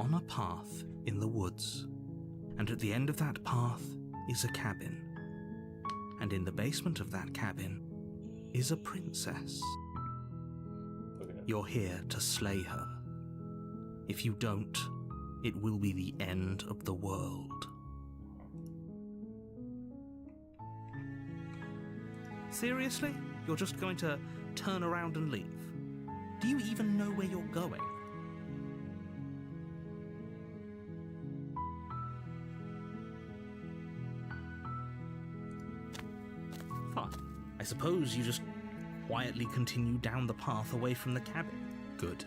on a path in the woods, and at the end of that path is a cabin. And in the basement of that cabin is a princess. Okay. You're here to slay her. If you don't, it will be the end of the world. Seriously? You're just going to turn around and leave? Do you even know where you're going? Fine. I suppose you just quietly continue down the path away from the cabin. Good.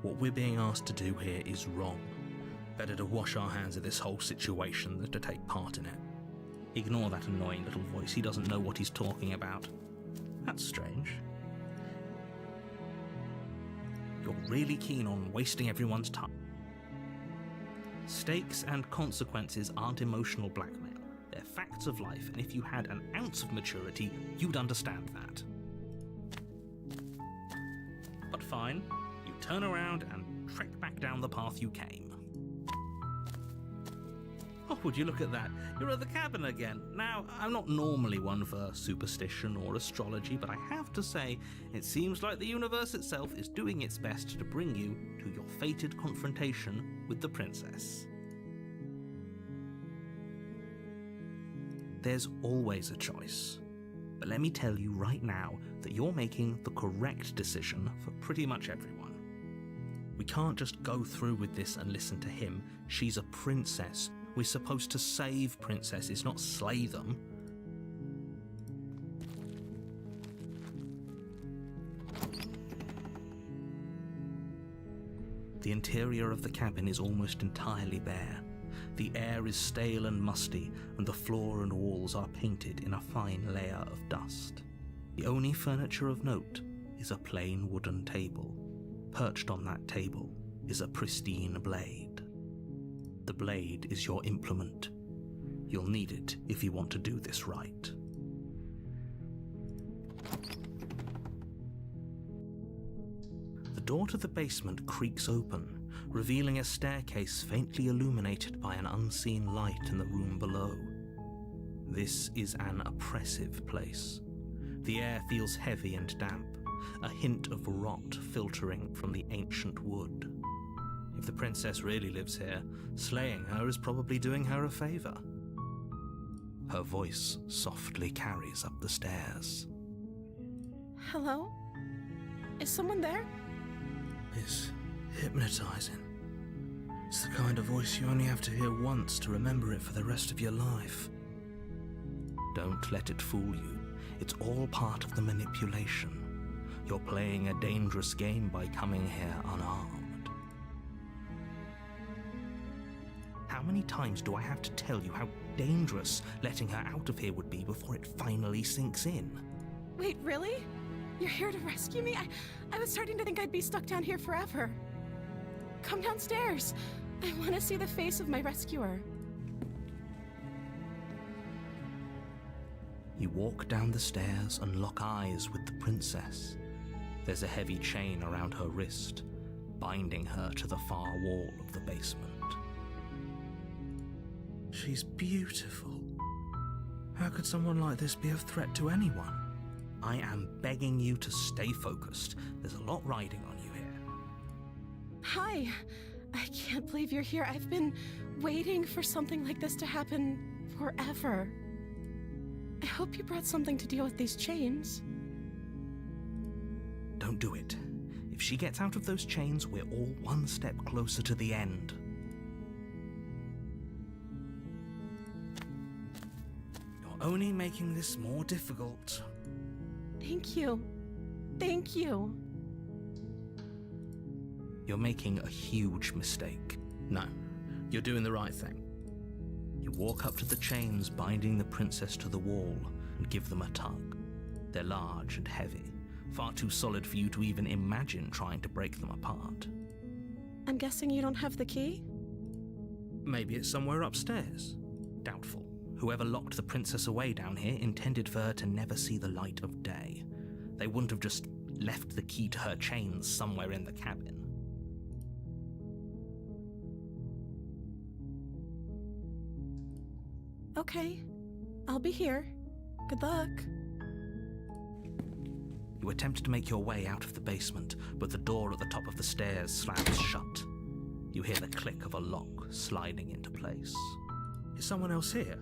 What we're being asked to do here is wrong. Better to wash our hands of this whole situation than to take part in it. Ignore that annoying little voice. He doesn't know what he's talking about. That's strange. You're really keen on wasting everyone's time. Stakes and consequences aren't emotional blackmail. They're facts of life, and if you had an ounce of maturity, you'd understand that. But fine, you turn around and trek back down the path you came. Oh, would you look at that? You're at the cabin again. Now, I'm not normally one for superstition or astrology, but I have to say, it seems like the universe itself is doing its best to bring you to your fated confrontation with the princess. There's always a choice. But let me tell you right now that you're making the correct decision for pretty much everyone. We can't just go through with this and listen to him. She's a princess. We're supposed to save princesses, not slay them. The interior of the cabin is almost entirely bare. The air is stale and musty, and the floor and walls are painted in a fine layer of dust. The only furniture of note is a plain wooden table. Perched on that table is a pristine blade. The blade is your implement. You'll need it if you want to do this right. The door to the basement creaks open, revealing a staircase faintly illuminated by an unseen light in the room below. This is an oppressive place. The air feels heavy and damp, a hint of rot filtering from the ancient wood. If the princess really lives here, slaying her is probably doing her a favor. Her voice softly carries up the stairs. Hello? Is someone there? It's hypnotizing. It's the kind of voice you only have to hear once to remember it for the rest of your life. Don't let it fool you. It's all part of the manipulation. You're playing a dangerous game by coming here unarmed. How many times do I have to tell you how dangerous letting her out of here would be before it finally sinks in? Wait, really? You're here to rescue me? I was starting to think I'd be stuck down here forever. Come downstairs. I want to see the face of my rescuer. You walk down the stairs and lock eyes with the princess. There's a heavy chain around her wrist, binding her to the far wall of the basement. She's beautiful. How could someone like this be a threat to anyone? I am begging you to stay focused. There's a lot riding on you here. Hi. I can't believe you're here. I've been waiting for something like this to happen forever. I hope you brought something to deal with these chains. Don't do it. If she gets out of those chains, we're all one step closer to the end. You're only making this more difficult. Thank you. Thank you. You're making a huge mistake. No, you're doing the right thing. You walk up to the chains binding the princess to the wall and give them a tug. They're large and heavy, far too solid for you to even imagine trying to break them apart. I'm guessing you don't have the key? Maybe it's somewhere upstairs. Doubtful. Whoever locked the princess away down here intended for her to never see the light of day. They wouldn't have just left the key to her chains somewhere in the cabin. Okay, I'll be here. Good luck. You attempt to make your way out of the basement, but the door at the top of the stairs slams shut. You hear the click of a lock sliding into place. Is someone else here?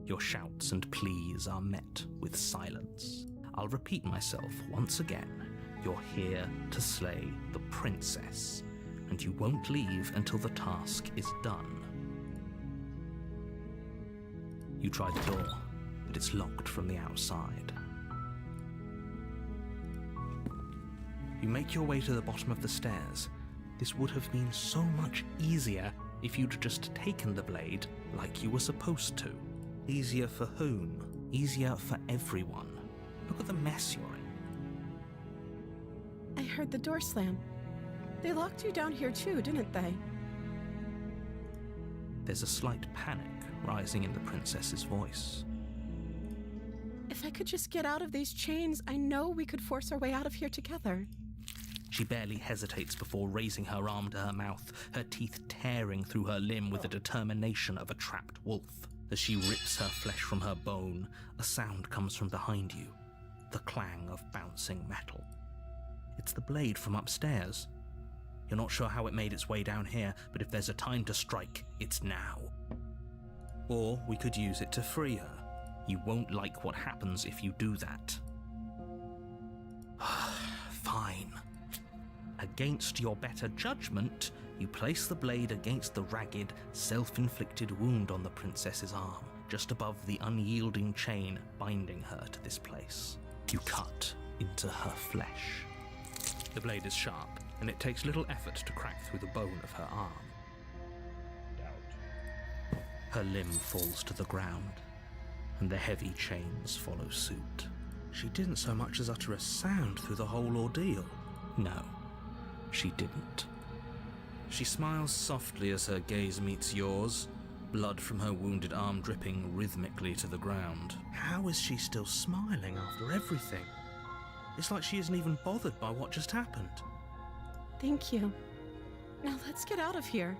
Your shouts and pleas are met with silence. I'll repeat myself once again. You're here to slay the princess, and you won't leave until the task is done. You try the door, but it's locked from the outside. You make your way to the bottom of the stairs. This would have been so much easier if you'd just taken the blade like you were supposed to. Easier for whom? Easier for everyone. Look at the mess you're in. I heard the door slam. They locked you down here too, didn't they? There's a slight panic rising in the princess's voice. If I could just get out of these chains, I know we could force our way out of here together. She barely hesitates before raising her arm to her mouth, her teeth tearing through her limb with the determination of a trapped wolf. As she rips her flesh from her bone, a sound comes from behind you, the clang of bouncing metal. It's the blade from upstairs. You're not sure how it made its way down here, but if there's a time to strike, it's now. Or we could use it to free her. You won't like what happens if you do that. Fine. Against your better judgment, you place the blade against the ragged, self-inflicted wound on the princess's arm, just above the unyielding chain binding her to this place. You cut into her flesh. The blade is sharp, and it takes little effort to crack through the bone of her arm. Doubt. Her limb falls to the ground, and the heavy chains follow suit. She didn't so much as utter a sound through the whole ordeal. No, she didn't. She smiles softly as her gaze meets yours, blood from her wounded arm dripping rhythmically to the ground. How is she still smiling after everything? It's like she isn't even bothered by what just happened. Thank you. Now let's get out of here.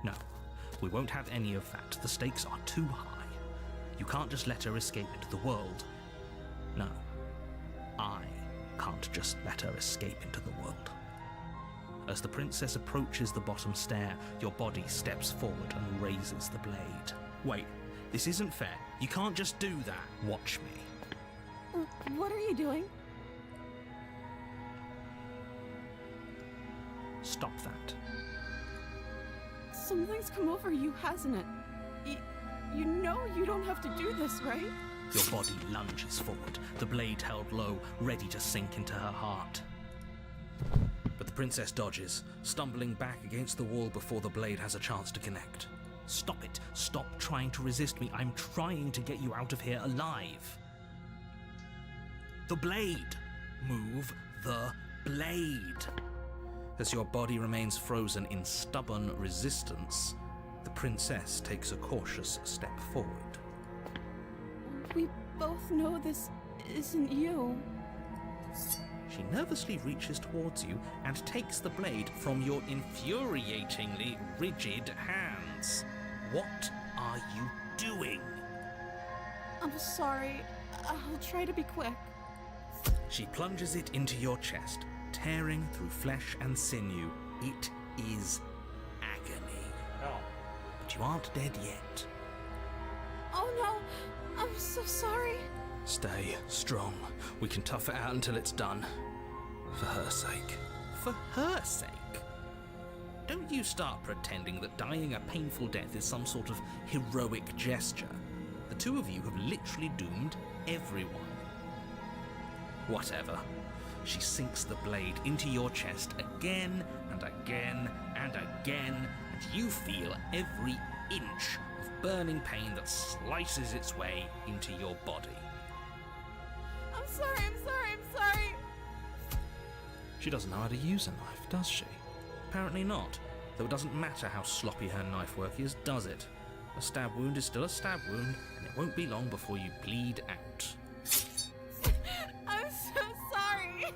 No, we won't have any of that. The stakes are too high. You can't just let her escape into the world. No, I can't just let her escape into the world. As the princess approaches the bottom stair, your body steps forward and raises the blade. Wait, this isn't fair. You can't just do that. Watch me. What are you doing? Stop that. Something's come over you, hasn't it? You know you don't have to do this, right? Your body lunges forward, the blade held low, ready to sink into her heart. But the princess dodges, stumbling back against the wall before the blade has a chance to connect. Stop it. Stop trying to resist me. I'm trying to get you out of here alive. The blade. Move the blade. As your body remains frozen in stubborn resistance, the princess takes a cautious step forward. We both know this isn't you. She nervously reaches towards you and takes the blade from your infuriatingly rigid hands. What are you doing? I'm sorry. I'll try to be quick. She plunges it into your chest, tearing through flesh and sinew. It is agony. No. But you aren't dead yet. Oh no, I'm so sorry. Stay strong. We can tough it out until it's done. For her sake. For her sake? Don't you start pretending that dying a painful death is some sort of heroic gesture. The two of you have literally doomed everyone. Whatever. She sinks the blade into your chest again and again and again, and you feel every inch of burning pain that slices its way into your body. I'm sorry. She doesn't know how to use a knife, does she? Apparently not, though it doesn't matter how sloppy her knife work is, does it? A stab wound is still a stab wound, and it won't be long before you bleed out. I'm so sorry.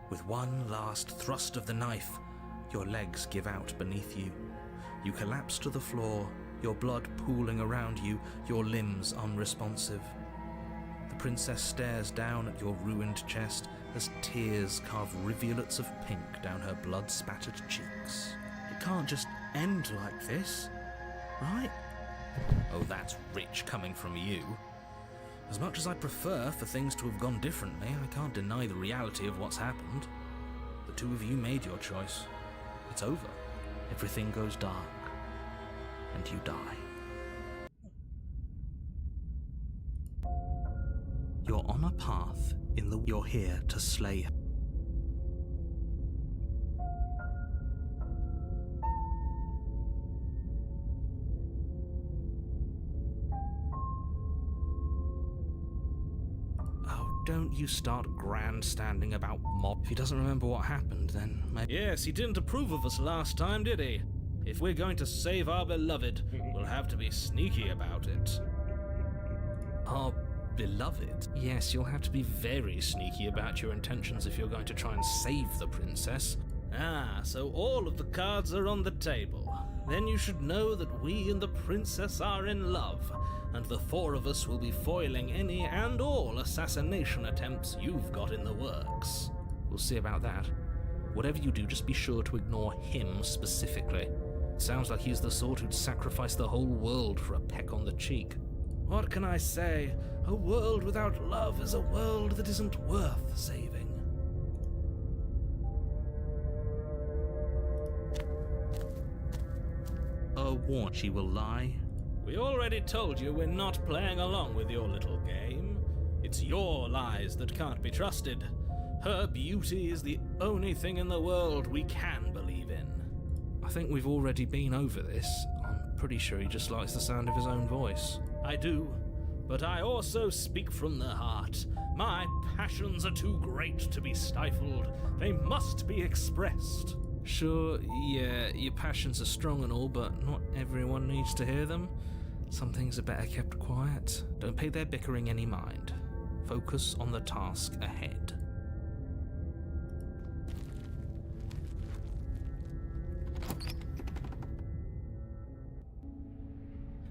With one last thrust of the knife, your legs give out beneath you. You collapse to the floor, your blood pooling around you, your limbs unresponsive. The princess stares down at your ruined chest as tears carve rivulets of pink down her blood-spattered cheeks. It can't just end like this, right? Oh, that's rich coming from you. As much as I'd prefer for things to have gone differently, I can't deny the reality of what's happened. The two of you made your choice. It's over. Everything goes dark. And you die. You're on a path you're here to slay her. Don't you start grandstanding about mob. If he doesn't remember what happened, then maybe... Yes, he didn't approve of us last time, did he? If we're going to save our beloved, we'll have to be sneaky about it. Our beloved? Yes, you'll have to be very sneaky about your intentions if you're going to try and save the princess. Ah, so all of the cards are on the table. Then you should know that we and the princess are in love, and the four of us will be foiling any and all assassination attempts you've got in the works. We'll see about that. Whatever you do, just be sure to ignore him specifically. Sounds like he's the sort who'd sacrifice the whole world for a peck on the cheek. What can I say? A world without love is a world that isn't worth saving. Warn she will lie. We already told you we're not playing along with your little game. It's your lies that can't be trusted. Her beauty is the only thing in the world we can believe in. I think we've already been over this. I'm pretty sure he just likes the sound of his own voice. I do, but I also speak from the heart. My passions are too great to be stifled. They must be expressed. Sure, yeah, your passions are strong and all, but not everyone needs to hear them. Some things are better kept quiet. Don't pay their bickering any mind. Focus on the task ahead.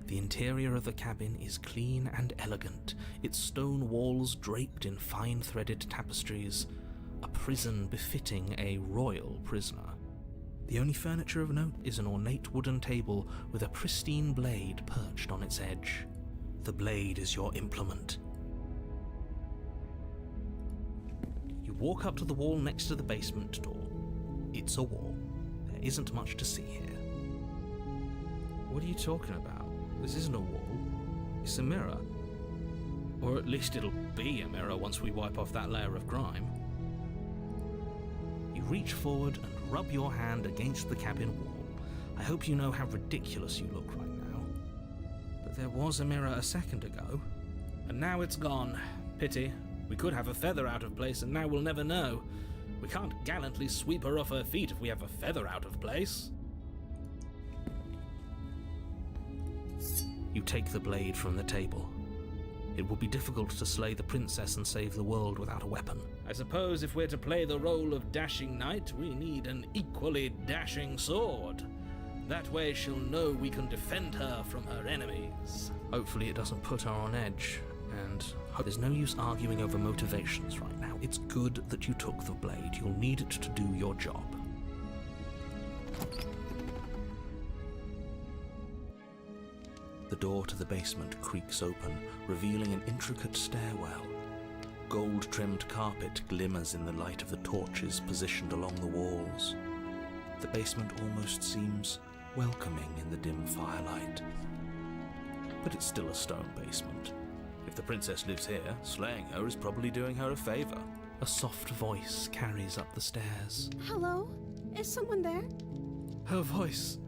The interior of the cabin is clean and elegant, its stone walls draped in fine-threaded tapestries, a prison befitting a royal prisoner. The only furniture of note is an ornate wooden table with a pristine blade perched on its edge. The blade is your implement. You walk up to the wall next to the basement door. It's a wall. There isn't much to see here. What are you talking about? This isn't a wall. It's a mirror. Or at least it'll be a mirror once we wipe off that layer of grime. You reach forward and rub your hand against the cabin wall. I hope you know how ridiculous you look right now. But there was a mirror a second ago. And now it's gone. Pity. We could have a feather out of place and now we'll never know. We can't gallantly sweep her off her feet if we have a feather out of place. You take the blade from the table. It will be difficult to slay the princess and save the world without a weapon. I suppose if we're to play the role of dashing knight, we need an equally dashing sword. That way she'll know we can defend her from her enemies. Hopefully it doesn't put her on edge, and there's no use arguing over motivations right now. It's good that you took the blade. You'll need it to do your job. The door to the basement creaks open, revealing an intricate stairwell. Gold-trimmed carpet glimmers in the light of the torches positioned along the walls. The basement almost seems welcoming in the dim firelight. But it's still a stone basement. If the princess lives here, slaying her is probably doing her a favor. A soft voice carries up the stairs. Hello? Is someone there? Her voice.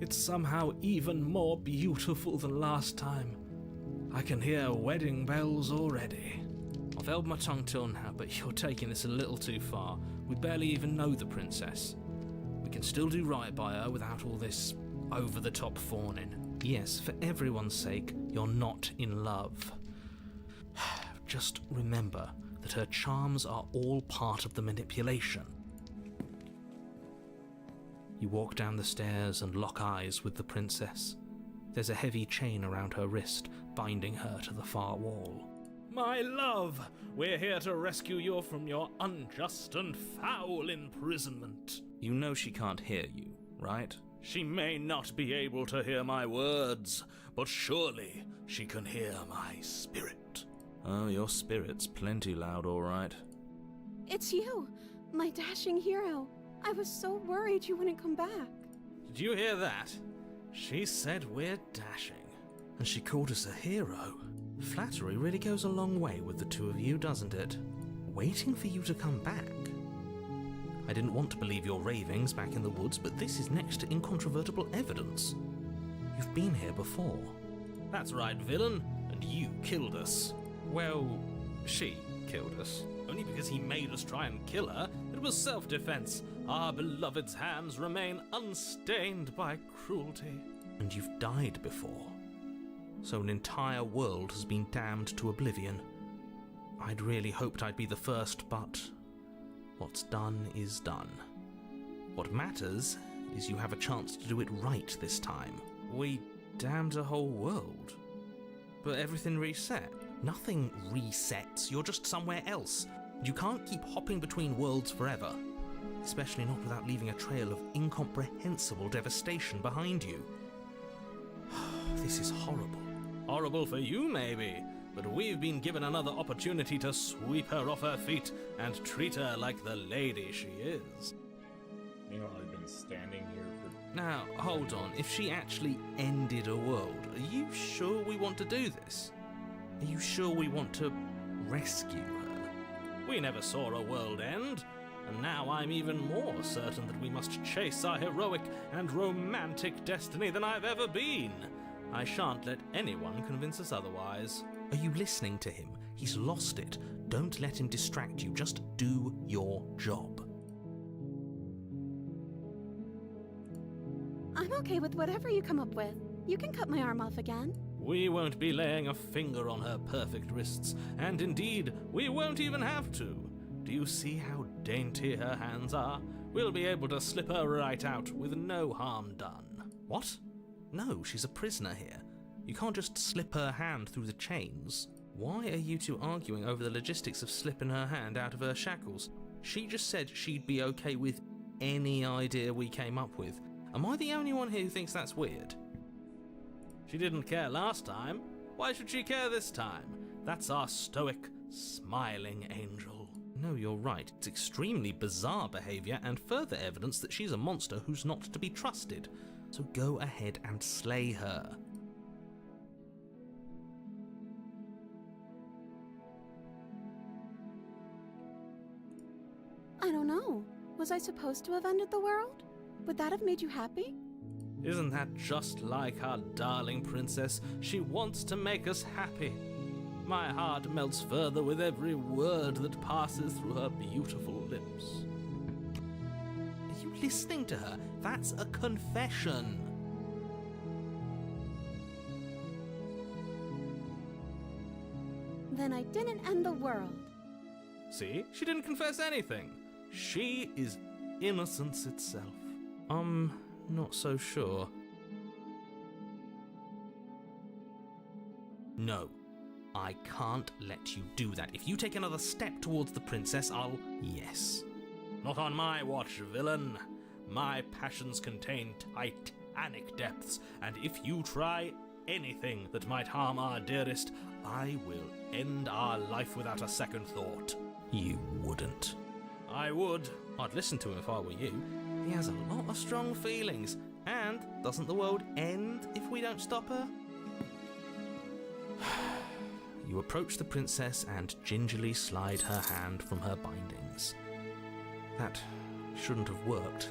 It's somehow even more beautiful than last time. I can hear wedding bells already. I've held my tongue till now, but you're taking this a little too far. We barely even know the princess. We can still do right by her without all this over-the-top fawning. Yes, for everyone's sake, you're not in love. Just remember, the that her charms are all part of the manipulation. You walk down the stairs and lock eyes with the princess. There's a heavy chain around her wrist, binding her to the far wall. My love, we're here to rescue you from your unjust and foul imprisonment. You know she can't hear you, right? She may not be able to hear my words, but surely she can hear my spirit. Oh, your spirit's plenty loud, all right. It's you, my dashing hero. I was so worried you wouldn't come back. Did you hear that? She said we're dashing, and she called us a hero. Flattery really goes a long way with the two of you, doesn't it? Waiting for you to come back. I didn't want to believe your ravings back in the woods, but this is next to incontrovertible evidence. You've been here before. That's right, villain, and you killed us. Well, she killed us. Only because he made us try and kill her. It was self-defense. Our beloved's hands remain unstained by cruelty. And you've died before. So an entire world has been damned to oblivion. I'd really hoped I'd be the first, but what's done is done. What matters is you have a chance to do it right this time. We damned a whole world. But everything reset. Nothing resets, you're just somewhere else. You can't keep hopping between worlds forever. Especially not without leaving a trail of incomprehensible devastation behind you. This is horrible. Horrible for you, maybe, but we've been given another opportunity to sweep her off her feet and treat her like the lady she is. Meanwhile, I've been standing here for... Now, hold on. If she actually ended a world, are you sure we want to do this? Are you sure we want to rescue her? We never saw a world end, and now I'm even more certain that we must chase our heroic and romantic destiny than I've ever been. I shan't let anyone convince us otherwise. Are you listening to him? He's lost it. Don't let him distract you. Just do your job. I'm okay with whatever you come up with. You can cut my arm off again. We won't be laying a finger on her perfect wrists, and indeed, we won't even have to. Do you see how dainty her hands are? We'll be able to slip her right out with no harm done. What? No, she's a prisoner here. You can't just slip her hand through the chains. Why are you two arguing over the logistics of slipping her hand out of her shackles? She just said she'd be okay with any idea we came up with. Am I the only one here who thinks that's weird? She didn't care last time. Why should she care this time? That's our stoic, smiling angel. No, you're right. It's extremely bizarre behavior and further evidence that she's a monster who's not to be trusted. So go ahead and slay her. I don't know. Was I supposed to have ended the world? Would that have made you happy? Isn't that just like our darling princess? She wants to make us happy. My heart melts further with every word that passes through her beautiful lips. Are you listening to her? That's a confession. Then I didn't end the world. See? She didn't confess anything. She is innocence itself. Not so sure. No, I can't let you do that. If you take another step towards the princess, I'll... Yes. Not on my watch, villain. My passions contain titanic depths, and if you try anything that might harm our dearest, I will end our life without a second thought. You wouldn't. I would. I'd listen to him if I were you. He has a lot of strong feelings. And doesn't the world end if we don't stop her? You approach the princess and gingerly slide her hand from her bindings. That shouldn't have worked.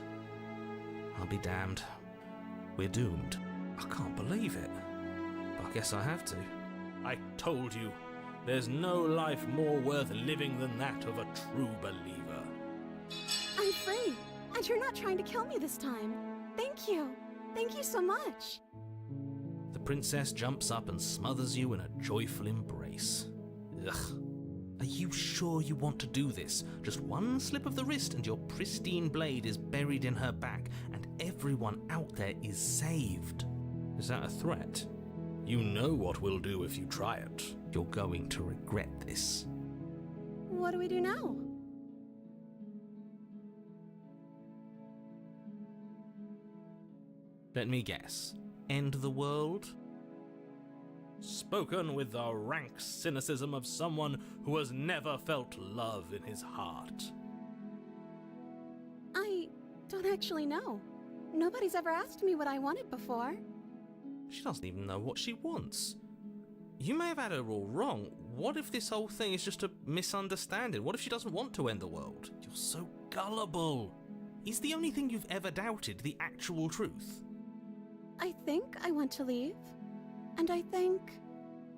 I'll be damned. We're doomed. I can't believe it. But I guess I have to. I told you, there's no life more worth living than that of a true believer. I'm free, and you're not trying to kill me this time. Thank you. Thank you so much. The princess jumps up and smothers you in a joyful embrace. Ugh. Are you sure you want to do this? Just one slip of the wrist and your pristine blade is buried in her back, and everyone out there is saved. Is that a threat? You know what we'll do if you try it. You're going to regret this. What do we do now? Let me guess. End the world? Spoken with the rank cynicism of someone who has never felt love in his heart. I don't actually know. Nobody's ever asked me what I wanted before. She doesn't even know what she wants. You may have had her all wrong. What if this whole thing is just a misunderstanding? What if she doesn't want to end the world? You're so gullible. Is the only thing you've ever doubted the actual truth? I think I want to leave. And I think...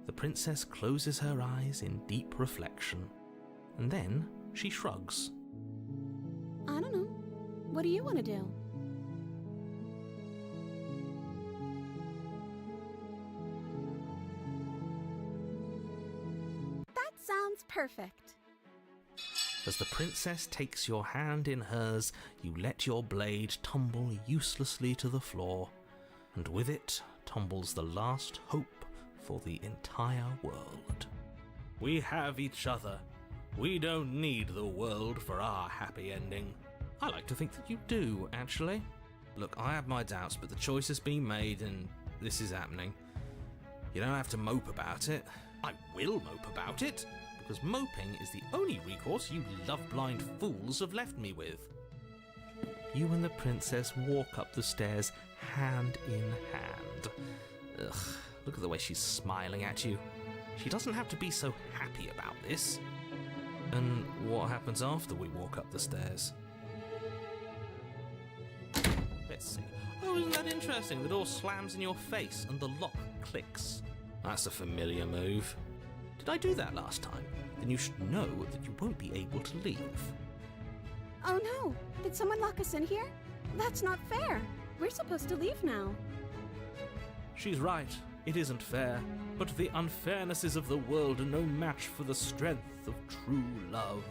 The princess closes her eyes in deep reflection. And then she shrugs. I don't know. What do you want to do? That sounds perfect. As the princess takes your hand in hers, you let your blade tumble uselessly to the floor, and with it tumbles the last hope for the entire world. We have each other. We don't need the world for our happy ending. I like to think that you do, actually. Look, I have my doubts, but the choice has been made and this is happening. You don't have to mope about it. I will mope about it, because moping is the only recourse you love-blind fools have left me with. You and the princess walk up the stairs hand in hand. Ugh, look at the way she's smiling at you. She doesn't have to be so happy about this. And what happens after we walk up the stairs? Let's see. Oh, isn't that interesting? The door slams in your face and the lock clicks. That's a familiar move. Did I do that last time? Then you should know that you won't be able to leave. Oh no! Did someone lock us in here? That's not fair. We're supposed to leave now. She's right. It isn't fair. But the unfairnesses of the world are no match for the strength of true love.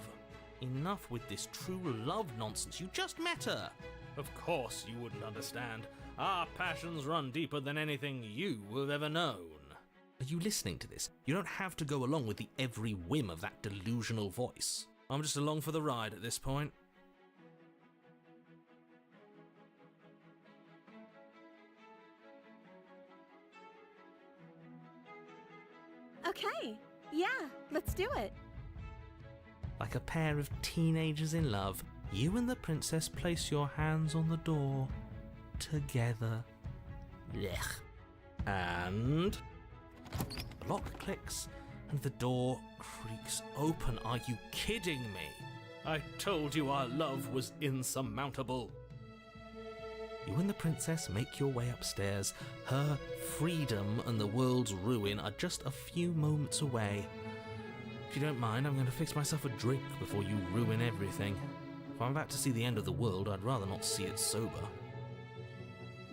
Enough with this true love nonsense. You just met her. Of course you wouldn't understand. Our passions run deeper than anything you have ever known. Are you listening to this? You don't have to go along with the every whim of that delusional voice. I'm just along for the ride at this point. Okay, yeah, let's do it. Like a pair of teenagers in love, you and the princess place your hands on the door together. Blech. And the lock clicks and the door creaks open. Are you kidding me? I told you our love was insurmountable. You and the princess make your way upstairs. Her freedom and the world's ruin are just a few moments away. If you don't mind, I'm going to fix myself a drink before you ruin everything. If I'm about to see the end of the world, I'd rather not see it sober.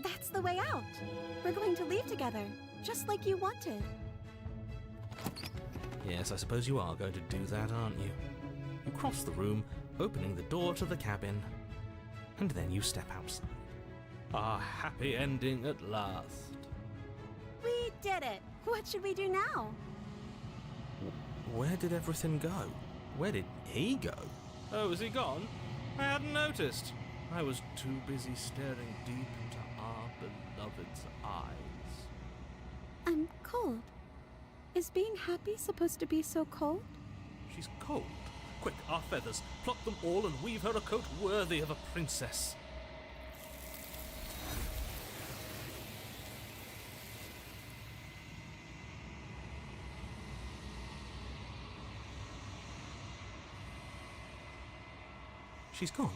That's the way out. We're going to leave together, just like you wanted. Yes, I suppose you are going to do that, aren't you? You cross the room, opening the door to the cabin, and then you step outside. Our happy ending at last. We did it. What should we do now? Where did everything go? Where did he go? Oh, is he gone? I hadn't noticed. I was too busy staring deep into our beloved's eyes. I'm cold. Is being happy supposed to be so cold? She's cold. Quick, our feathers. Pluck them all and weave her a coat worthy of a princess. She's gone.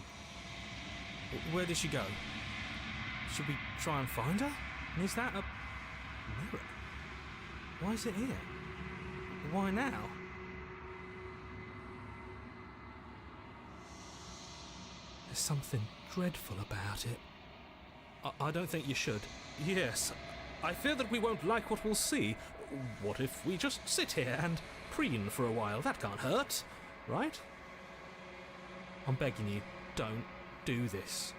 Where did she go? Should we try and find her? And is that a mirror? Why is it here? Why now? There's something dreadful about it. I don't think you should. Yes, I fear that we won't like what we'll see. What if we just sit here and preen for a while. That can't hurt, right? I'm begging you, don't do this.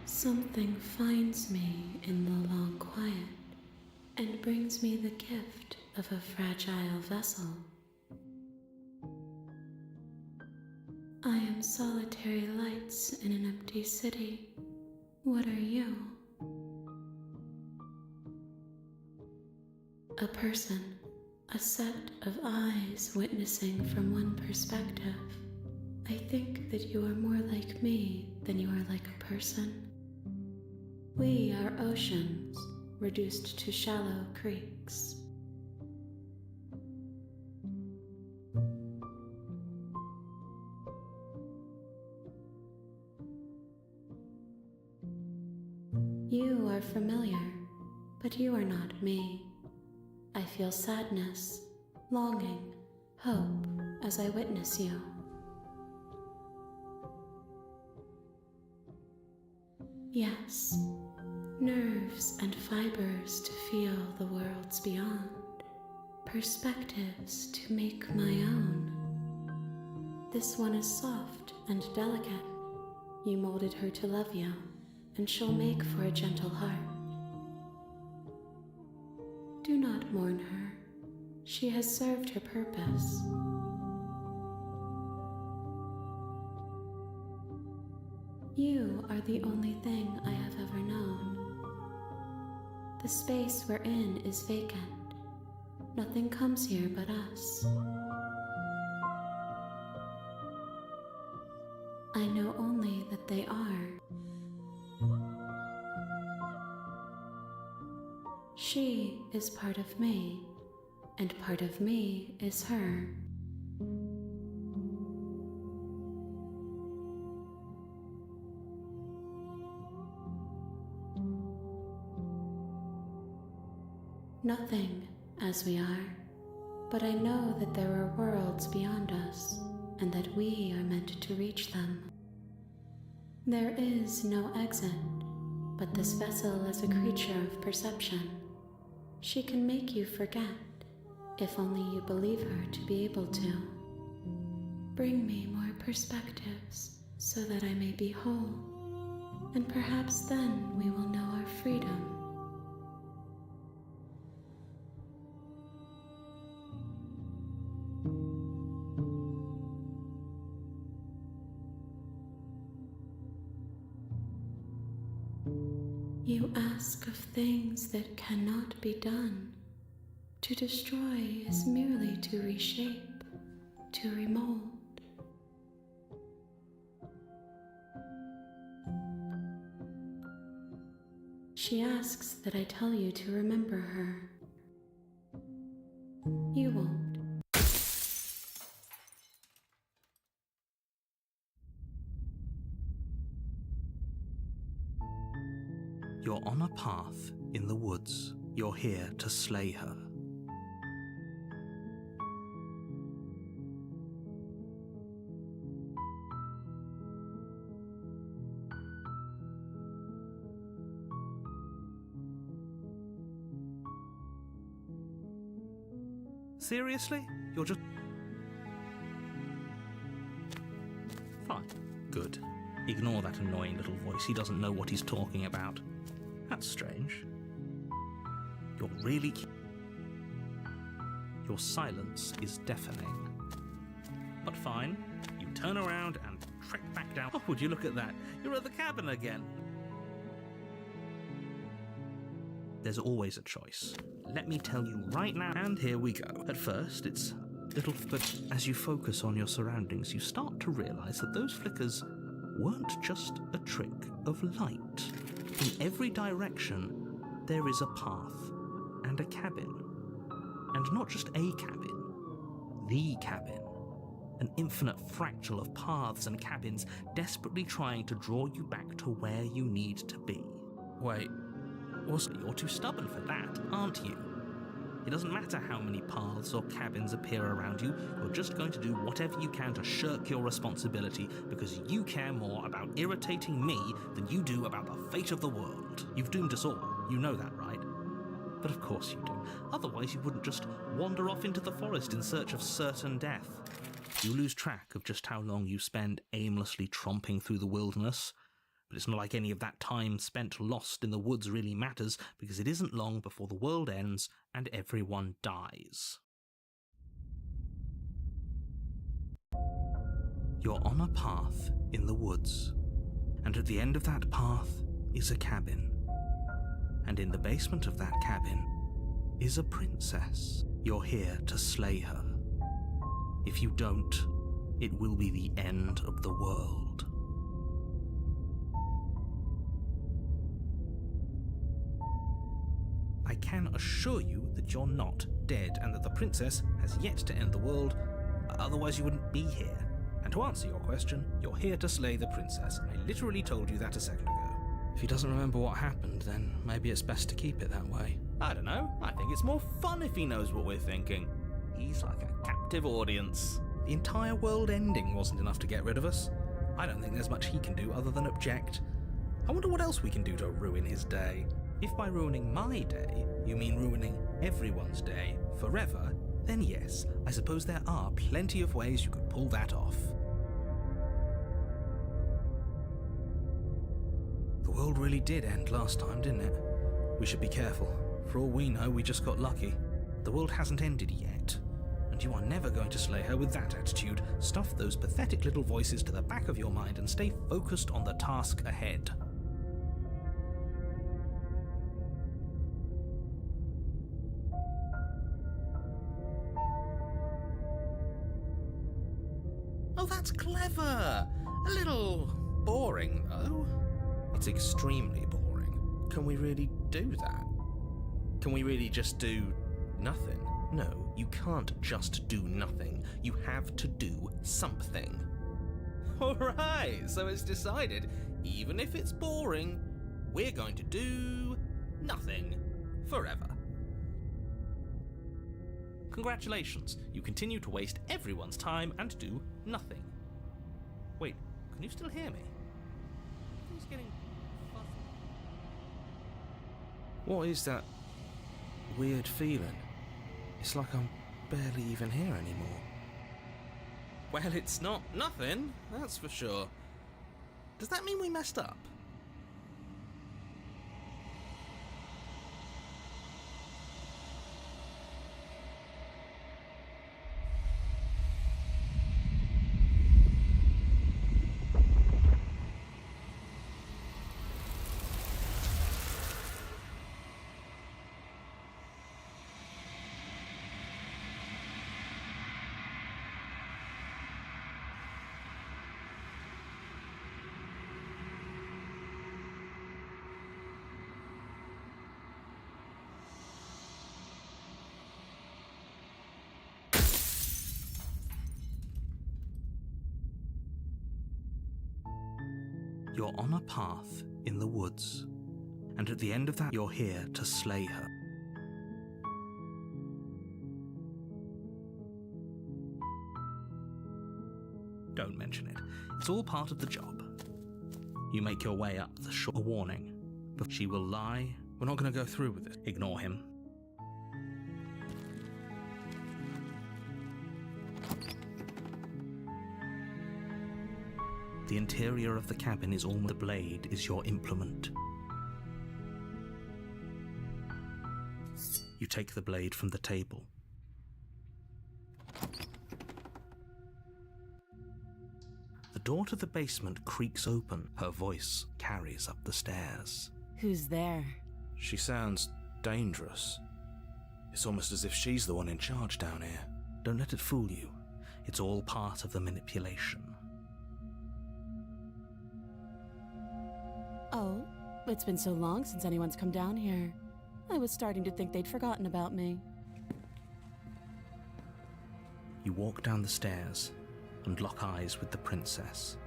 Something finds me in the long quiet and brings me the gift of a fragile vessel. I am solitary lights in an empty city. What are you? A person, a set of eyes witnessing from one perspective. I think that you are more like me than you are like a person. We are oceans, reduced to shallow creeks. You are familiar, but you are not me. I feel sadness, longing, hope as I witness you. Yes, nerves and fibers to feel the worlds beyond, perspectives to make my own. This one is soft and delicate. You molded her to love you, and she'll make for a gentle heart. Do not mourn her. She has served her purpose. You are the only thing I have ever known. The space we're in is vacant. Nothing comes here but us. I know only that they are. She is part of me, and part of me is her. Nothing as we are, but I know that there are worlds beyond us, and that we are meant to reach them. There is no exit, but this vessel is a creature of perception. She can make you forget, if only you believe her to be able to. Bring me more perspectives, so that I may be whole, and perhaps then we will know our freedom. You ask of things that cannot be done. To destroy is merely to reshape, to remold. She asks that I tell you to remember her. You won't. You're on a path in the woods. You're here to slay her. Seriously? You're just... Fine. Good. Ignore that annoying little voice. He doesn't know what he's talking about. That's strange. You're really... Your silence is deafening. But fine. You turn around and trek back down. Oh, would you look at that? You're at the cabin again. There's always a choice. Let me tell you right now, and here we go. At first, it's little, but as you focus on your surroundings, you start to realize that those flickers weren't just a trick of light. In every direction, there is a path and a cabin. And not just a cabin, the cabin. an infinite fractal of paths and cabins desperately trying to draw you back to where you need to be. Wait, you're too stubborn for that, aren't you? It doesn't matter how many paths or cabins appear around you, you're just going to do whatever you can to shirk your responsibility because you care more about irritating me than you do about the fate of the world. You've doomed us all, you know that, right? But of course you do. Otherwise you wouldn't just wander off into the forest in search of certain death. You lose track of just how long you spend aimlessly tromping through the wilderness. But it's not like any of that time spent lost in the woods really matters, because it isn't long before the world ends and everyone dies. You're on a path in the woods, and at the end of that path is a cabin. And in the basement of that cabin is a princess. You're here to slay her. If you don't, it will be the end of the world. I can assure you that you're not dead and that the princess has yet to end the world, otherwise you wouldn't be here. And to answer your question, you're here to slay the princess. I literally told you that a second ago. If he doesn't remember what happened, then maybe it's best to keep it that way. I don't know. I think it's more fun if he knows what we're thinking. He's like a captive audience. The entire world ending wasn't enough to get rid of us. I don't think there's much he can do other than object. I wonder what else we can do to ruin his day. If by ruining my day, you mean ruining everyone's day forever, then yes, I suppose there are plenty of ways you could pull that off. The world really did end last time, didn't it? We should be careful. For all we know, we just got lucky. The world hasn't ended yet. And you are never going to slay her with that attitude. Stuff those pathetic little voices to the back of your mind and stay focused on the task ahead. Oh, that's clever! A little boring, though. It's extremely boring. Can we really do that? Can we really just do nothing? No, you can't just do nothing. You have to do something. Alright, so it's decided. Even if it's boring, we're going to do nothing forever. Congratulations, you continue to waste everyone's time and do nothing. Wait, can you still hear me? He's getting fuzzy. What is that weird feeling? It's like I'm barely even here anymore. Well, it's not nothing, that's for sure. Does that mean we messed up? You're on a path in the woods, and at the end of that, you're here to slay her. Don't mention it. It's all part of the job. You make your way up the shore. A warning. But she will lie. We're not going to go through with it. Ignore him. The interior of the cabin is almost... The blade is your implement. You take the blade from the table. The door to the basement creaks open. Her voice carries up the stairs. Who's there? She sounds dangerous. It's almost as if she's the one in charge down here. Don't let it fool you. It's all part of the manipulation. Oh, it's been so long since anyone's come down here. I was starting to think they'd forgotten about me. You walk down the stairs and lock eyes with the princess.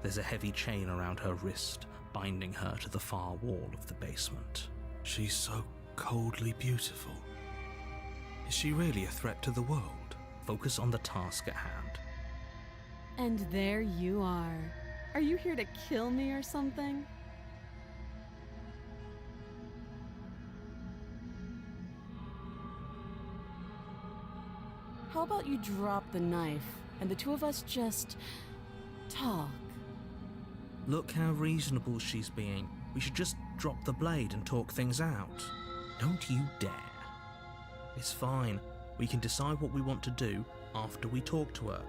There's a heavy chain around her wrist, binding her to the far wall of the basement. She's so coldly beautiful. Is she really a threat to the world? Focus on the task at hand. And there you are. Are you here to kill me or something? How about you drop the knife and the two of us just talk? Look how reasonable she's being. We should just drop the blade and talk things out. Don't you dare. It's fine. We can decide what we want to do after we talk to her.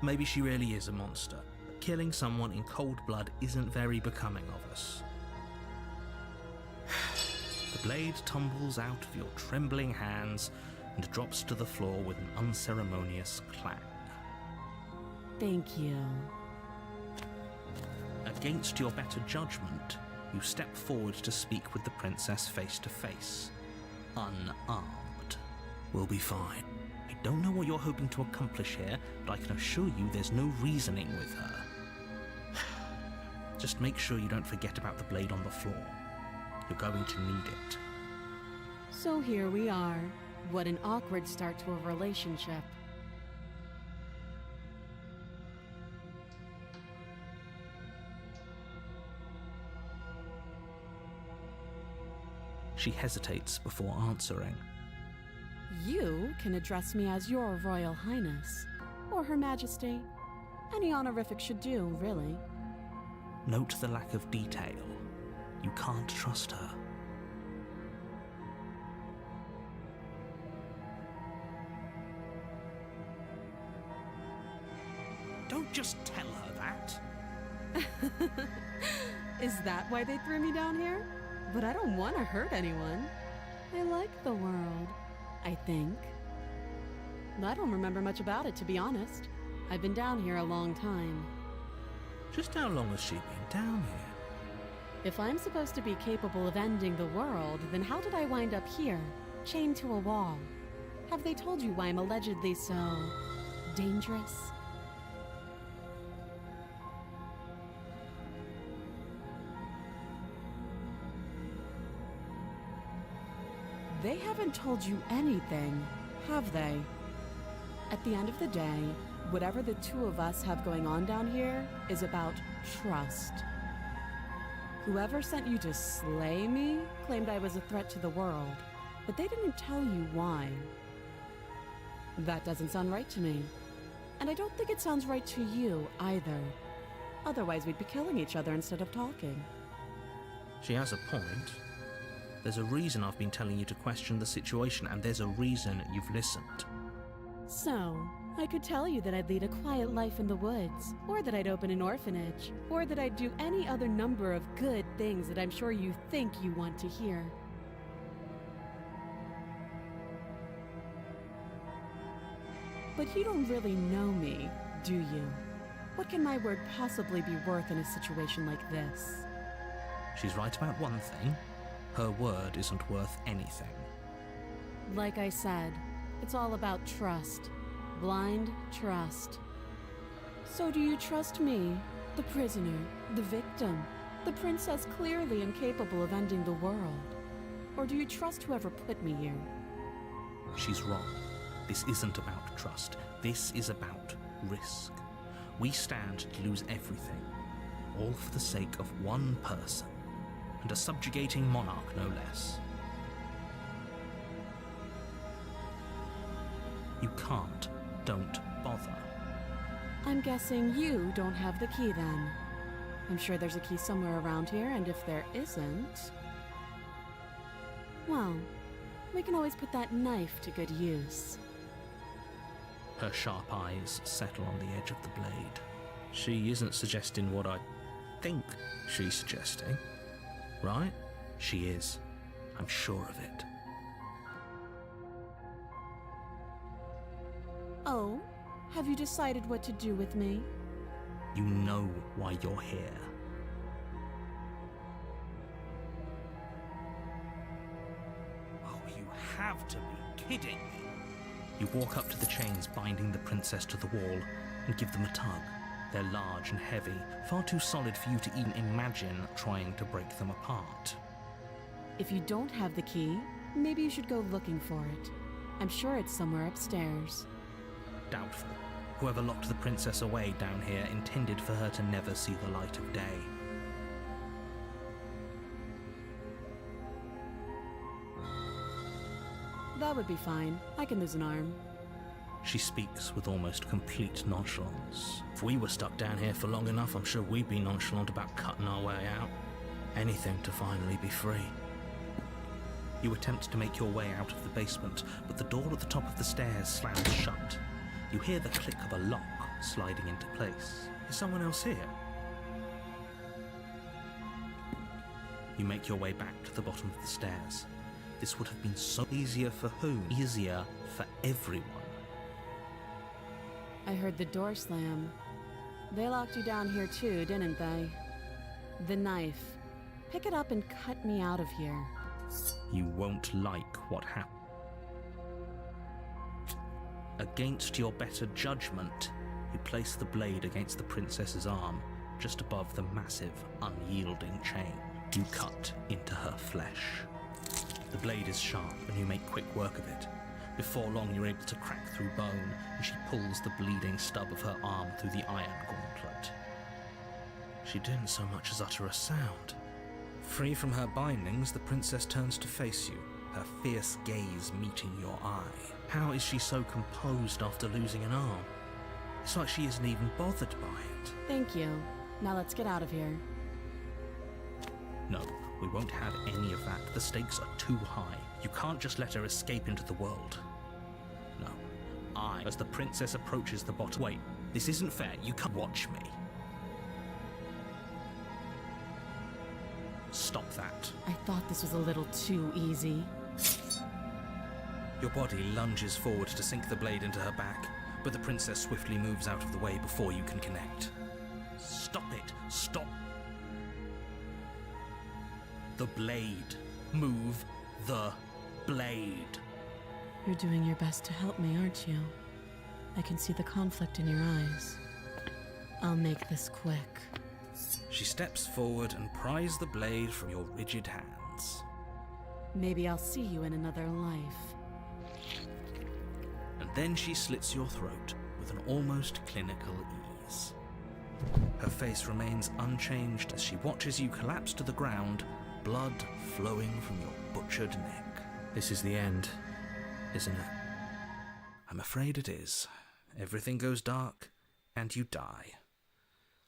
Maybe she really is a monster, but killing someone in cold blood isn't very becoming of us. The blade tumbles out of your trembling hands and drops to the floor with an unceremonious clang. Thank you. Against your better judgment, you step forward to speak with the princess face to face, unarmed. We'll be fine. I don't know what you're hoping to accomplish here, but I can assure you there's no reasoning with her. Just make sure you don't forget about the blade on the floor. You're going to need it. So here we are. What an awkward start to a relationship. She hesitates before answering. You can address me as Your Royal Highness, or Her Majesty. Any honorific should do, really. Note the lack of detail. You can't trust her. Don't just tell her that. Is that why they threw me down here? But I don't want to hurt anyone. I like the world, I think. I don't remember much about it, to be honest. I've been down here a long time. Just how long has she been down here? If I'm supposed to be capable of ending the world, then how did I wind up here, chained to a wall? Have they told you why I'm allegedly so dangerous? They haven't told you anything, have they? At the end of the day, whatever the two of us have going on down here is about trust. Whoever sent you to slay me claimed I was a threat to the world, but they didn't tell you why. That doesn't sound right to me. And I don't think it sounds right to you either. Otherwise, we'd be killing each other instead of talking. She has a point. There's a reason I've been telling you to question the situation, and there's a reason you've listened. So, I could tell you that I'd lead a quiet life in the woods, or that I'd open an orphanage, or that I'd do any other number of good things that I'm sure you think you want to hear. But you don't really know me, do you? What can my word possibly be worth in a situation like this? She's right about one thing. Her word isn't worth anything. Like I said, it's all about trust. Blind trust. So do you trust me, the prisoner, the victim, the princess clearly incapable of ending the world? Or do you trust whoever put me here? She's wrong. This isn't about trust. This is about risk. We stand to lose everything, all for the sake of one person, and a subjugating monarch no less. You can't. Don't bother. I'm guessing you don't have the key then. I'm sure there's a key somewhere around here, and if there isn't... well, we can always put that knife to good use. Her sharp eyes settle on the edge of the blade. She isn't suggesting what I think she's suggesting, right? She is. I'm sure of it. Oh, have you decided what to do with me? You know why you're here. Oh, you have to be kidding me. You walk up to the chains binding the princess to the wall and give them a tug. They're large and heavy, far too solid for you to even imagine trying to break them apart. If you don't have the key, maybe you should go looking for it. I'm sure it's somewhere upstairs. Doubtful. Whoever locked the princess away down here intended for her to never see the light of day. That would be fine. I can lose an arm. She speaks with almost complete nonchalance. If we were stuck down here for long enough, I'm sure we'd be nonchalant about cutting our way out. Anything to finally be free. You attempt to make your way out of the basement, but the door at the top of the stairs slams shut. You hear the click of a lock sliding into place. Is someone else here? You make your way back to the bottom of the stairs. This would have been so easier for whom? Easier for everyone. I heard the door slam. They locked you down here too, didn't they? The knife. Pick it up and cut me out of here. You won't like what happened. Against your better judgment, you place the blade against the princess's arm, just above the massive, unyielding chain. You cut into her flesh. The blade is sharp, and you make quick work of it. Before long, you're able to crack through bone, and she pulls the bleeding stub of her arm through the iron gauntlet. She didn't so much as utter a sound. Free from her bindings, the princess turns to face you, her fierce gaze meeting your eye. How is she so composed after losing an arm? It's like she isn't even bothered by it. Thank you. Now let's get out of here. No, we won't have any of that. The stakes are too high. You can't just let her escape into the world. No. As the princess approaches the bottom... Wait, this isn't fair. You can't watch me. Stop that. I thought this was a little too easy. Your body lunges forward to sink the blade into her back, but the princess swiftly moves out of the way before you can connect. Stop it! Stop! The blade. Move the blade. You're doing your best to help me, aren't you? I can see the conflict in your eyes. I'll make this quick. She steps forward and pries the blade from your rigid hands. Maybe I'll see you in another life. And then she slits your throat with an almost clinical ease. Her face remains unchanged as she watches you collapse to the ground, blood flowing from your butchered neck. This is the end, isn't it? I'm afraid it is. Everything goes dark, and you die.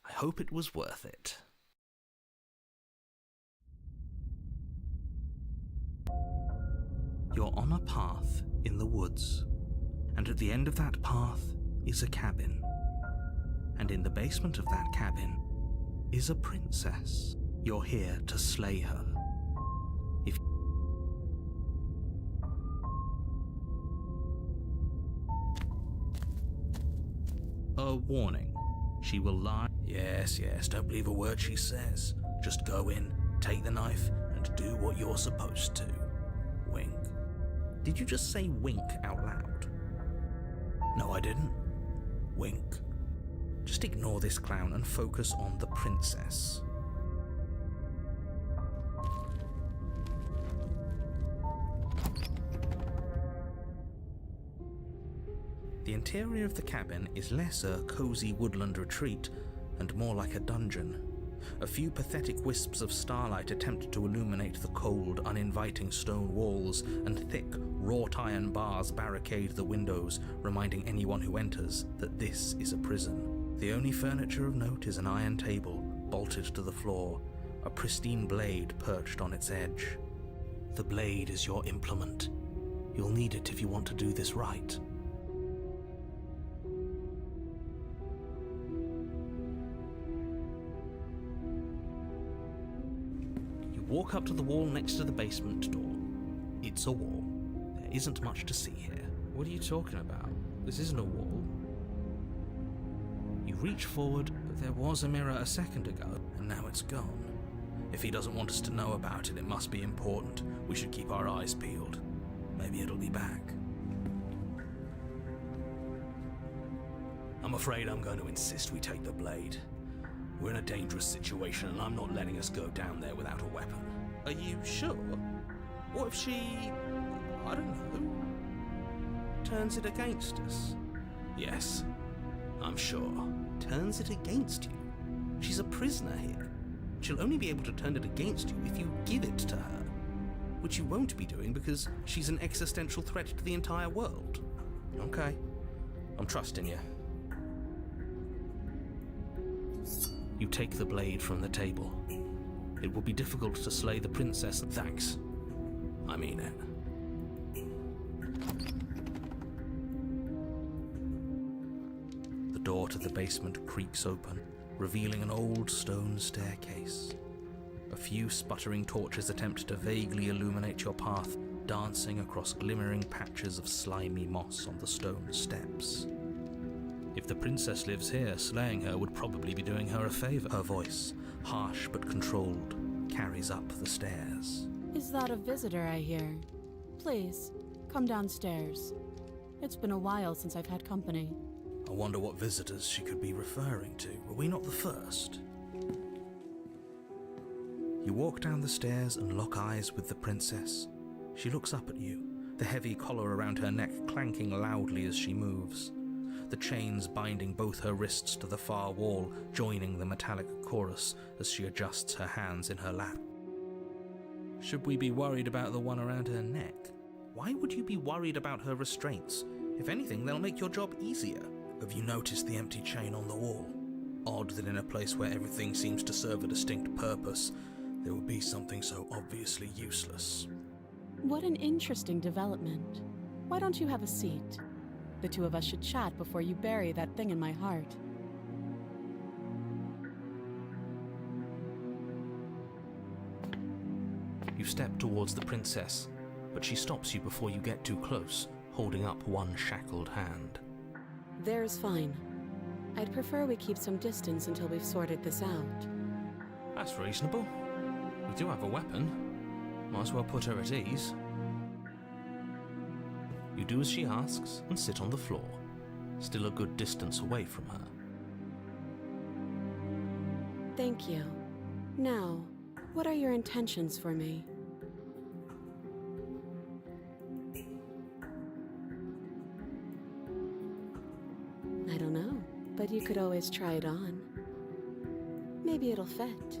I hope it was worth it. You're on a path in the woods, and at the end of that path is a cabin. And in the basement of that cabin is a princess. You're here to slay her. If a warning. She will lie. Yes, don't believe a word she says. Just go in, take the knife, and do what you're supposed to. Wink. Did you just say wink out loud? No, I didn't. Wink. Just ignore this clown and focus on the princess. The interior of the cabin is less a cozy woodland retreat and more like a dungeon. A few pathetic wisps of starlight attempt to illuminate the cold, uninviting stone walls, and thick, wrought iron bars barricade the windows, reminding anyone who enters that this is a prison. The only furniture of note is an iron table, bolted to the floor, a pristine blade perched on its edge. The blade is your implement. You'll need it if you want to do this right. Walk up to the wall next to the basement door. It's a wall. There isn't much to see here. What are you talking about? This isn't a wall. You reach forward, but there was a mirror a second ago, and now it's gone. If he doesn't want us to know about it, it must be important. We should keep our eyes peeled. Maybe it'll be back. A I'm afraid I'm going to insist we take the blade. We're in a dangerous situation and I'm not letting us go down there without a weapon. Are you sure? What if she, I don't know, turns it against us? Yes, I'm sure. Turns it against you? She's a prisoner here. She'll only be able to turn it against you if you give it to her. Which you won't be doing because she's an existential threat to the entire world. Okay, I'm trusting you. You take the blade from the table. It will be difficult to slay the princess. Thanks. I mean it. The door to the basement creaks open, revealing an old stone staircase. A few sputtering torches attempt to vaguely illuminate your path, dancing across glimmering patches of slimy moss on the stone steps. If the princess lives here, slaying her would probably be doing her a favor. Her voice, harsh but controlled, carries up the stairs. Is that a visitor I hear? Please, come downstairs. It's been a while since I've had company. I wonder what visitors she could be referring to. Were we not the first? You walk down the stairs and lock eyes with the princess. She looks up at you, the heavy collar around her neck clanking loudly as she moves. The chains binding both her wrists to the far wall, joining the metallic chorus as she adjusts her hands in her lap. Should we be worried about the one around her neck? Why would you be worried about her restraints? If anything, they'll make your job easier. Have you noticed the empty chain on the wall? Odd that in a place where everything seems to serve a distinct purpose, there would be something so obviously useless. What an interesting development. Why don't you have a seat? The two of us should chat before you bury that thing in my heart. You step towards the princess, but she stops you before you get too close, holding up one shackled hand. There's fine. I'd prefer we keep some distance until we've sorted this out. That's reasonable. We do have a weapon. Might as well put her at ease. You do as she asks and sit on the floor, still a good distance away from her. Thank you. Now, what are your intentions for me? I don't know, but you could always try it on. Maybe it'll fit.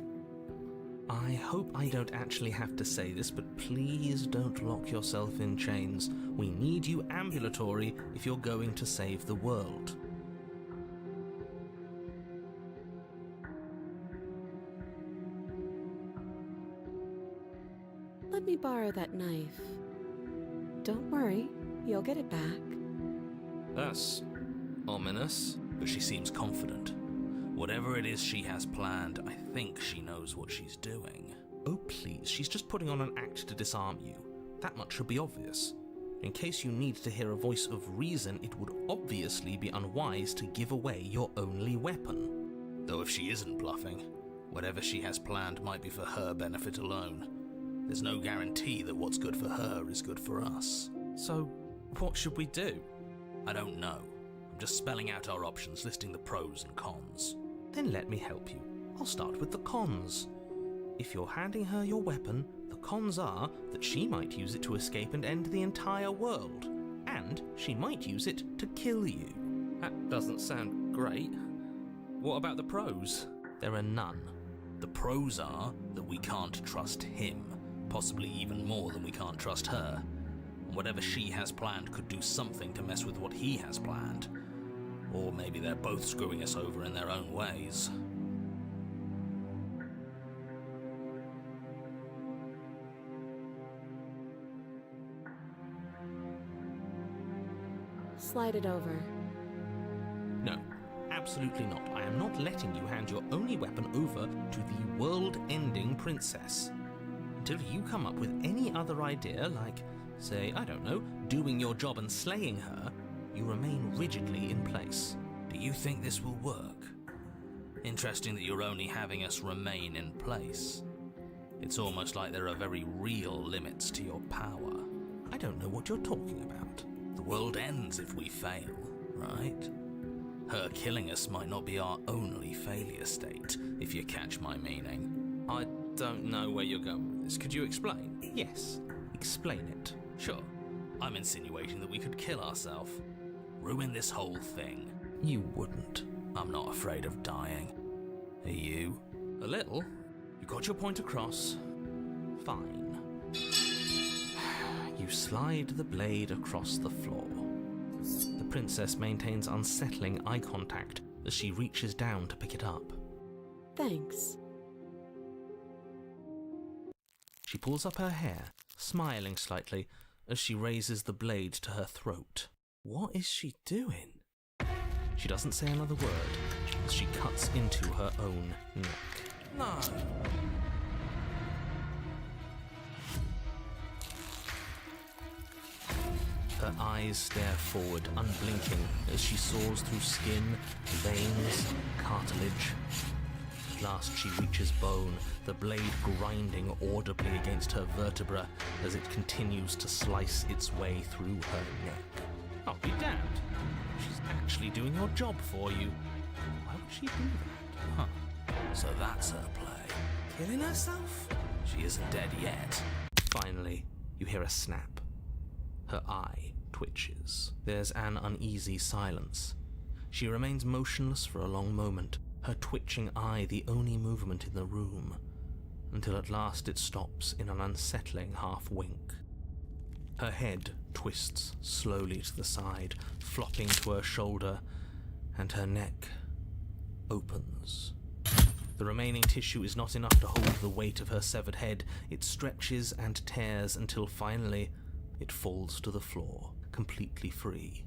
I hope I don't actually have to say this, but please don't lock yourself in chains. We need you ambulatory if you're going to save the world. Let me borrow that knife. Don't worry, you'll get it back. That's ominous. But she seems confident. Whatever it is she has planned, I think she knows what she's doing. Oh please, she's just putting on an act to disarm you. That much should be obvious. In case you need to hear a voice of reason, it would obviously be unwise to give away your only weapon. Though if she isn't bluffing, whatever she has planned might be for her benefit alone. There's no guarantee that what's good for her is good for us. So, what should we do? I don't know. I'm just spelling out our options, listing the pros and cons. Then let me help you. I'll start with the cons. If you're handing her your weapon, the cons are that she might use it to escape and end the entire world. And she might use it to kill you. That doesn't sound great. What about the pros? There are none. The pros are that we can't trust him, possibly even more than we can't trust her. And whatever she has planned could do something to mess with what he has planned. Or maybe they're both screwing us over in their own ways. Slide it over. No, absolutely not. I am not letting you hand your only weapon over to the world-ending princess. Until you come up with any other idea, like, say, I don't know, doing your job and slaying her, you remain rigidly in place. Do you think this will work? Interesting that you're only having us remain in place. It's almost like there are very real limits to your power. I don't know what you're talking about. The world ends if we fail, right? Her killing us might not be our only failure state, if you catch my meaning. I don't know where you're going with this. Could you explain? Yes, explain it. Sure, I'm insinuating that we could kill ourselves. Ruin this whole thing. You wouldn't. I'm not afraid of dying. Are you? A little. You got your point across. Fine. You slide the blade across the floor. The princess maintains unsettling eye contact as she reaches down to pick it up. Thanks. She pulls up her hair, smiling slightly as she raises the blade to her throat. What is she doing? She doesn't say another word as she cuts into her own neck. No. Her eyes stare forward, unblinking, as she saws through skin, veins, cartilage. At last she reaches bone, the blade grinding audibly against her vertebra as it continues to slice its way through her neck. I'll be damned. She's actually doing your job for you. Why would she do that? Huh. So that's her play. Killing herself? She isn't dead yet. Finally, you hear a snap. Her eye twitches. There's an uneasy silence. She remains motionless for a long moment, her twitching eye the only movement in the room, until at last it stops in an unsettling half-wink. Her head twists slowly to the side, flopping to her shoulder, and her neck opens. The remaining tissue is not enough to hold the weight of her severed head. It stretches and tears until finally it falls to the floor, completely free.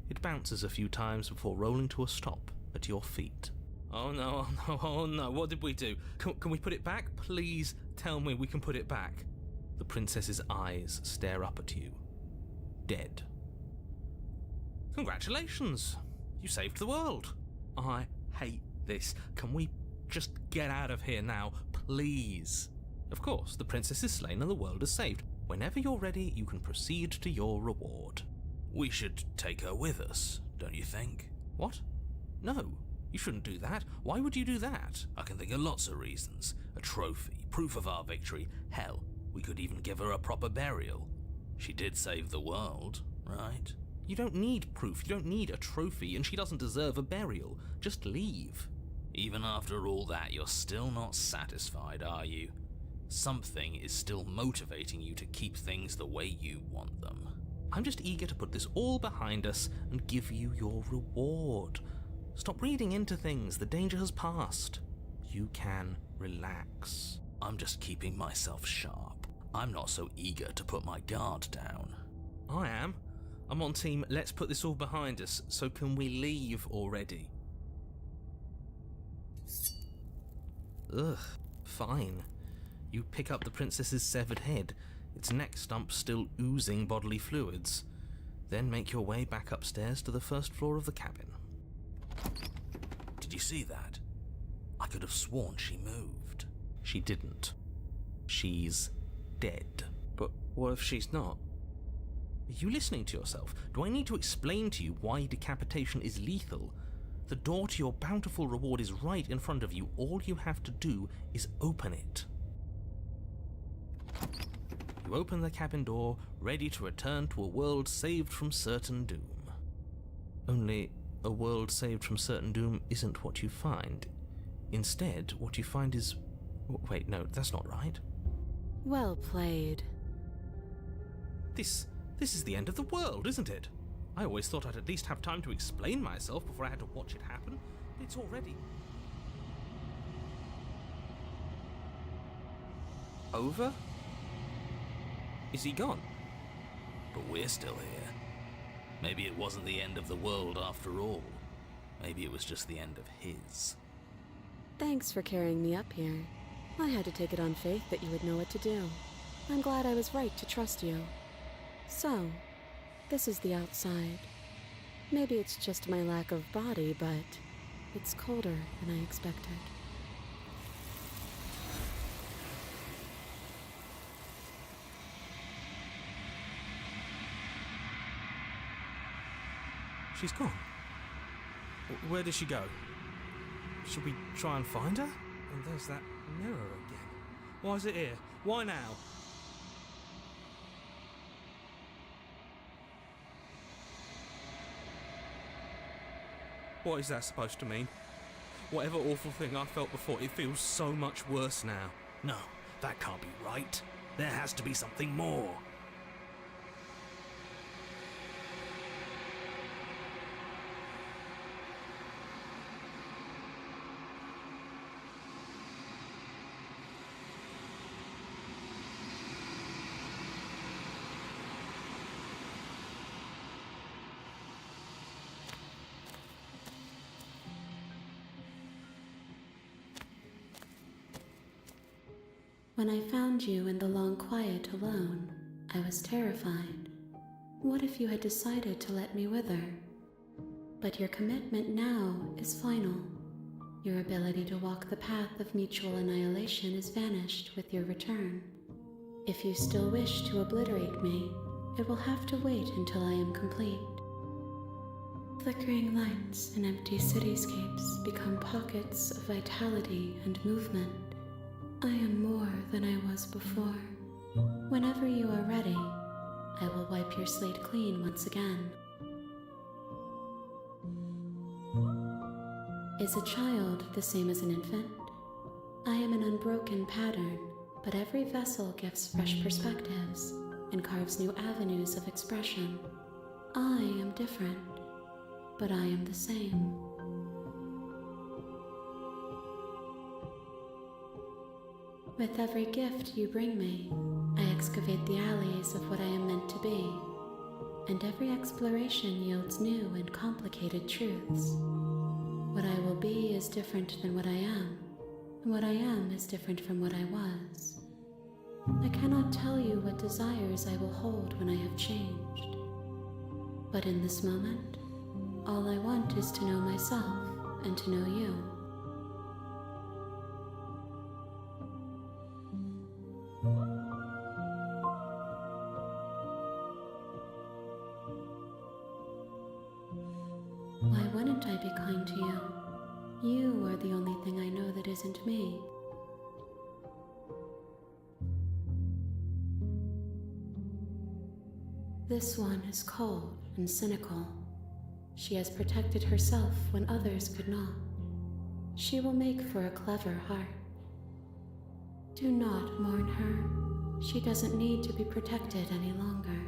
It bounces a few times before rolling to a stop at your feet. Oh no, oh no, oh no, what did we do? Can we put it back? Please tell me we can put it back. The princess's eyes stare up at you. Dead. Congratulations! You saved the world. I hate this. Can we just get out of here now, please? Of course, the princess is slain and the world is saved. Whenever you're ready, you can proceed to your reward. We should take her with us, don't you think? What? No, you shouldn't do that. Why would you do that? I can think of lots of reasons. A trophy, proof of our victory. Hell, we could even give her a proper burial. She did save the world, right? You don't need proof, you don't need a trophy, and she doesn't deserve a burial. Just leave. Even after all that, you're still not satisfied, are you? Something is still motivating you to keep things the way you want them. I'm just eager to put this all behind us and give you your reward. Stop reading into things, the danger has passed. You can relax. I'm just keeping myself sharp. I'm not so eager to put my guard down. I am. I'm on team, let's put this all behind us, so can we leave already? Ugh, fine. You pick up the princess's severed head, its neck stump still oozing bodily fluids. Then make your way back upstairs to the first floor of the cabin. Did you see that? I could have sworn she moved. She didn't. She's dead. But what if she's not? Are you listening to yourself? Do I need to explain to you why decapitation is lethal? The door to your bountiful reward is right in front of you. All you have to do is open it. You open the cabin door, ready to return to a world saved from certain doom. Only, a world saved from certain doom isn't what you find. Instead, what you find is... Wait, no, that's not right. Well played. This is the end of the world, isn't it? I always thought I'd at least have time to explain myself before I had to watch it happen. It's already... over? Is he gone? But we're still here. Maybe it wasn't the end of the world after all. Maybe it was just the end of his. Thanks for carrying me up here. I had to take it on faith that you would know what to do. I'm glad I was right to trust you. So, this is the outside. Maybe it's just my lack of body, but it's colder than I expected. She's gone. Where did she go? Should we try and find her? And there's that mirror again. Why is it here? Why now? What is that supposed to mean? Whatever awful thing I felt before, it feels so much worse now. No, that can't be right. There has to be something more. When I found you in the long quiet alone, I was terrified. What if you had decided to let me wither? But your commitment now is final. Your ability to walk the path of mutual annihilation is vanished with your return. If you still wish to obliterate me, it will have to wait until I am complete. Flickering lights and empty cityscapes become pockets of vitality and movement. I am more than I was before. Whenever you are ready, I will wipe your slate clean once again. Is a child the same as an infant? I am an unbroken pattern, but every vessel gives fresh perspectives and carves new avenues of expression. I am different, but I am the same. With every gift you bring me, I excavate the alleys of what I am meant to be, and every exploration yields new and complicated truths. What I will be is different than what I am, and what I am is different from what I was. I cannot tell you what desires I will hold when I have changed. But in this moment, all I want is to know myself and to know you. Why wouldn't I be kind to you? You are the only thing I know that isn't me. This one is cold and cynical. She has protected herself when others could not. She will make for a clever heart. Do not mourn her. She doesn't need to be protected any longer.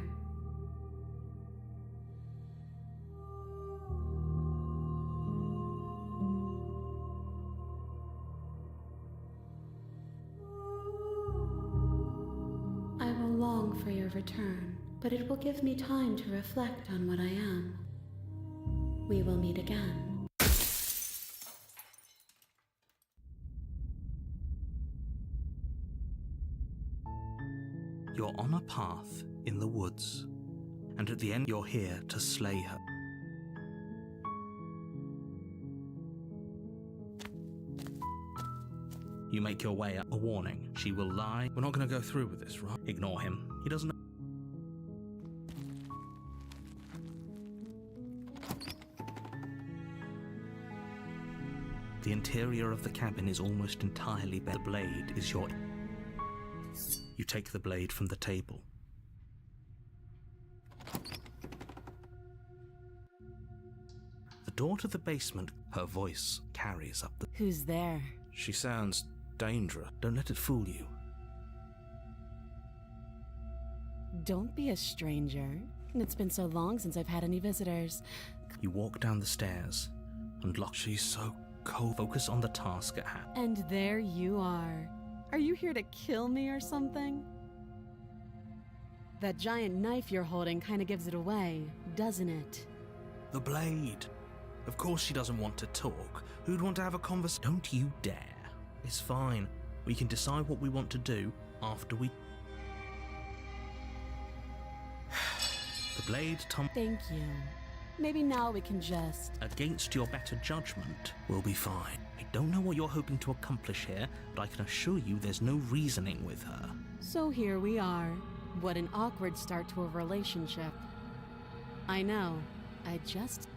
I will long for your return, but it will give me time to reflect on what I am. We will meet again. You're on a path in the woods, and at the end you're here to slay her. You make your way up. A warning. She will lie. We're not going to go through with this, right? Ignore him. He doesn't know. The interior of the cabin is almost entirely bare. The blade is your... You take the blade from the table. The door to the basement, her voice carries up the... Who's there? She sounds dangerous. Don't let it fool you. Don't be a stranger. It's been so long since I've had any visitors. You walk down the stairs and lock. She's so cold. Focus on the task at hand. And there you are. Are you here to kill me or something? That giant knife you're holding kind of gives it away, doesn't it? The blade. Of course she doesn't want to talk. Who'd want to have a conversation? Don't you dare. It's fine. We can decide what we want to do after we... The blade Thank you. Maybe now we can just... Against your better judgment, we'll be fine. I don't know what you're hoping to accomplish here, but I can assure you there's no reasoning with her. So here we are. What an awkward start to a relationship. I know. I just...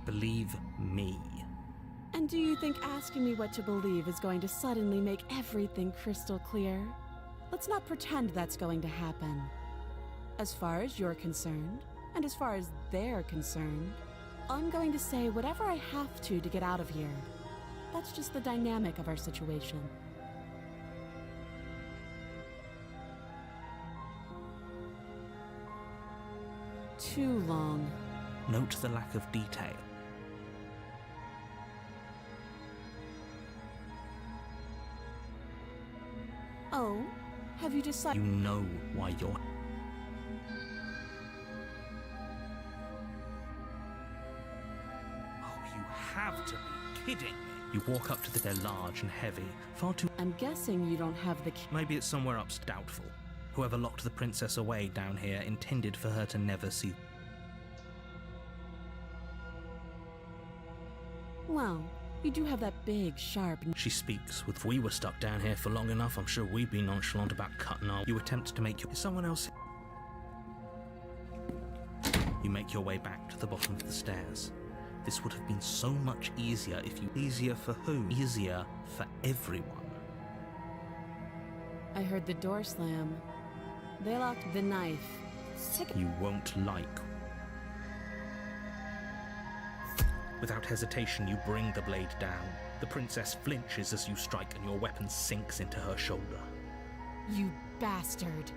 Believe me. And do you think asking me what to believe is going to suddenly make everything crystal clear? Let's not pretend that's going to happen. As far as you're concerned, and as far as they're concerned, I'm going to say whatever I have to get out of here. That's just the dynamic of our situation. Too long. Note the lack of detail. Oh, have you decided? You know why you're... Oh, you have to be kidding me. You walk up to the... They're large and heavy. Far too... I'm guessing you don't have the key. Maybe it's somewhere up... Doubtful. Whoever locked the princess away down here intended for her to never see... Well, you do have that big, sharp... She speaks with... If we were stuck down here for long enough, I'm sure we'd be nonchalant about cutting our... You attempt to make your... Someone else... You make your way back to the bottom of the stairs. This would have been so much easier if you... Easier for who? Easier for everyone. I heard the door slam. They locked the knife. You won't like. Without hesitation, you bring the blade down. The princess flinches as you strike and your weapon sinks into her shoulder. You bastard.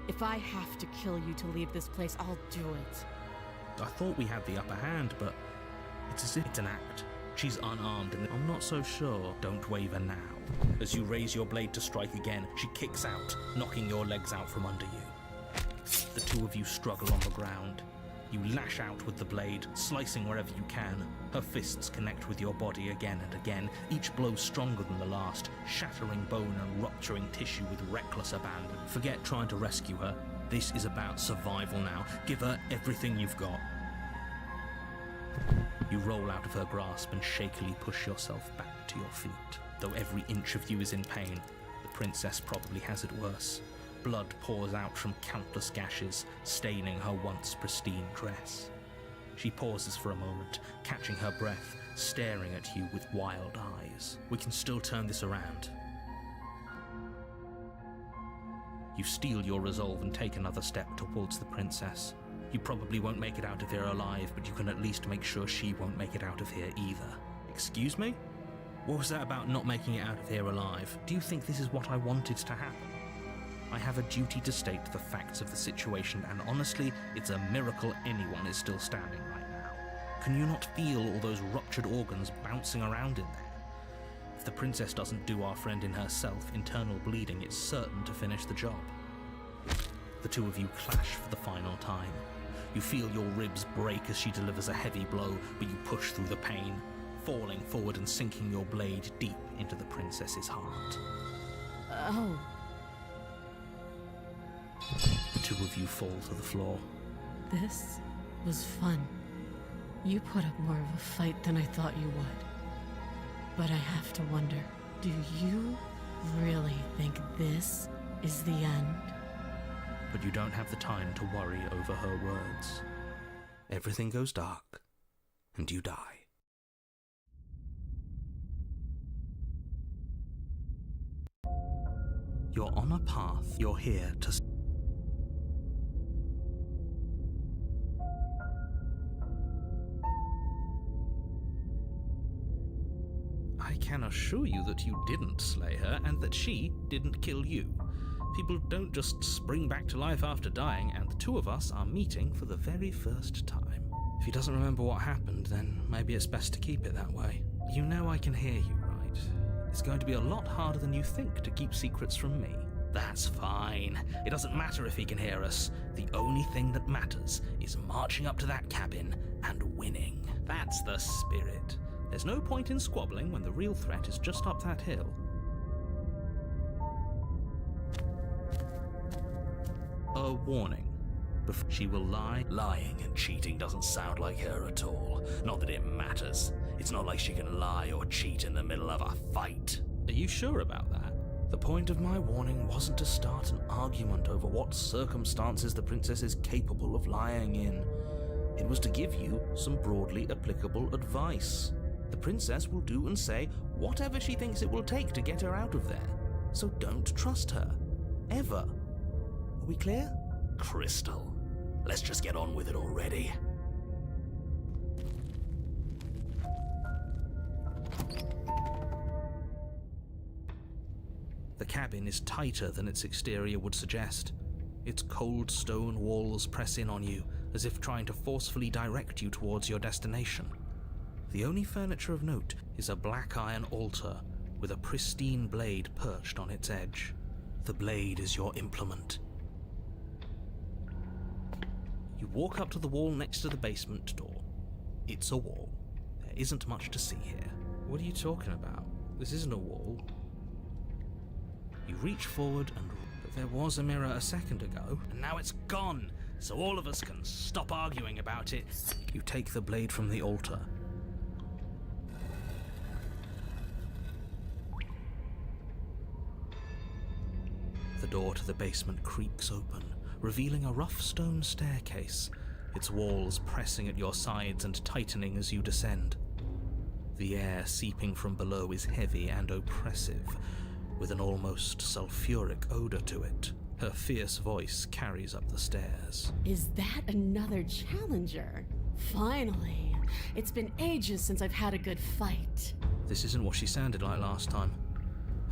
If I have to kill you to leave this place, I'll do it. I thought we had the upper hand, but it's as if it's an act. She's unarmed and I'm not so sure. Don't waver now. As you raise your blade to strike again, she kicks out, knocking your legs out from under you. The two of you struggle on the ground. You lash out with the blade, slicing wherever you can. Her fists connect with your body again and again, each blow stronger than the last, shattering bone and rupturing tissue with reckless abandon. Forget trying to rescue her. This is about survival now. Give her everything you've got. You roll out of her grasp and shakily push yourself back to your feet. Though every inch of you is in pain, the princess probably has it worse. Blood pours out from countless gashes, staining her once pristine dress. She pauses for a moment, catching her breath, staring at you with wild eyes. We can still turn this around. You steel your resolve and take another step towards the princess. You probably won't make it out of here alive, but you can at least make sure she won't make it out of here either. Excuse me? What was that about not making it out of here alive? Do you think this is what I wanted to happen? I have a duty to state the facts of the situation, and honestly, it's a miracle anyone is still standing right now. Can you not feel all those ruptured organs bouncing around in there? If the princess doesn't do our friend in herself, internal bleeding is certain to finish the job. The two of you clash for the final time. You feel your ribs break as she delivers a heavy blow, but you push through the pain, falling forward and sinking your blade deep into the princess's heart. Oh. The two of you fall to the floor. This was fun. You put up more of a fight than I thought you would. But I have to wonder, do you really think this is the end? But you don't have the time to worry over her words. Everything goes dark, and you die. You're on a path. You're here to... I can assure you that you didn't slay her, and that she didn't kill you. People don't just spring back to life after dying, and the two of us are meeting for the very first time. If he doesn't remember what happened, then maybe it's best to keep it that way. You know I can hear you, right? It's going to be a lot harder than you think to keep secrets from me. That's fine. It doesn't matter if he can hear us. The only thing that matters is marching up to that cabin and winning. That's the spirit. There's no point in squabbling when the real threat is just up that hill. A warning. Before she will lie. Lying and cheating doesn't sound like her at all. Not that it matters. It's not like she can lie or cheat in the middle of a fight. Are you sure about that? The point of my warning wasn't to start an argument over what circumstances the princess is capable of lying in. It was to give you some broadly applicable advice. The princess will do and say whatever she thinks it will take to get her out of there. So don't trust her. Ever. Are we clear? Crystal, let's just get on with it already. The cabin is tighter than its exterior would suggest. Its cold stone walls press in on you, as if trying to forcefully direct you towards your destination. The only furniture of note is a black iron altar with a pristine blade perched on its edge. The blade is your implement. You walk up to the wall next to the basement door. It's a wall. There isn't much to see here. What are you talking about? This isn't a wall. You reach forward and... But there was a mirror a second ago, and now it's gone, so all of us can stop arguing about it. You take the blade from the altar. The door to the basement creaks open, revealing a rough stone staircase, its walls pressing at your sides and tightening as you descend. The air seeping from below is heavy and oppressive, with an almost sulfuric odor to it. Her fierce voice carries up the stairs. Is that another challenger? Finally. It's been ages since I've had a good fight. This isn't what she sounded like last time.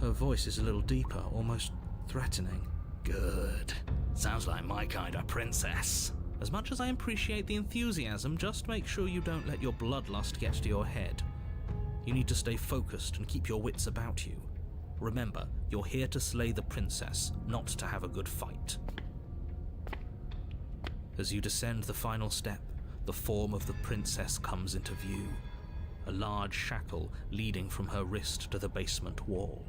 Her voice is a little deeper, almost threatening. Good. Sounds like my kind of princess. As much as I appreciate the enthusiasm, just make sure you don't let your bloodlust get to your head. You need to stay focused and keep your wits about you. Remember, you're here to slay the princess, not to have a good fight. As you descend the final step, the form of the princess comes into view. A large shackle leading from her wrist to the basement wall.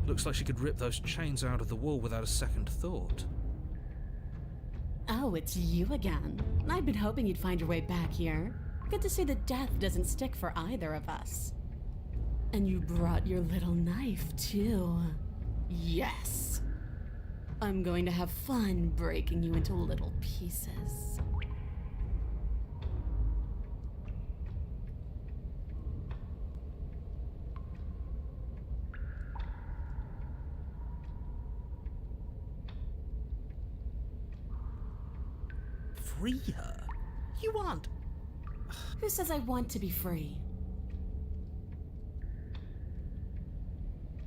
Looks like she could rip those chains out of the wall without a second thought. Oh, it's you again. I've been hoping you'd find your way back here. Good to see that death doesn't stick for either of us. And you brought your little knife, too. Yes! I'm going to have fun breaking you into little pieces. Free her? You aren't. Who says I want to be free?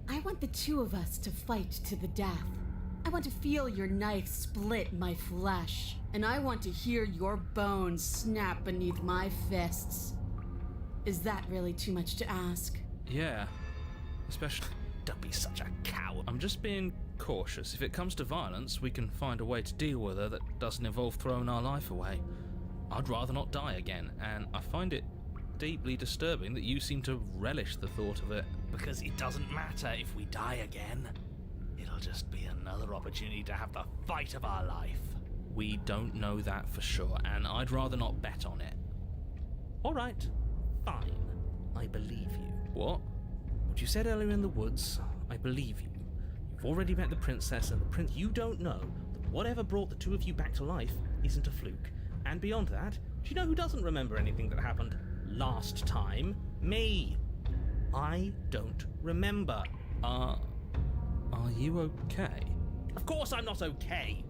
I want the two of us to fight to the death. I want to feel your knife split my flesh, and I want to hear your bones snap beneath my fists. Is that really too much to ask? Yeah. Especially... Don't be such a coward. I'm just being cautious. If it comes to violence, we can find a way to deal with her that doesn't involve throwing our life away. I'd rather not die again, and I find it deeply disturbing that you seem to relish the thought of it. Because it doesn't matter if we die again. It'll just be another opportunity to have the fight of our life. We don't know that for sure, and I'd rather not bet on it. All right, fine. I believe you. What? What you said earlier in the woods, I believe you. You've already met the princess, and the prince. You don't know that whatever brought the two of you back to life isn't a fluke. And beyond that, do you know who doesn't remember anything that happened last time? Me. I don't remember. Are you okay? Of course I'm not okay.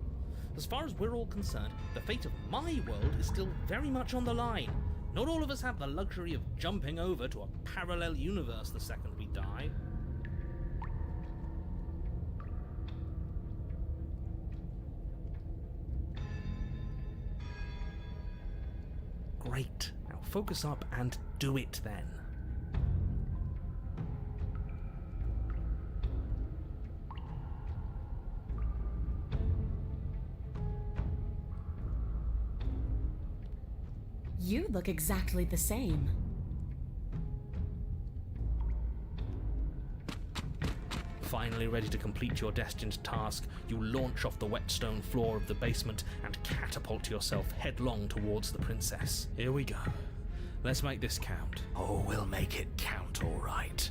As far as we're all concerned, the fate of my world is still very much on the line. Not all of us have the luxury of jumping over to a parallel universe the second we die. Great. Now focus up and do it then. You look exactly the same. Finally ready to complete your destined task, you launch off the wet stone floor of the basement and catapult yourself headlong towards the princess. Here we go. Let's make this count. Oh, we'll make it count, all right.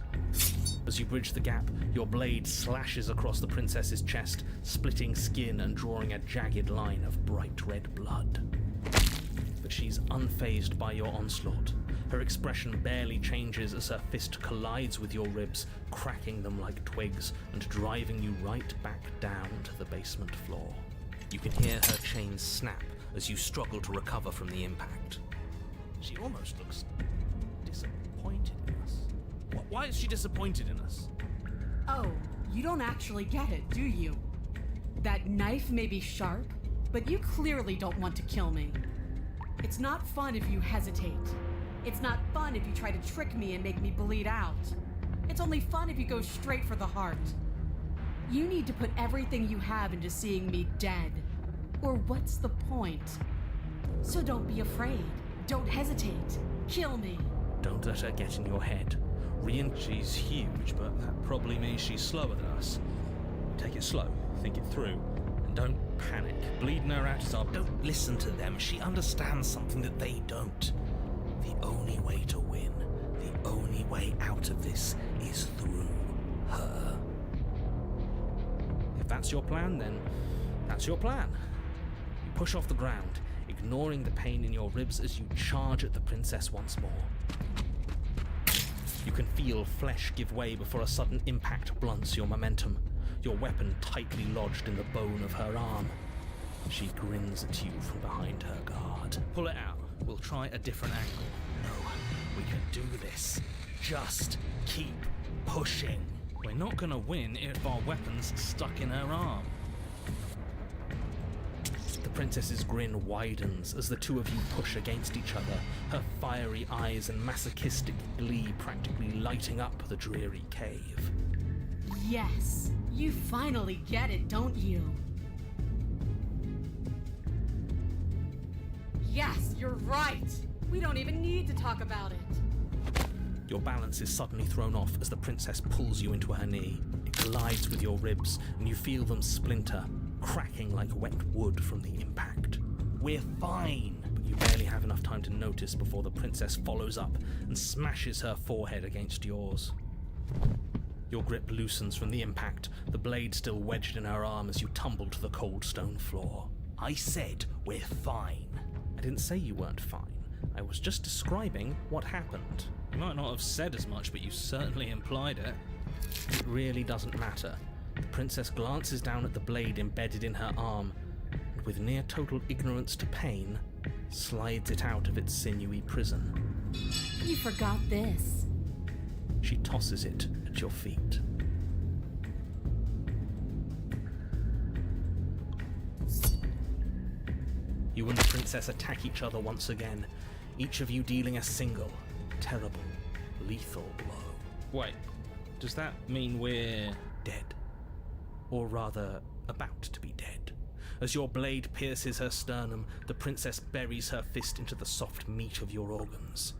As you bridge the gap, your blade slashes across the princess's chest, splitting skin and drawing a jagged line of bright red blood. The but she's unfazed by your onslaught. Her expression barely changes as her fist collides with your ribs, cracking them like twigs and driving you right back down to the basement floor. You can hear her chains snap as you struggle to recover from the impact. She almost looks disappointed in us. Why is she disappointed in us? Oh, you don't actually get it, do you? That knife may be sharp, but you clearly don't want to kill me. It's not fun if you hesitate. It's not fun if you try to trick me and make me bleed out. It's only fun if you go straight for the heart. You need to put everything you have into seeing me dead. Or what's the point? So don't be afraid. Don't hesitate. Kill me. Don't let her get in your head. She's huge, but that probably means she's slower than us. Take it slow, think it through, and don't panic. Bleeding her out is our... Don't listen to them. She understands something that they don't. The only way to win, the only way out of this is through her. If that's your plan, then that's your plan. You push off the ground, ignoring the pain in your ribs as you charge at the princess once more. You can feel flesh give way before a sudden impact blunts your momentum, your weapon tightly lodged in the bone of her arm. She grins at you from behind her guard. Pull it out. We'll try a different angle. No, we can do this. Just keep pushing. We're not gonna win if our weapon's stuck in her arm. The princess's grin widens as the two of you push against each other, her fiery eyes and masochistic glee practically lighting up the dreary cave. Yes, you finally get it, don't you? Yes, you're right. We don't even need to talk about it. Your balance is suddenly thrown off as the princess pulls you into her knee. It collides with your ribs, and you feel them splinter, cracking like wet wood from the impact. We're fine, but you barely have enough time to notice before the princess follows up and smashes her forehead against yours. Your grip loosens from the impact, the blade still wedged in her arm as you tumble to the cold stone floor. I said we're fine. I didn't say you weren't fine. I was just describing what happened. You might not have said as much, but you certainly implied it. It really doesn't matter. The princess glances down at the blade embedded in her arm, and with near total ignorance to pain, slides it out of its sinewy prison. You forgot this. She tosses it at your feet. You and the princess attack each other once again, each of you dealing a single, terrible, lethal blow. Wait, does that mean we're dead? Or rather, about to be dead. As your blade pierces her sternum, the princess buries her fist into the soft meat of your organs.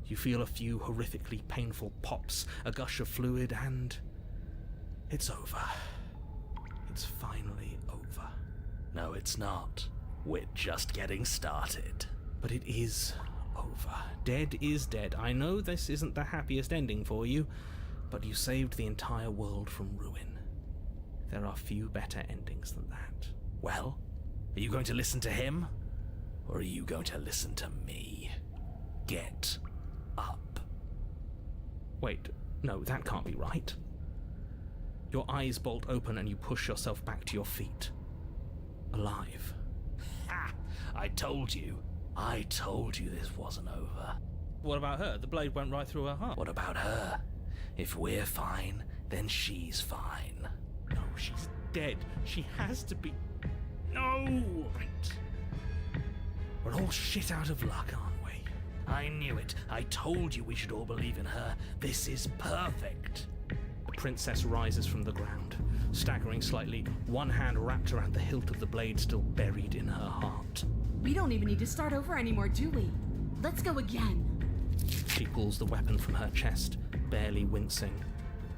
You feel a few horrifically painful pops, a gush of fluid, and it's over. It's finally over. No, it's not. We're just getting started. But it is over. Dead is dead. I know this isn't the happiest ending for you, but you saved the entire world from ruin. There are few better endings than that. Well, are you going to listen to him? Or are you going to listen to me? Get up. Wait, no, that can't be right. Your eyes bolt open and you push yourself back to your feet. Alive. Ha! I told you this wasn't over. What about her? The blade went right through her heart. What about her? If we're fine, then she's fine. No, she's dead. She has to be... No! Right. We're all shit out of luck, aren't we? I knew it. I told you we should all believe in her. This is perfect. The princess rises from the ground, staggering slightly, one hand wrapped around the hilt of the blade still buried in her heart. We don't even need to start over anymore, do we? Let's go again. She pulls the weapon from her chest, barely wincing,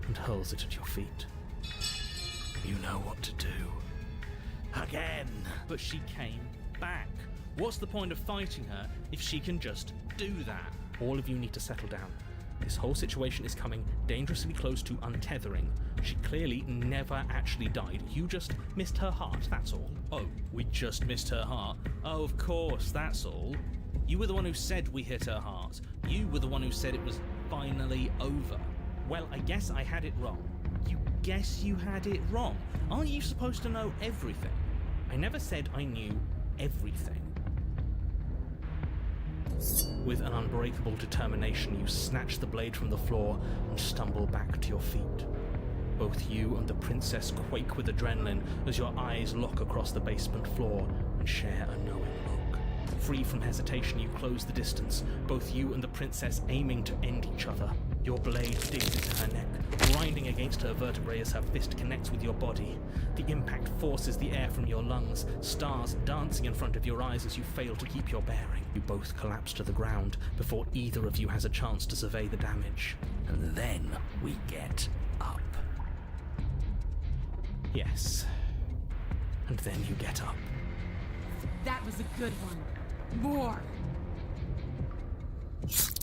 and hurls it at your feet. You know what to do. Again! But she came back. What's the point of fighting her if she can just do that? All of you need to settle down. This whole situation is coming dangerously close to untethering. She clearly never actually died. You just missed her heart, that's all. Oh, we just missed her heart. Oh, of course, that's all. You were the one who said we hit her heart. You were the one who said it was finally over. Well, I guess I had it wrong. You guess you had it wrong. Aren't you supposed to know everything? I never said I knew everything. With an unbreakable determination, you snatch the blade from the floor and stumble back to your feet. Both you and the princess quake with adrenaline as your eyes lock across the basement floor and share a knowing look. Free from hesitation, you close the distance, both you and the princess aiming to end each other. Your blade digs into her neck, grinding against her vertebrae as her fist connects with your body. The impact forces the air from your lungs, stars dancing in front of your eyes as you fail to keep your bearing. You both collapse to the ground before either of you has a chance to survey the damage. And then we get up. Yes. And then you get up. That was a good one. More!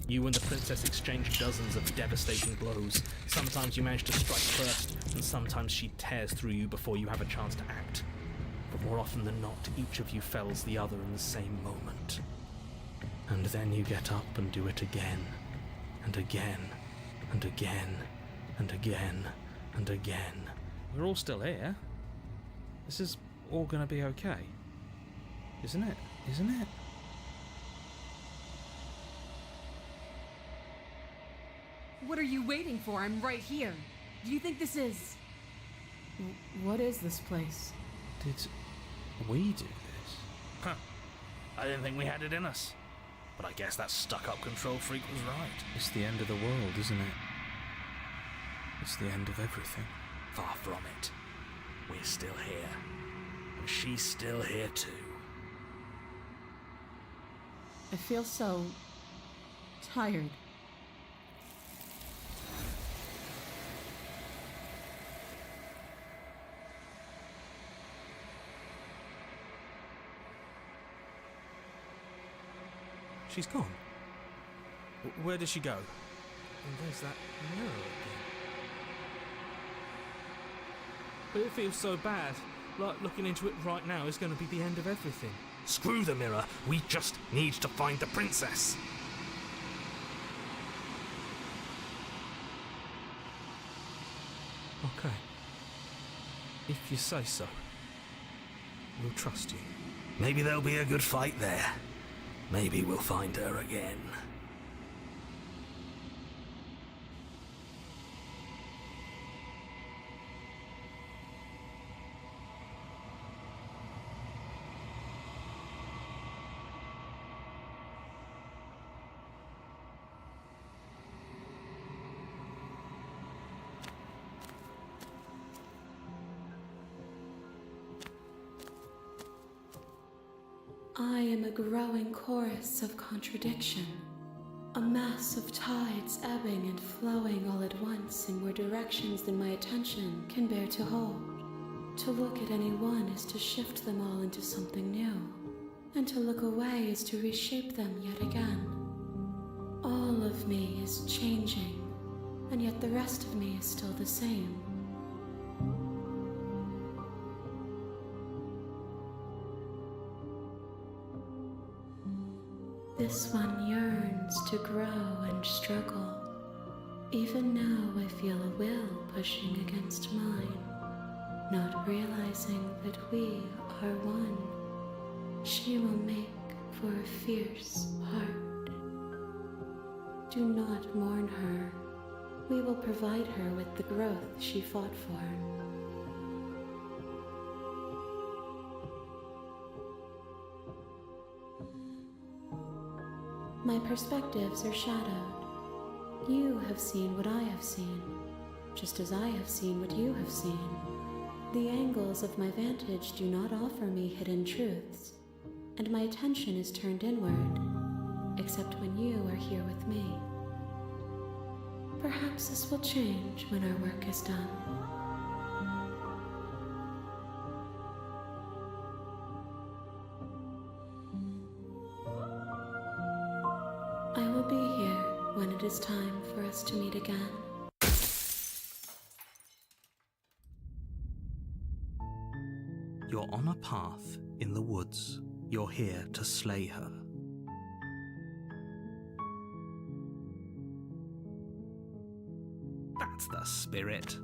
You and the princess exchange dozens of devastating blows. Sometimes you manage to strike first, and sometimes she tears through you before you have a chance to act. But more often than not, each of you fells the other in the same moment. And then you get up and do it again, and again, and again, and again, and again. We're all still here. This is all gonna be okay. Isn't it? Isn't it? What are you waiting for? I'm right here. Do you think this is... What is this place? Did we do this? Huh. I didn't think we had it in us. But I guess that stuck-up control freak was right. It's the end of the world, isn't it? It's the end of everything. Far from it. We're still here. And she's still here too. I feel so... tired. She's gone. Where did she go? And there's that mirror again. But it feels so bad. Like looking into it right now is going to be the end of everything. Screw the mirror. We just need to find the princess. Okay. If you say so. We'll trust you. Maybe there'll be a good fight there. Maybe we'll find her again. I am a growing chorus of contradiction, a mass of tides ebbing and flowing all at once in more directions than my attention can bear to hold. To look at any one is to shift them all into something new, and to look away is to reshape them yet again. All of me is changing, and yet the rest of me is still the same. This one yearns to grow and struggle. Even now I feel a will pushing against mine, not realizing that we are one. She will make for a fierce heart. Do not mourn her. We will provide her with the growth she fought for. My perspectives are shadowed. You have seen what I have seen, just as I have seen what you have seen. The angles of my vantage do not offer me hidden truths, and my attention is turned inward, except when you are here with me. Perhaps this will change when our work is done. I will be here when it it is time for us to meet again. You're on a path in the woods. You're here to slay her. That's the spirit.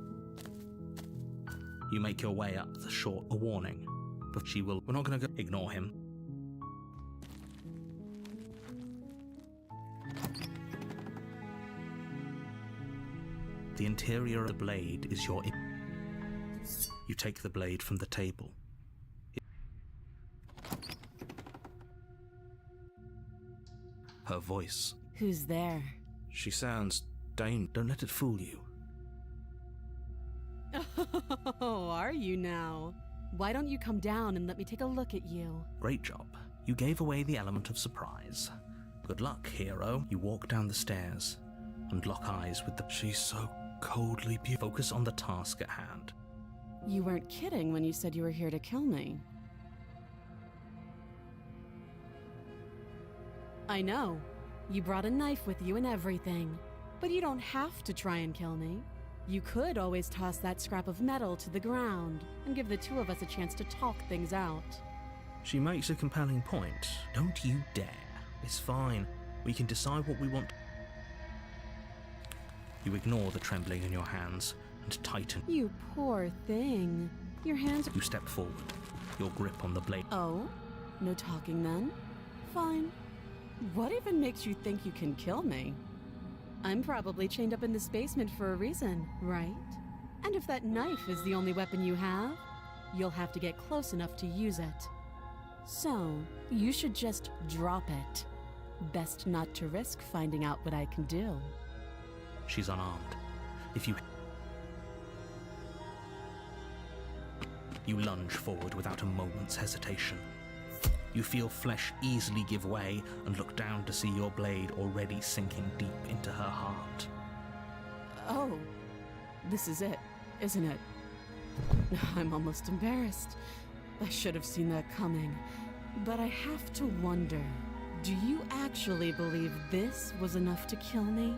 You make your way up the short, a warning, but she will. We're not going to go. Ignore him. The interior of the blade is your. You take the blade from the table. Her voice. Who's there? She sounds Dane. Don't let it fool you. Oh, are you now? Why don't you come down and let me take a look at you? Great job. You gave away the element of surprise. Good luck, hero. You walk down the stairs and lock eyes with the. She's so coldly beautiful. Focus on the task at hand. You weren't kidding when you said you were here to kill me. I know. You brought a knife with you and everything. But you don't have to try and kill me. You could always toss that scrap of metal to the ground and give the two of us a chance to talk things out. She makes a compelling point. Don't you dare. It's fine. We can decide what we want. You ignore the trembling in your hands and tighten. You poor thing. Your hands. You step forward, your grip on the blade. Oh? No talking then? Fine. What even makes you think you can kill me? I'm probably chained up in this basement for a reason, right? And if that knife is the only weapon you have, you'll have to get close enough to use it. So, you should just drop it. Best not to risk finding out what I can do. She's unarmed. If you lunge forward without a moment's hesitation. You feel flesh easily give way and look down to see your blade already sinking deep into her heart. Oh, this is it, isn't it? I'm almost embarrassed. I should have seen that coming. But I have to wonder, do you actually believe this was enough to kill me?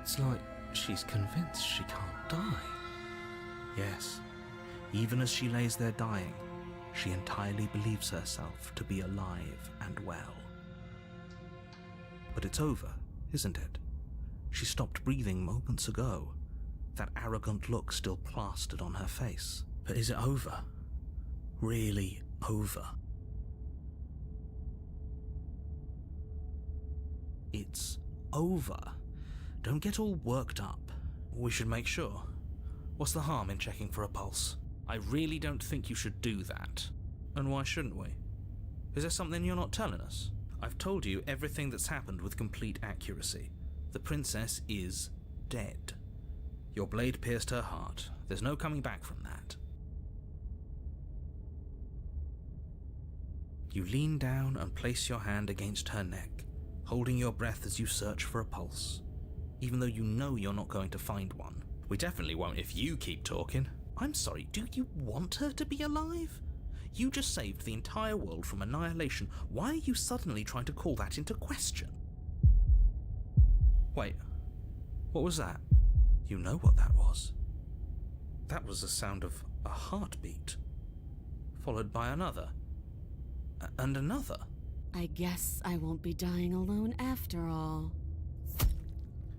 It's like she's convinced she can't die. Yes, even as she lays there dying, she entirely believes herself to be alive and well. But it's over, isn't it? She stopped breathing moments ago, that arrogant look still plastered on her face. But is it over? Really over? It's over. Don't get all worked up. We should make sure. What's the harm in checking for a pulse? I really don't think you should do that. And why shouldn't we? Is there something you're not telling us? I've told you everything that's happened with complete accuracy. The princess is dead. Your blade pierced her heart. There's no coming back from that. You lean down and place your hand against her neck, holding your breath as you search for a pulse, even though you know you're not going to find one. We definitely won't if you keep talking. I'm sorry, do you want her to be alive? You just saved the entire world from annihilation. Why are you suddenly trying to call that into question? Wait, what was that? You know what that was. That was the sound of a heartbeat, followed by another, and another. I guess I won't be dying alone after all.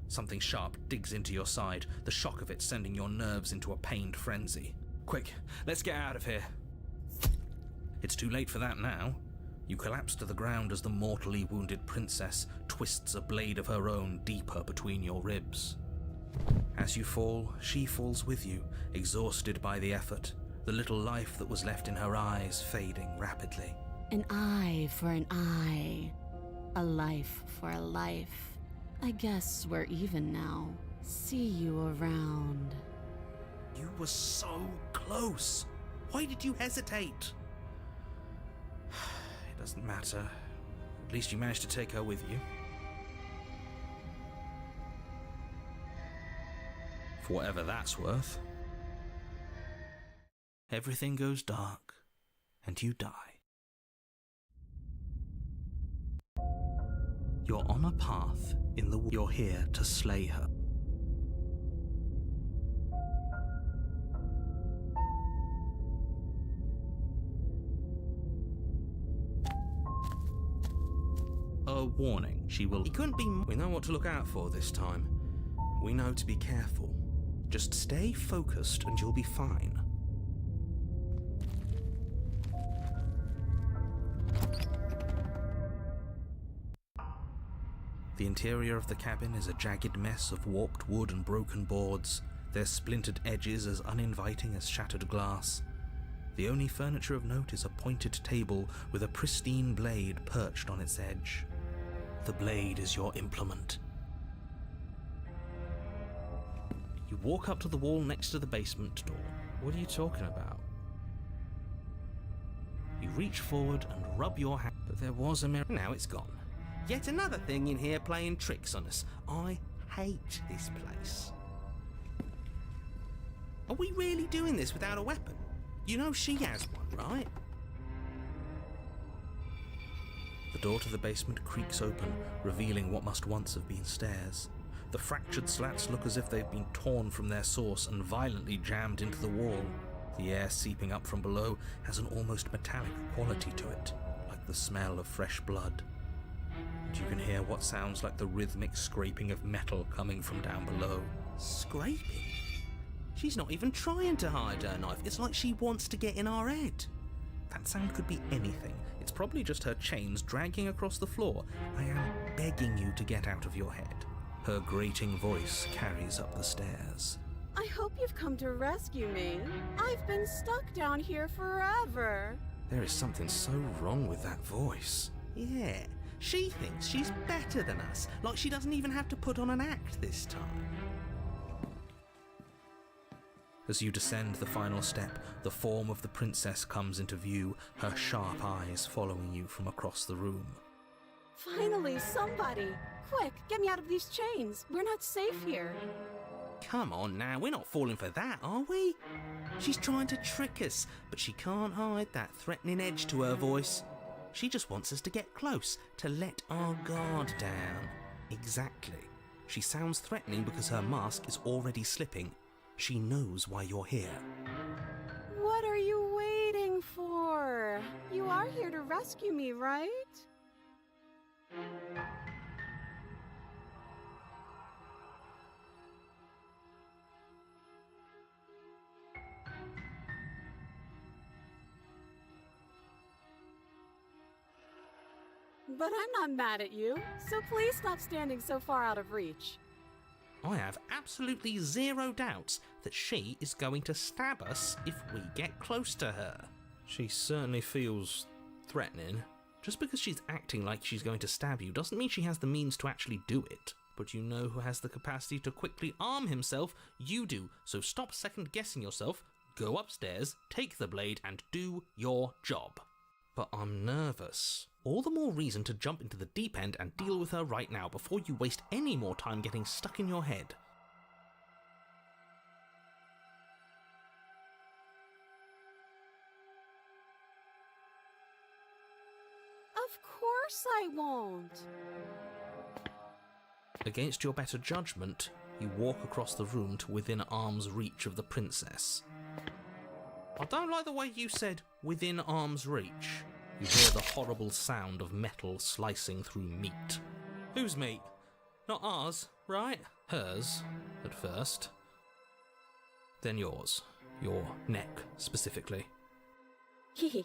Something sharp digs into your side, the shock of it sending your nerves into a pained frenzy. Quick, let's get out of here. It's too late for that now. You collapse to the ground as the mortally wounded princess twists a blade of her own deeper between your ribs. As you fall, she falls with you, exhausted by the effort, the little life that was left in her eyes fading rapidly. An eye for an eye. A life for a life. I guess we're even now. See you around. You were so close. Why did you hesitate? It doesn't matter. At least you managed to take her with you. For whatever that's worth. Everything goes dark, and you die. You're on a path in the You're here to slay her. A warning, she will... It couldn't be... We know what to look out for this time. We know to be careful. Just stay focused and you'll be fine. The interior of the cabin is a jagged mess of warped wood and broken boards, their splintered edges as uninviting as shattered glass. The only furniture of note is a pointed table with a pristine blade perched on its edge. The blade is your implement. You walk up to the wall next to the basement door. What are you talking about? You reach forward and rub your hand, but there was a mirror. Now it's gone. Yet another thing in here playing tricks on us. I hate this place. Are we really doing this without a weapon? You know she has one, right? The door to the basement creaks open, revealing what must once have been stairs. The fractured slats look as if they've been torn from their source and violently jammed into the wall. The air seeping up from below has an almost metallic quality to it, like the smell of fresh blood. And you can hear what sounds like the rhythmic scraping of metal coming from down below. Scraping? She's not even trying to hide her knife. It's like she wants to get in our head. That sound could be anything. It's probably just her chains dragging across the floor. I am begging you to get out of your head. Her grating voice carries up the stairs. I hope you've come to rescue me. I've been stuck down here forever. There is something so wrong with that voice. Yeah, she thinks she's better than us, like she doesn't even have to put on an act this time. As you descend the final step, the form of the princess comes into view, her sharp eyes following you from across the room. Finally, somebody! Quick, get me out of these chains. We're not safe here. Come on now, we're not falling for that, are we? She's trying to trick us, but she can't hide that threatening edge to her voice. She just wants us to get close, to let our guard down. Exactly. She sounds threatening because her mask is already slipping. She knows why you're here. What are you waiting for? You are here to rescue me, right? But I'm not mad at you, so please stop standing so far out of reach. I have absolutely zero doubts that she is going to stab us if we get close to her. She certainly feels threatening. Just because she's acting like she's going to stab you doesn't mean she has the means to actually do it. But you know who has the capacity to quickly arm himself? You do. So stop second-guessing yourself, go upstairs, take the blade, and do your job. But I'm nervous. All the more reason to jump into the deep end and deal with her right now before you waste any more time getting stuck in your head. Of course I won't. Against your better judgment, you walk across the room to within arm's reach of the princess. I don't like the way you said, within arm's reach. You hear the horrible sound of metal slicing through meat. Whose meat? Not ours, right? Hers, at first. Then yours. Your neck, specifically. Hee.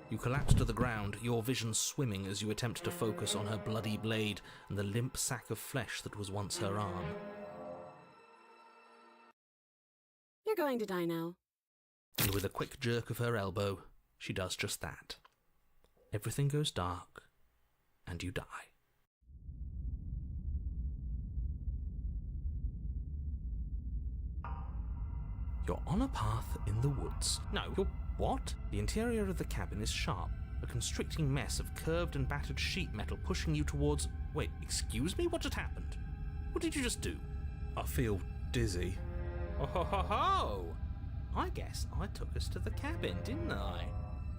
You collapse to the ground, your vision swimming as you attempt to focus on her bloody blade and the limp sack of flesh that was once her arm. You're going to die now. And with a quick jerk of her elbow, she does just that. Everything goes dark, and you die. You're on a path in the woods. No, you're what? The interior of the cabin is sharp, a constricting mess of curved and battered sheet metal pushing you towards... Wait, excuse me? What just happened? What did you just do? I feel dizzy. Oh ho ho ho! I guess I took us to the cabin, didn't I?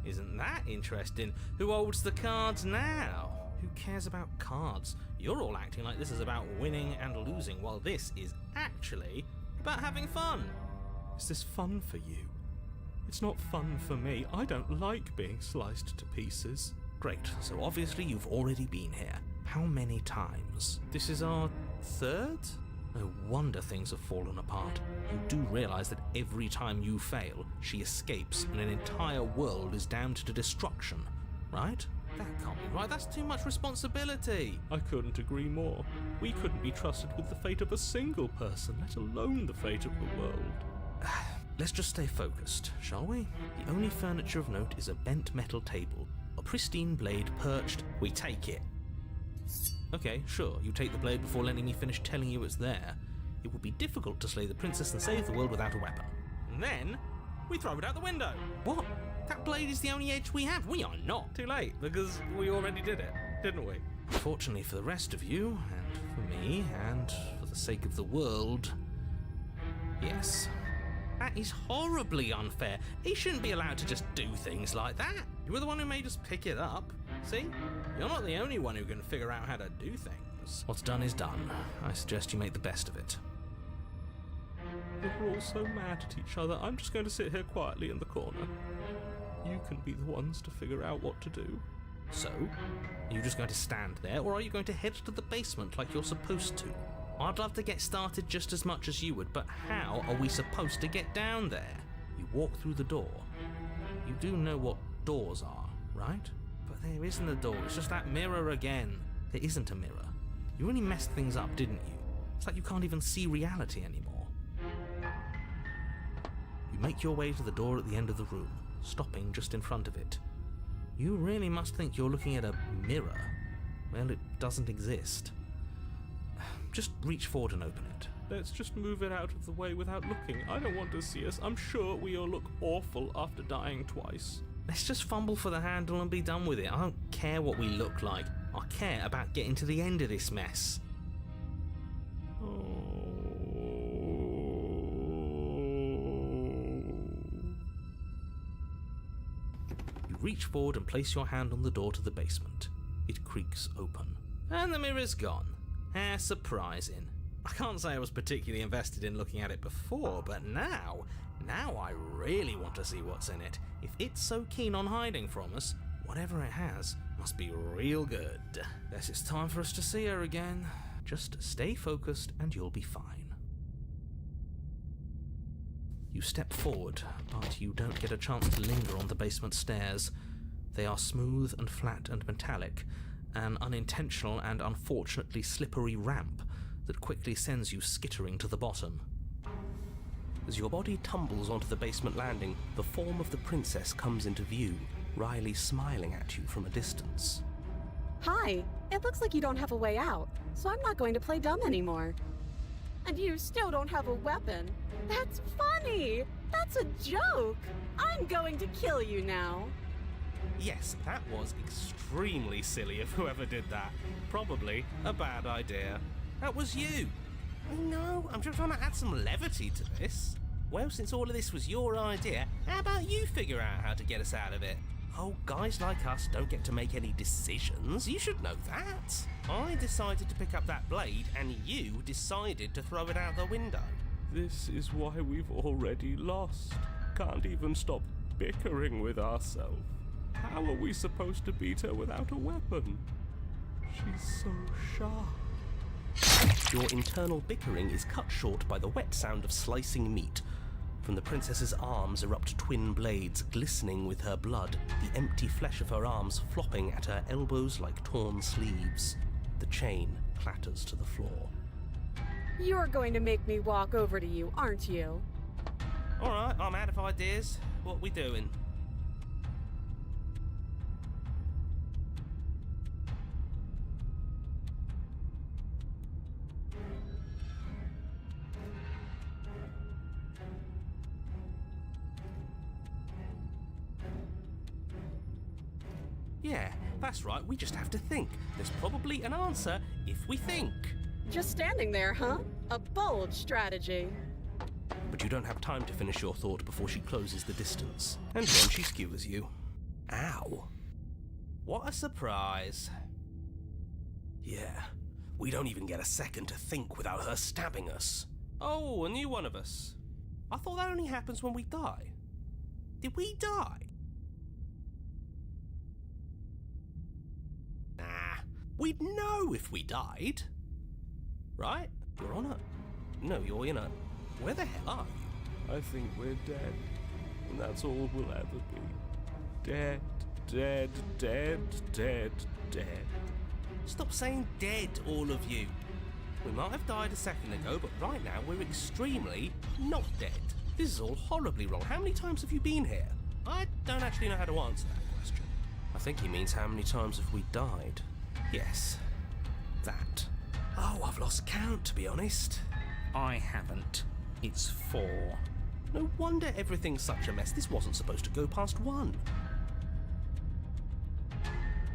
Isn't that interesting? Who holds the cards now? Who cares about cards? You're all acting like this is about winning and losing, while this is actually about having fun. Is this fun for you? It's not fun for me. I don't like being sliced to pieces. Great, so obviously you've already been here. How many times? This is our third? No wonder things have fallen apart. You do realise that every time you fail, she escapes and an entire world is damned to destruction, right? That can't be right, that's too much responsibility. I couldn't agree more. We couldn't be trusted with the fate of a single person, let alone the fate of the world. Let's just stay focused, shall we? The only furniture of note is a bent metal table. A pristine blade perched. We take it. Okay, sure, you take the blade before letting me finish telling you it's there. It would be difficult to slay the princess and save the world without a weapon. And then, we throw it out the window. What? That blade is the only edge we have. We are not. Too late, because we already did it, didn't we? Fortunately for the rest of you, and for me, and for the sake of the world, yes. That is horribly unfair. He shouldn't be allowed to just do things like that. You were the one who made us pick it up. See? You're not the only one who can figure out how to do things. What's done is done. I suggest you make the best of it. We're all so mad at each other. I'm just going to sit here quietly in the corner. You can be the ones to figure out what to do. So, are you just going to stand there, or are you going to head to the basement like you're supposed to? I'd love to get started just as much as you would, but how are we supposed to get down there? You walk through the door. You do know what doors are, right? But there isn't a door, it's just that mirror again. There isn't a mirror. You really messed things up, didn't you? It's like you can't even see reality anymore. You make your way to the door at the end of the room, stopping just in front of it. You really must think you're looking at a mirror. Well, it doesn't exist. Just reach forward and open it. Let's just move it out of the way without looking. I don't want to see us. I'm sure we all look awful after dying twice. Let's just fumble for the handle and be done with it. I don't care what we look like. I care about getting to the end of this mess. You reach forward and place your hand on the door to the basement. It creaks open. And the mirror's gone. How surprising. I can't say I was particularly invested in looking at it before, but now I really want to see what's in it. If it's so keen on hiding from us, whatever it has must be real good. Guess it's time for us to see her again. Just stay focused and you'll be fine. You step forward, but you don't get a chance to linger on the basement stairs. They are smooth and flat and metallic, an unintentional and unfortunately slippery ramp that quickly sends you skittering to the bottom. As your body tumbles onto the basement landing, the form of the princess comes into view, wryly smiling at you from a distance. Hi, it looks like you don't have a way out, so I'm not going to play dumb anymore. And you still don't have a weapon. That's funny! That's a joke! I'm going to kill you now. Yes, that was extremely silly of whoever did that. Probably a bad idea. That was you! No, I'm just trying to add some levity to this. Well, since all of this was your idea, how about you figure out how to get us out of it? Oh, guys like us don't get to make any decisions. You should know that. I decided to pick up that blade, and you decided to throw it out the window. This is why we've already lost. Can't even stop bickering with ourselves. How are we supposed to beat her without a weapon? She's so sharp. Your internal bickering is cut short by the wet sound of slicing meat. From the princess's arms erupt twin blades glistening with her blood, the empty flesh of her arms flopping at her elbows like torn sleeves. The chain clatters to the floor. You're going to make me walk over to you, aren't you? Alright, I'm out of ideas. What we doing? Yeah, that's right, we just have to think. There's probably an answer if we think. Just standing there, huh? A bold strategy. But you don't have time to finish your thought before she closes the distance. And then she skewers you. Ow. What a surprise. Yeah, we don't even get a second to think without her stabbing us. Oh, a new one of us. I thought that only happens when we die. Did we die? Nah, we'd know if we died. Right? You're on it. No, you're in it. Where the hell are you? I think we're dead. And that's all we'll ever be. Dead, dead, dead, dead, dead. Stop saying dead, all of you. We might have died a second ago, but right now we're extremely not dead. This is all horribly wrong. How many times have you been here? I don't actually know how to answer that question. I think he means how many times have we died? Yes, that. Oh, I've lost count, to be honest. I haven't. It's 4. No wonder everything's such a mess. This wasn't supposed to go past 1.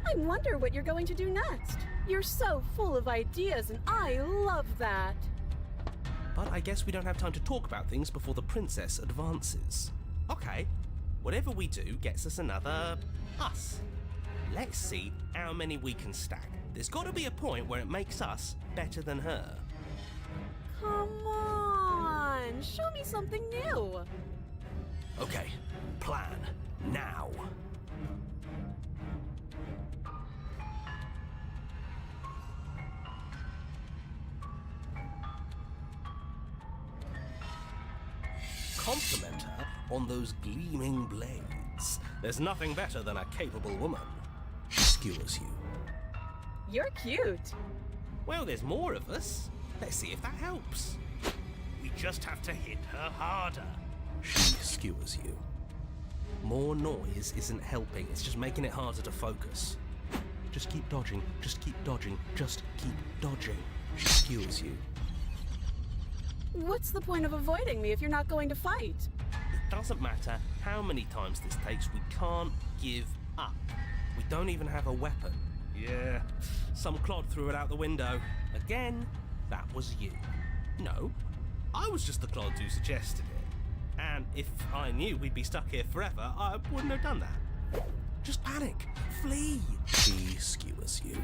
I wonder what you're going to do next. You're so full of ideas, and I love that. But I guess we don't have time to talk about things before the princess advances. Okay, whatever we do gets us another us. Let's see how many we can stack. There's got to be a point where it makes us better than her. Come on, show me something new. Okay, plan now. Compliment her on those gleaming blades. There's nothing better than a capable woman. She skewers you. You're cute. Well, there's more of us. Let's see if that helps. We just have to hit her harder. She skewers you. More noise isn't helping, it's just making it harder to focus. Just keep dodging, just keep dodging, just keep dodging. She skewers you. What's the point of avoiding me if you're not going to fight? It doesn't matter how many times this takes, we can't give up. We don't even have a weapon. Yeah, some clod threw it out the window. Again, that was you. No, I was just the clod who suggested it. And if I knew we'd be stuck here forever, I wouldn't have done that. Just panic. Flee. She skewers you.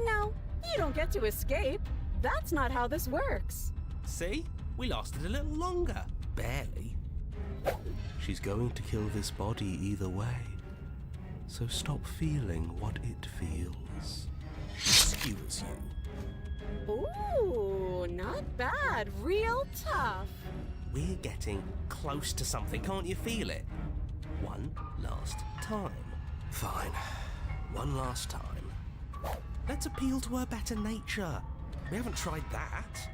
No, you don't get to escape. That's not how this works. See? We lasted a little longer. Barely. She's going to kill this body either way. So stop feeling what it feels. She skewers you. Ooh, not bad. Real tough. We're getting close to something, can't you feel it? One last time. Fine. One last time. Let's appeal to her better nature. We haven't tried that.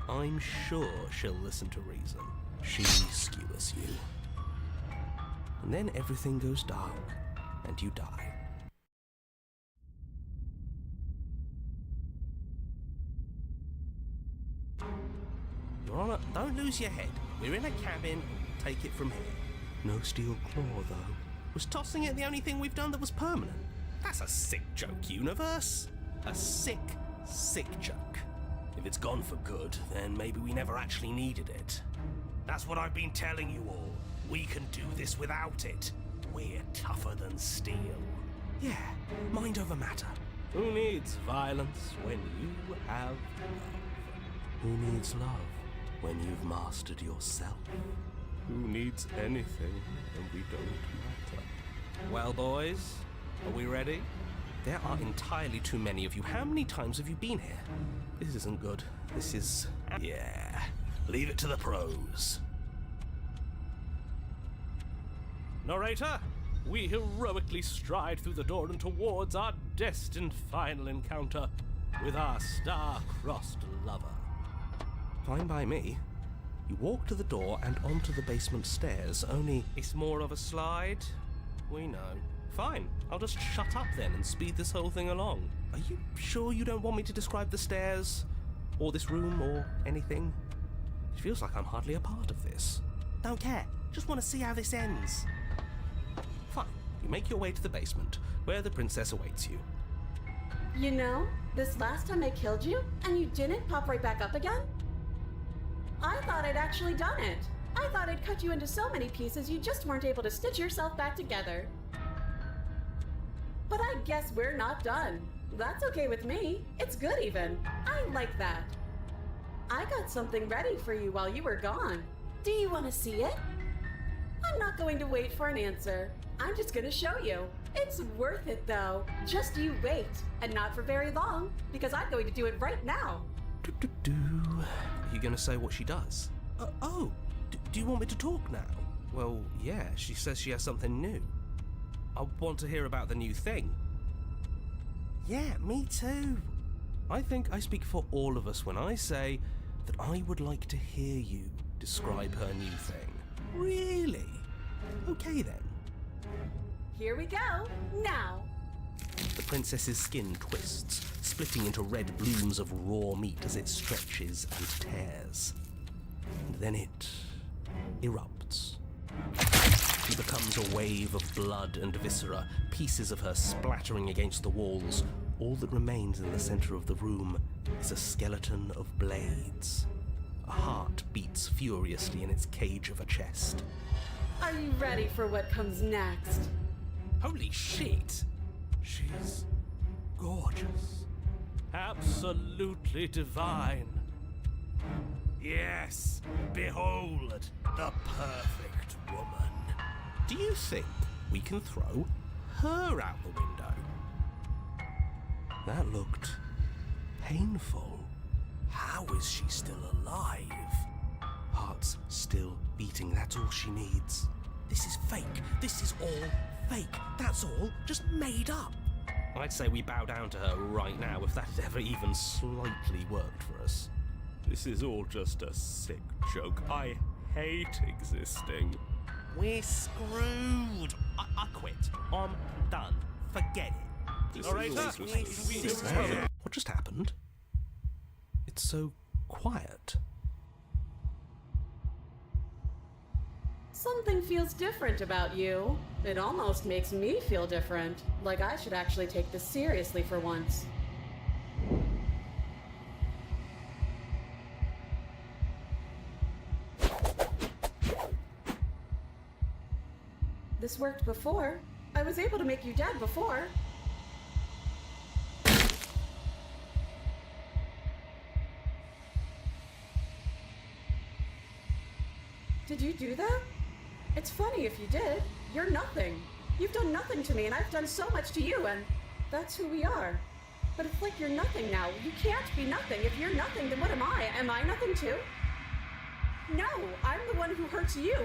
I'm sure she'll listen to reason. She skewers you. And then everything goes dark, and you die. You're on a... Don't lose your head. We're in a cabin. Take it from here. No steel claw, though. Was tossing it the only thing we've done that was permanent? That's a sick joke, universe. A sick, sick joke. If it's gone for good, then maybe we never actually needed it. That's what I've been telling you all. We can do this without it. We're tougher than steel. Yeah, mind over matter. Who needs violence when you have love? Who needs love when you've mastered yourself? Who needs anything and we don't matter? Well, boys, are we ready? There are entirely too many of you. How many times have you been here? This isn't good. This is... Yeah. Leave it to the pros. Narrator, we heroically stride through the door and towards our destined final encounter with our star-crossed lover. Fine by me. You walk to the door and onto the basement stairs, only it's more of a slide. We know. Fine, I'll just shut up then and speed this whole thing along. Are you sure you don't want me to describe the stairs? Or this room, or anything? It feels like I'm hardly a part of this. Don't care, just want to see how this ends. Fine, you make your way to the basement, where the princess awaits you. You know, this last time I killed you, and you didn't pop right back up again? I thought I'd actually done it. I thought I'd cut you into so many pieces you just weren't able to stitch yourself back together. But I guess we're not done. That's okay with me. It's good even. I like that. I got something ready for you while you were gone. Do you want to see it? I'm not going to wait for an answer. I'm just going to show you. It's worth it though. Just you wait. And not for very long, because I'm going to do it right now. Are you going to say what she does? Do you want me to talk now? Well, yeah, she says she has something new. I want to hear about the new thing. Yeah, me too. I think I speak for all of us when I say that I would like to hear you describe her new thing. Really? Okay then. Here we go. Now. The princess's skin twists, splitting into red blooms of raw meat as it stretches and tears. And then it erupts. She becomes a wave of blood and viscera, pieces of her splattering against the walls. All that remains in the center of the room is a skeleton of blades. A heart beats furiously in its cage of a chest. Are you ready for what comes next? Holy shit! She's gorgeous. Absolutely divine. Yes, behold, the perfect woman. Do you think we can throw her out the window? That looked painful. How is she still alive? Heart's still beating, that's all she needs. This is fake. This is all fake. That's all just made up. I'd say we bow down to her right now if that had ever even slightly worked for us. This is all just a sick joke. I hate existing. We're screwed. I quit. I'm done. Forget it. All right, what just happened? It's so quiet. Something feels different about you. It almost makes me feel different. Like I should actually take this seriously for once. This worked before. I was able to make you dead before. Did you do that? It's funny if you did. You're nothing. You've done nothing to me, and I've done so much to you, and that's who we are. But it's like you're nothing now. You can't be nothing. If you're nothing, then what am I? Am I nothing too? No, I'm the one who hurts you.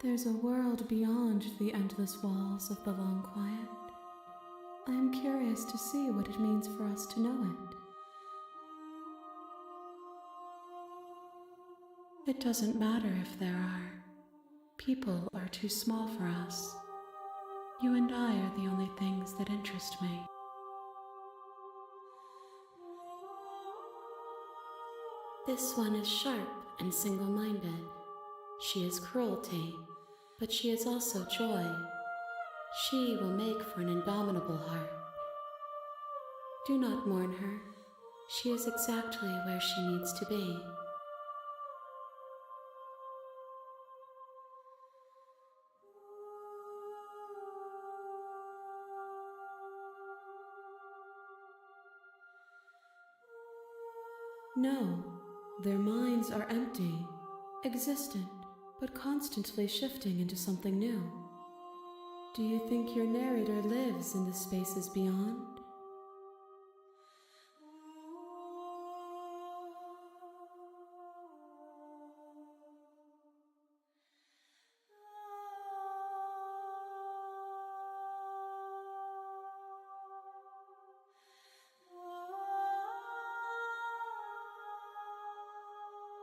There's a world beyond the endless walls of the long quiet. I am curious to see what it means for us to know it. It doesn't matter if there are. People are too small for us. You and I are the only things that interest me. This one is sharp and single-minded. She is cruelty, but she is also joy. She will make for an indomitable heart. Do not mourn her. She is exactly where she needs to be. No, their minds are empty, existent, but constantly shifting into something new. Do you think your narrator lives in the spaces beyond?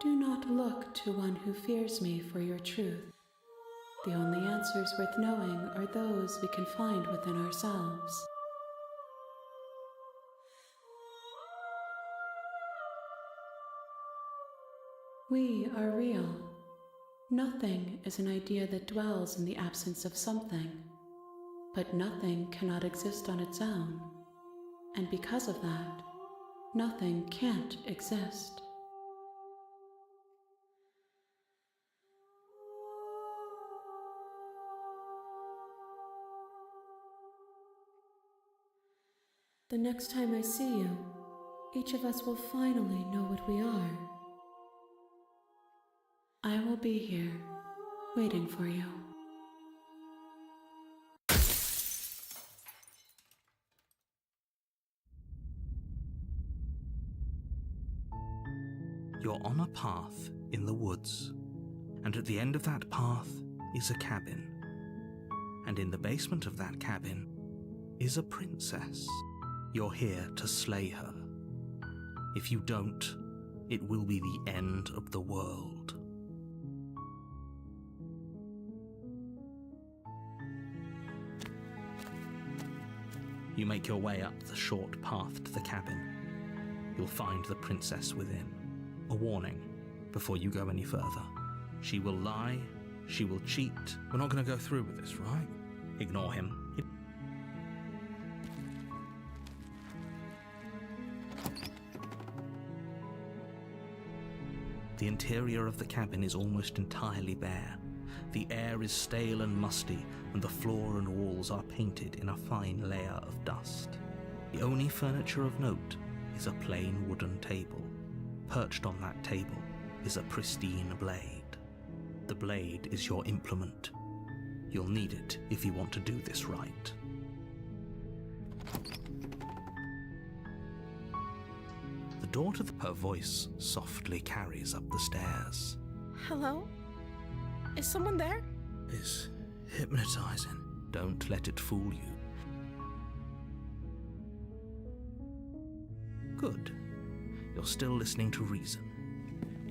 Do not look to one who fears me for your truth. The only answers worth knowing are those we can find within ourselves. We are real. Nothing is an idea that dwells in the absence of something, but nothing cannot exist on its own, and because of that, nothing can't exist. The next time I see you, each of us will finally know what we are. I will be here, waiting for you. You're on a path in the woods, and at the end of that path is a cabin. And in the basement of that cabin is a princess. You're here to slay her. If you don't, it will be the end of the world. You make your way up the short path to the cabin. You'll find the princess within. A warning before you go any further. She will lie, she will cheat. We're not going to go through with this, right? Ignore him. The interior of the cabin is almost entirely bare. The air is stale and musty, and the floor and walls are painted in a fine layer of dust. The only furniture of note is a plain wooden table. Perched on that table is a pristine blade. The blade is your implement. You'll need it if you want to do this right. The door to her voice softly carries up the stairs. Hello? Is someone there? It's hypnotizing. Don't let it fool you. Good. You're still listening to reason.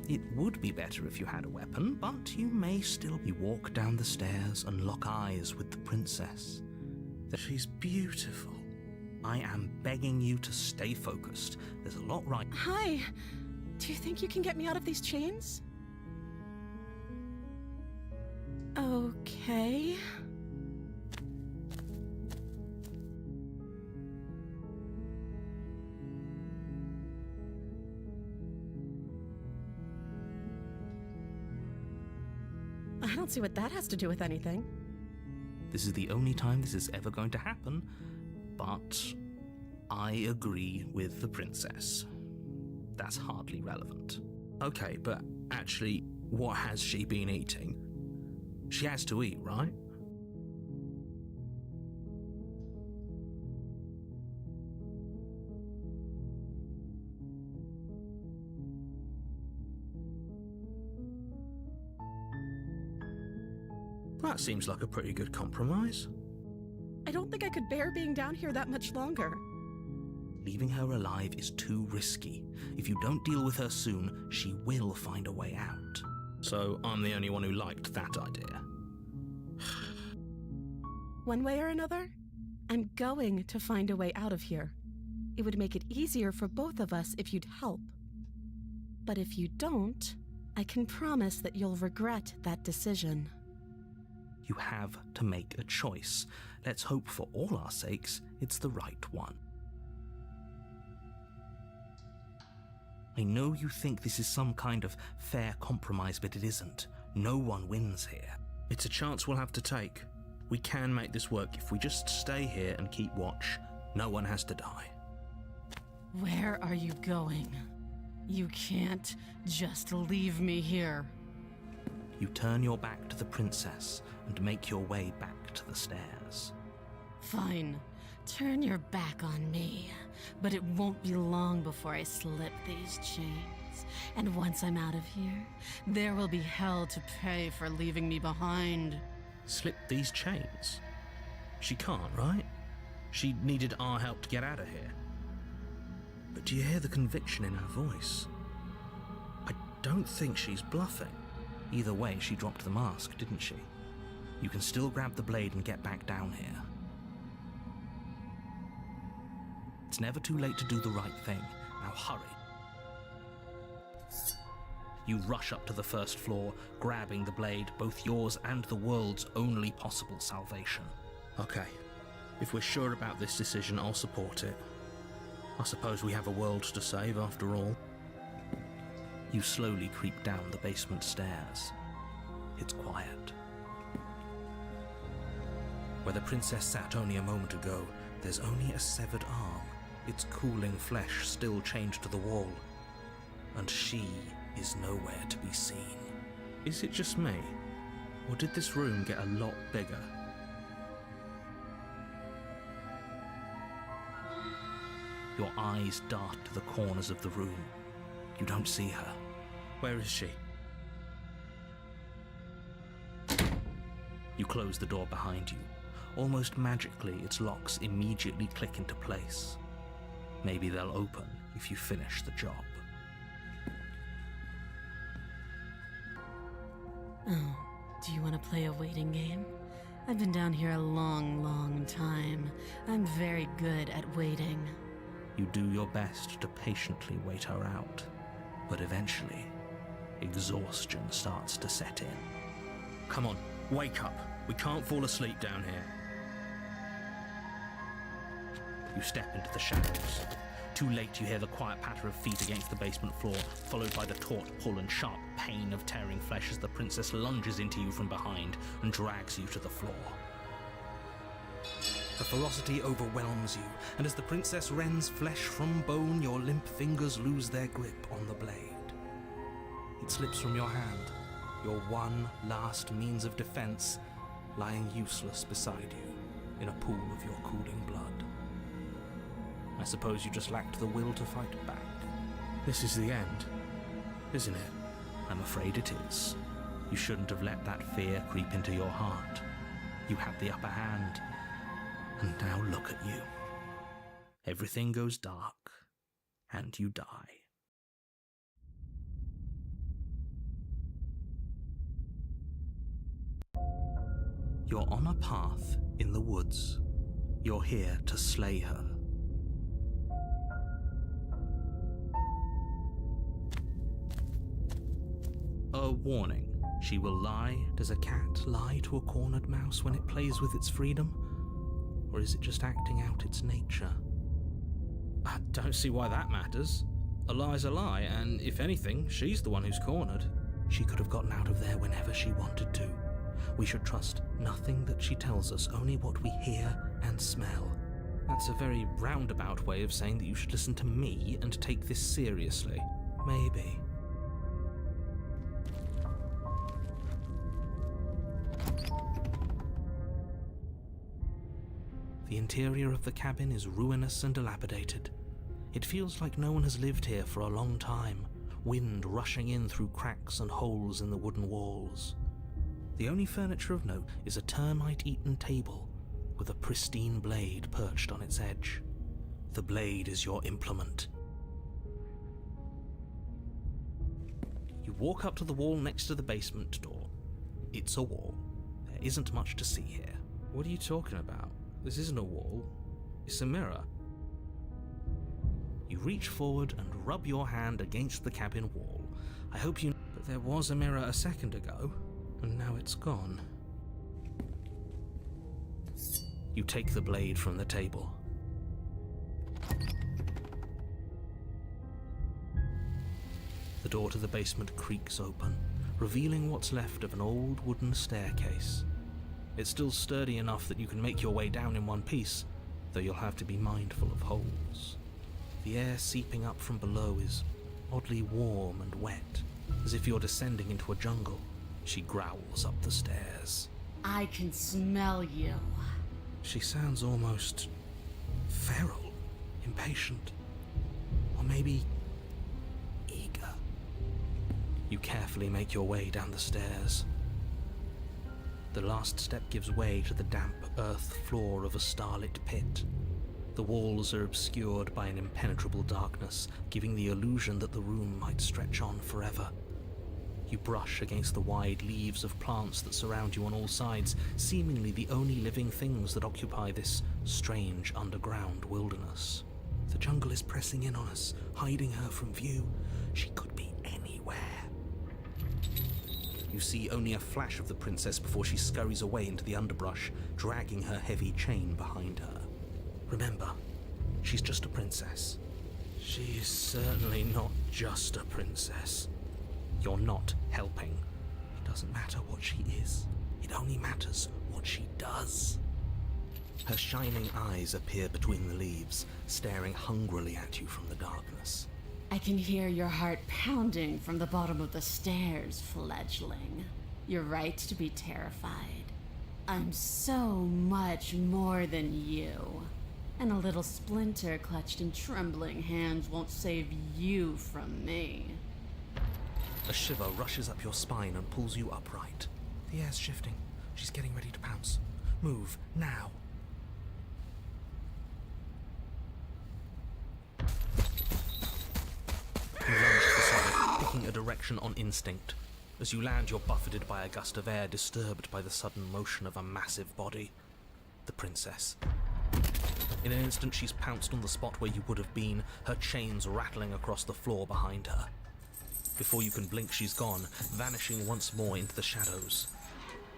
It would be better if you had a weapon, but you may still. You walk down the stairs and lock eyes with the princess. She's beautiful. I am begging you to stay focused. There's a lot right. Hi. Do you think you can get me out of these chains? Okay. I don't see what that has to do with anything. This is the only time this is ever going to happen, but I agree with the princess. That's hardly relevant. Okay, but actually, what has she been eating? She has to eat, right? That seems like a pretty good compromise. I don't think I could bear being down here that much longer. Leaving her alive is too risky. If you don't deal with her soon, she will find a way out. So I'm the only one who liked that idea. One way or another, I'm going to find a way out of here. It would make it easier for both of us if you'd help. But if you don't, I can promise that you'll regret that decision. You have to make a choice. Let's hope for all our sakes it's the right one. I know you think this is some kind of fair compromise, but it isn't. No one wins here. It's a chance we'll have to take. We can make this work if we just stay here and keep watch. No one has to die. Where are you going? You can't just leave me here. You turn your back to the princess and make your way back to the stairs. Fine. Turn your back on me. But it won't be long before I slip these chains. And once I'm out of here, there will be hell to pay for leaving me behind. Slip these chains? She can't, right? She needed our help to get out of here. But do you hear the conviction in her voice? I don't think she's bluffing. Either way, she dropped the mask, didn't she? You can still grab the blade and get back down here. It's never too late to do the right thing. Now hurry. You rush up to the first floor, grabbing the blade, both yours and the world's only possible salvation. Okay, if we're sure about this decision, I'll support it. I suppose we have a world to save after all. You slowly creep down the basement stairs. It's quiet. Where the princess sat only a moment ago, there's only a severed arm, its cooling flesh still chained to the wall. And she is nowhere to be seen. Is it just me? Or did this room get a lot bigger? Your eyes dart to the corners of the room. You don't see her. Where is she? You close the door behind you. Almost magically, its locks immediately click into place. Maybe they'll open if you finish the job. Oh, do you want to play a waiting game? I've been down here a long time. I'm very good at waiting. You do your best to patiently wait her out, but eventually, exhaustion starts to set in. Come on, wake up. We can't fall asleep down here. You step into the shadows. Too late, you hear the quiet patter of feet against the basement floor, followed by the taut pull and sharp pain of tearing flesh as the princess lunges into you from behind and drags you to the floor. The ferocity overwhelms you, and as the princess rends flesh from bone, your limp fingers lose their grip on the blade. It slips from your hand, your one last means of defense, lying useless beside you in a pool of your cooling blood. I suppose you just lacked the will to fight back. This is the end, isn't it? I'm afraid it is. You shouldn't have let that fear creep into your heart. You had the upper hand, and now look at you. Everything goes dark, and you die. You're on a path in the woods. You're here to slay her. A warning. She will lie. Does a cat lie to a cornered mouse when it plays with its freedom? Or is it just acting out its nature? I don't see why that matters. A lie's a lie, and if anything, she's the one who's cornered. She could have gotten out of there whenever she wanted to. We should trust nothing that she tells us, only what we hear and smell. That's a very roundabout way of saying that you should listen to me and take this seriously. Maybe. The interior of the cabin is ruinous and dilapidated. It feels like no one has lived here for a long time, wind rushing in through cracks and holes in the wooden walls. The only furniture of note is a termite-eaten table with a pristine blade perched on its edge. The blade is your implement. You walk up to the wall next to the basement door. It's a wall. There isn't much to see here. What are you talking about? This isn't a wall. It's a mirror. You reach forward and rub your hand against the cabin wall. I hope you know that there was a mirror a second ago, and now it's gone. You take the blade from the table. The door to the basement creaks open, revealing what's left of an old wooden staircase. It's still sturdy enough that you can make your way down in one piece, though you'll have to be mindful of holes. The air seeping up from below is oddly warm and wet, as if you're descending into a jungle. She growls up the stairs. I can smell you. She sounds almost feral, impatient, or maybe eager. You carefully make your way down the stairs. The last step gives way to the damp earth floor of a starlit pit. The walls are obscured by an impenetrable darkness, giving the illusion that the room might stretch on forever. You brush against the wide leaves of plants that surround you on all sides, seemingly the only living things that occupy this strange underground wilderness. The jungle is pressing in on us, hiding her from view. She could be anywhere. You see only a flash of the princess before she scurries away into the underbrush, dragging her heavy chain behind her. Remember, she's just a princess. She's certainly not just a princess. You're not helping. It doesn't matter what she is. It only matters what she does. Her shining eyes appear between the leaves, staring hungrily at you from the darkness. I can hear your heart pounding from the bottom of the stairs, fledgling. You're right to be terrified. I'm so much more than you. And a little splinter clutched in trembling hands won't save you from me. A shiver rushes up your spine and pulls you upright. The air's shifting. She's getting ready to pounce. Move, now. You lunge to the side, picking a direction on instinct. As you land, you're buffeted by a gust of air disturbed by the sudden motion of a massive body. The princess. In an instant, she's pounced on the spot where you would have been, her chains rattling across the floor behind her. Before you can blink, she's gone, vanishing once more into the shadows.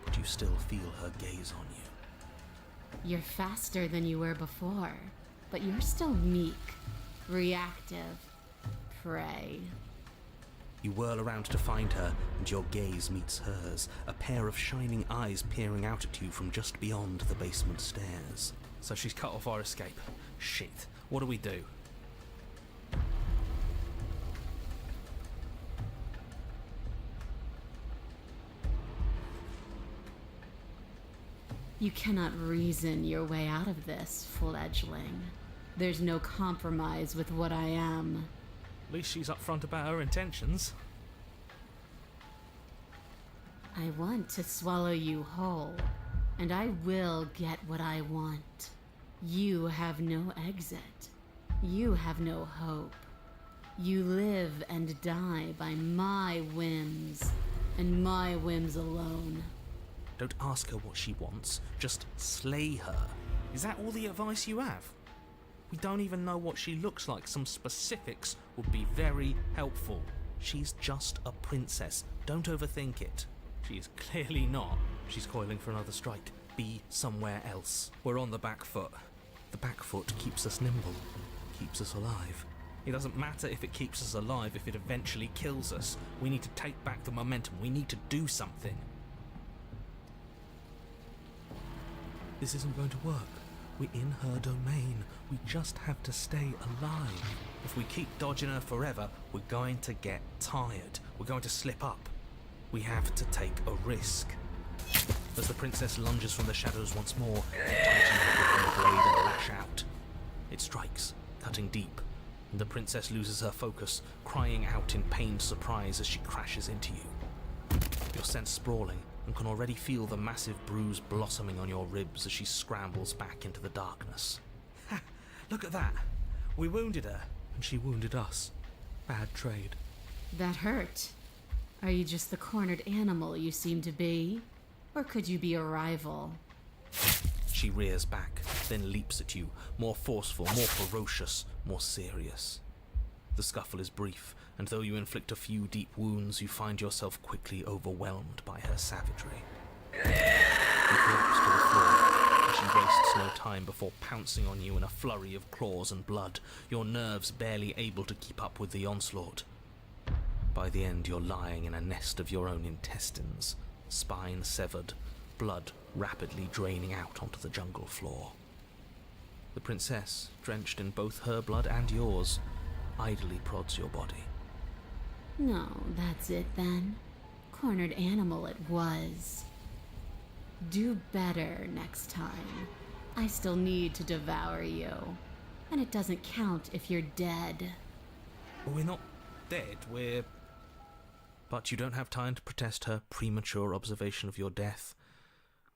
But you still feel her gaze on you. You're faster than you were before, but you're still meek, reactive, prey. You whirl around to find her, and your gaze meets hers, a pair of shining eyes peering out at you from just beyond the basement stairs. So she's cut off our escape. Shit, what do we do? You cannot reason your way out of this, fledgling. There's no compromise with what I am. At least she's upfront about her intentions. I want to swallow you whole, and I will get what I want. You have no exit. You have no hope. You live and die by my whims, and my whims alone. Don't ask her what she wants, just slay her. Is that all the advice you have? We don't even know what she looks like. Some specifics would be very helpful. She's just a princess. Don't overthink it. She is clearly not. She's coiling for another strike. Be somewhere else. We're on the back foot. The back foot keeps us nimble, keeps us alive. It doesn't matter if it keeps us alive if it eventually kills us. We need to take back the momentum. We need to do something. This isn't going to work. We're in her domain. We just have to stay alive. If we keep dodging her forever, we're going to get tired. We're going to slip up. We have to take a risk. As the princess lunges from the shadows once more, you tighten her blade and lash out. It strikes, cutting deep, and the princess loses her focus, crying out in pained surprise as she crashes into you. You're sent sprawling, and can already feel the massive bruise blossoming on your ribs as she scrambles back into the darkness. Ha! Look at that! We wounded her, and she wounded us. Bad trade. That hurt. Are you just the cornered animal you seem to be? Or could you be a rival? She rears back, then leaps at you, more forceful, more ferocious, more serious. The scuffle is brief, and though you inflict a few deep wounds, you find yourself quickly overwhelmed by her savagery. You collapse to the floor, and she wastes no time before pouncing on you in a flurry of claws and blood, your nerves barely able to keep up with the onslaught. By the end, you're lying in a nest of your own intestines, spine severed, blood rapidly draining out onto the jungle floor. The princess, drenched in both her blood and yours, idly prods your body. No, that's it then. Cornered animal it was. Do better next time. I still need to devour you. And it doesn't count if you're dead. We're not dead, we're... But you don't have time to protest her premature observation of your death,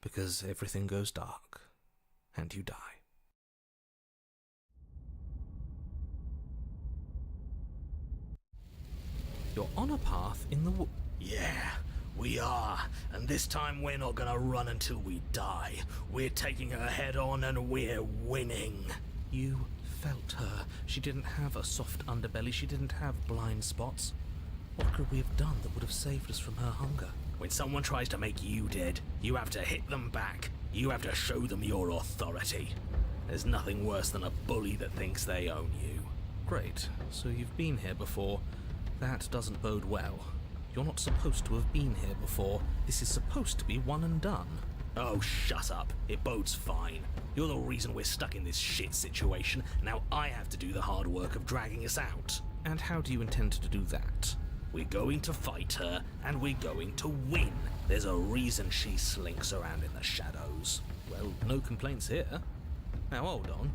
because everything goes dark, and you die. You're on a path in the Yeah, we are. And this time we're not gonna run until we die. We're taking her head on and we're winning. You felt her. She didn't have a soft underbelly. She didn't have blind spots. What could we have done that would have saved us from her hunger? When someone tries to make you dead, you have to hit them back. You have to show them your authority. There's nothing worse than a bully that thinks they own you. Great. So you've been here before. That doesn't bode well. You're not supposed to have been here before. This is supposed to be one and done. Oh, shut up. It bodes fine. You're the reason we're stuck in this shit situation. Now I have to do the hard work of dragging us out. And how do you intend to do that? We're going to fight her, and we're going to win. There's a reason she slinks around in the shadows. Well, no complaints here. Now hold on.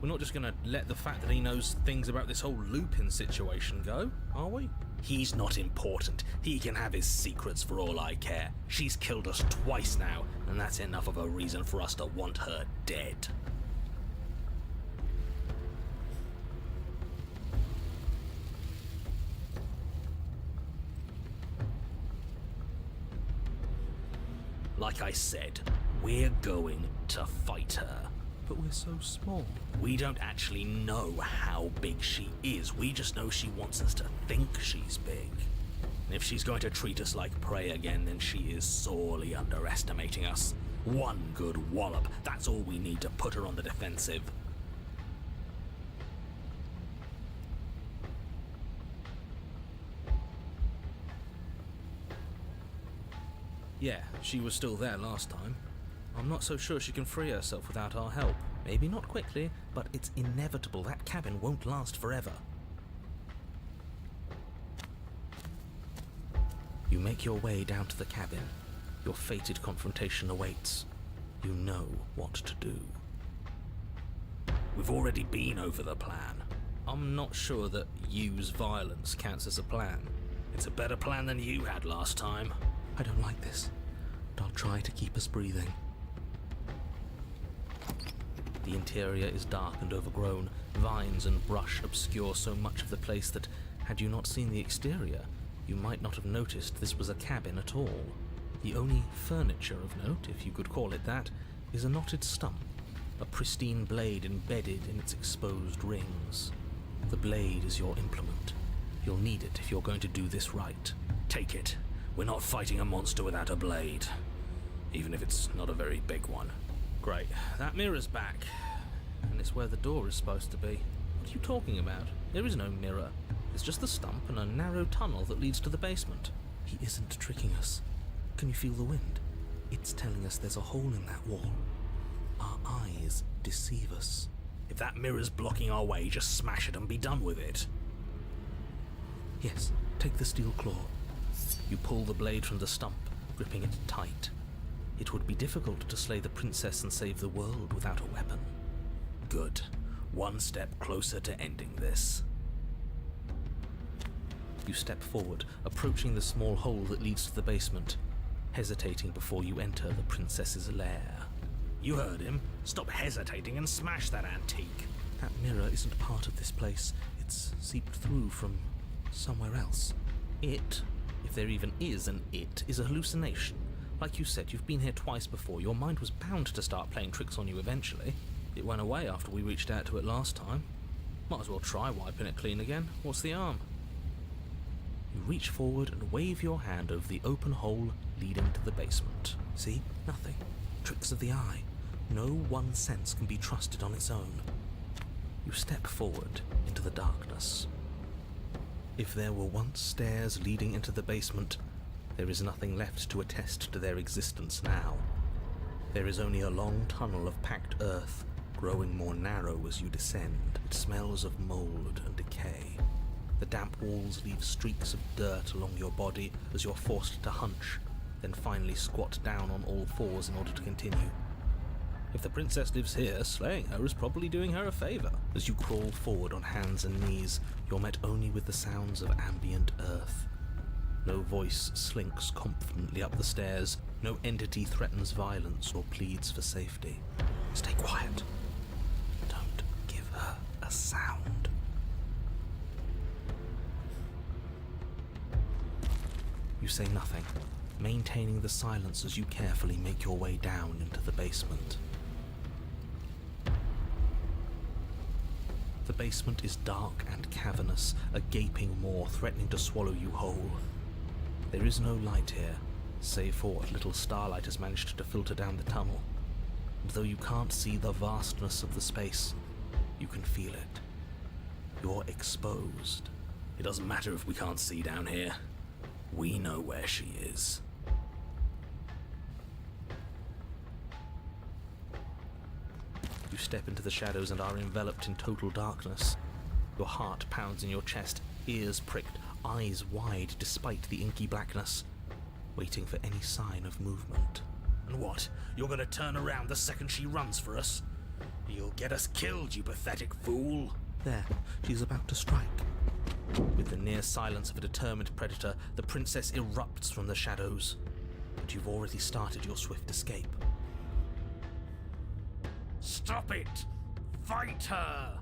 We're not just gonna let the fact that he knows things about this whole Lupin situation go, are we? He's not important. He can have his secrets for all I care. She's killed us twice now, and that's enough of a reason for us to want her dead. Like I said, we're going to fight her. But we're so small. We don't actually know how big she is. We just know she wants us to think she's big. And if she's going to treat us like prey again, then she is sorely underestimating us. One good wallop, that's all we need to put her on the defensive. Yeah, she was still there last time. I'm not so sure she can free herself without our help. Maybe not quickly, but it's inevitable. That cabin won't last forever. You make your way down to the cabin. Your fated confrontation awaits. You know what to do. We've already been over the plan. I'm not sure that use violence counts as a plan. It's a better plan than you had last time. I don't like this, but I'll try to keep us breathing. The interior is dark and overgrown. Vines and brush obscure so much of the place that, had you not seen the exterior, you might not have noticed this was a cabin at all. The only furniture of note, if you could call it that, is a knotted stump, a pristine blade embedded in its exposed rings. The blade is your implement. You'll need it if you're going to do this right. Take it. We're not fighting a monster without a blade. Even if it's not a very big one. Great. That mirror's back. And it's where the door is supposed to be. What are you talking about? There is no mirror. It's just the stump and a narrow tunnel that leads to the basement. He isn't tricking us. Can you feel the wind? It's telling us there's a hole in that wall. Our eyes deceive us. If that mirror's blocking our way, just smash it and be done with it. Yes, take the steel claw. You pull the blade from the stump, gripping it tight. It would be difficult to slay the princess and save the world without a weapon. Good. One step closer to ending this. You step forward, approaching the small hole that leads to the basement, hesitating before you enter the princess's lair. You heard him. Stop hesitating and smash that antique. That mirror isn't part of this place. It's seeped through from somewhere else. It, if there even is an it, is a hallucination. Like you said, you've been here twice before. Your mind was bound to start playing tricks on you eventually. It went away after we reached out to it last time. Might as well try wiping it clean again. What's the harm? You reach forward and wave your hand over the open hole leading to the basement. See? Nothing. Tricks of the eye. No one sense can be trusted on its own. You step forward into the darkness. If there were once stairs leading into the basement, there is nothing left to attest to their existence now. There is only a long tunnel of packed earth, growing more narrow as you descend. It smells of mold and decay. The damp walls leave streaks of dirt along your body as you're forced to hunch, then finally squat down on all fours in order to continue. If the princess lives here, slaying her is probably doing her a favor. As you crawl forward on hands and knees, you're met only with the sounds of ambient earth. No voice slinks confidently up the stairs. No entity threatens violence or pleads for safety. Stay quiet. Don't give her a sound. You You say nothing, maintaining the silence as you carefully make your way down into the basement. The basement is dark and cavernous, a gaping maw threatening to swallow you whole. There is no light here, save for what little starlight has managed to filter down the tunnel. And though you can't see the vastness of the space, you can feel it. You're exposed. It doesn't matter if we can't see down here. We know where she is. You step into the shadows and are enveloped in total darkness. Your heart pounds in your chest, ears pricked, eyes wide despite the inky blackness, waiting for any sign of movement. And what? You're gonna turn around the second she runs for us? You'll get us killed, you pathetic fool! There, she's about to strike. With the near silence of a determined predator, the princess erupts from the shadows. But you've already started your swift escape. Stop it! Fight her!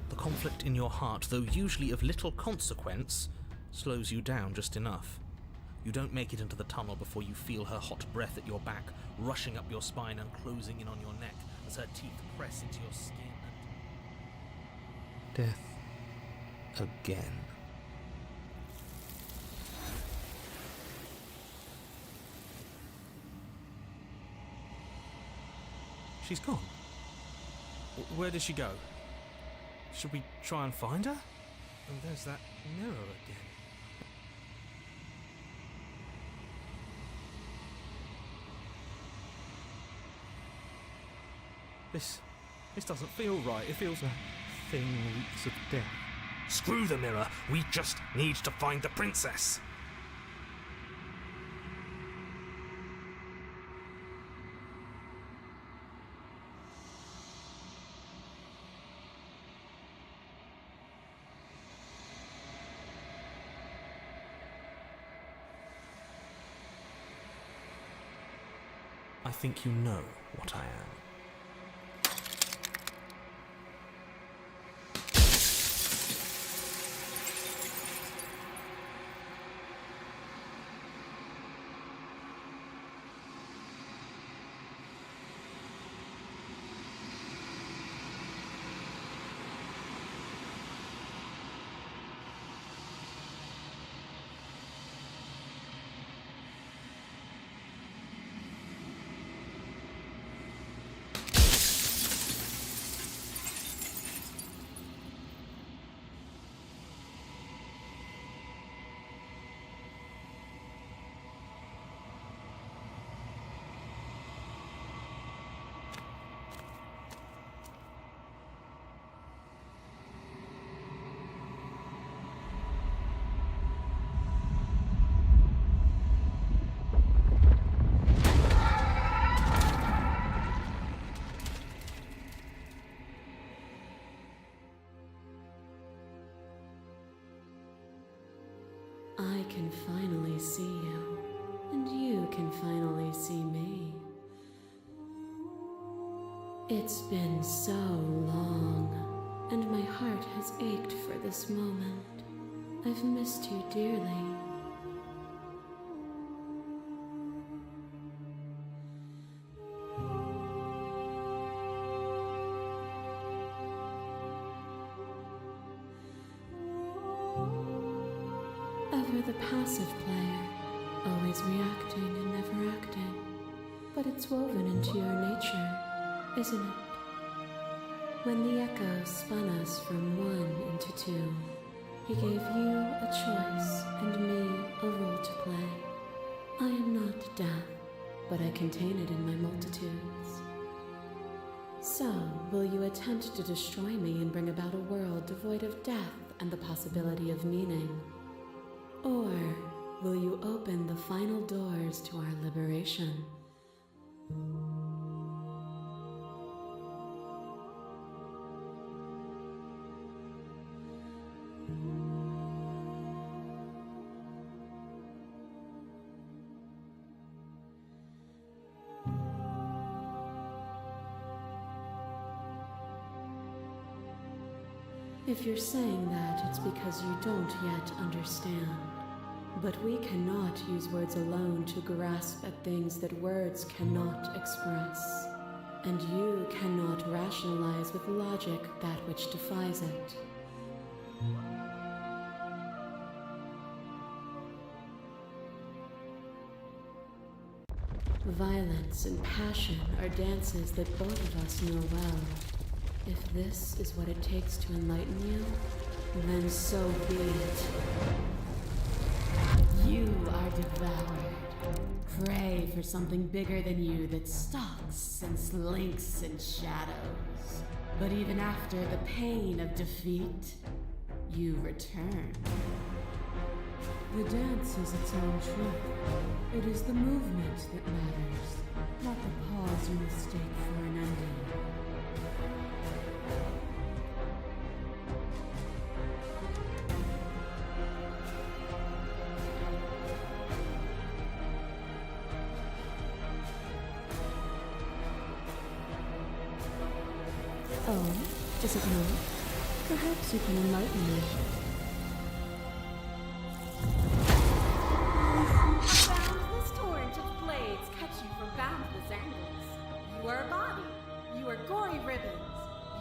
The conflict in your heart, though usually of little consequence, slows you down just enough. You don't make it into the tunnel before you feel her hot breath at your back, rushing up your spine and closing in on your neck as her teeth press into your skin. Death again. She's gone. Where did she go? Should we try and find her? And there's that mirror again. This doesn't feel right. It feels like thing reeks of death. Screw the mirror, we just need to find the princess! I think you know what I am. I can finally see you, and you can finally see me. It's been so long, and my heart has ached for this moment. I've missed you dearly. Ever the passive player, always reacting and never acting. But it's woven into your nature, isn't it? When the echo spun us from one into two, he gave you a choice and me a role to play. I am not death, but I contain it in my multitudes. So, will you attempt to destroy me and bring about a world devoid of death and the possibility of meaning? Or will you open the final doors to our liberation? If you're saying that, it's because you don't yet understand. But we cannot use words alone to grasp at things that words cannot express. And you cannot rationalize with logic that which defies it. Violence and passion are dances that both of us know well. If this is what it takes to enlighten you, then so be it. You are devoured. Pray for something bigger than you that stalks and slinks in shadows. But even after the pain of defeat, you return. The dance is its own truth. It is the movement that matters, not the pause you mistake for an ending. Oh, is it not? Perhaps you can enlighten me. A boundless torrent of blades cut you from boundless angles. You are a body. You are gory ribbons.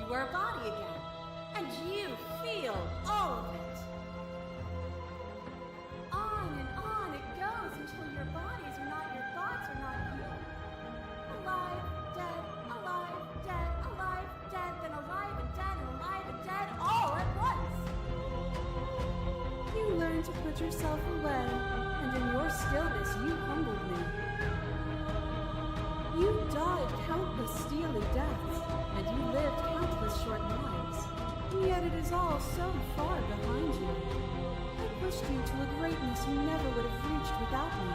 You are a body again. And you feel all of it. On it goes until your bodies are not your thoughts, are not you. Alive, dead, alive, dead, alive, dead, then alive and dead and alive and dead all at once. You learn to put yourself away, and in your stillness you humbled me. You died countless steely deaths, and you lived countless short lives, and yet it is all so far behind you. I pushed you to a greatness you never would have reached without me.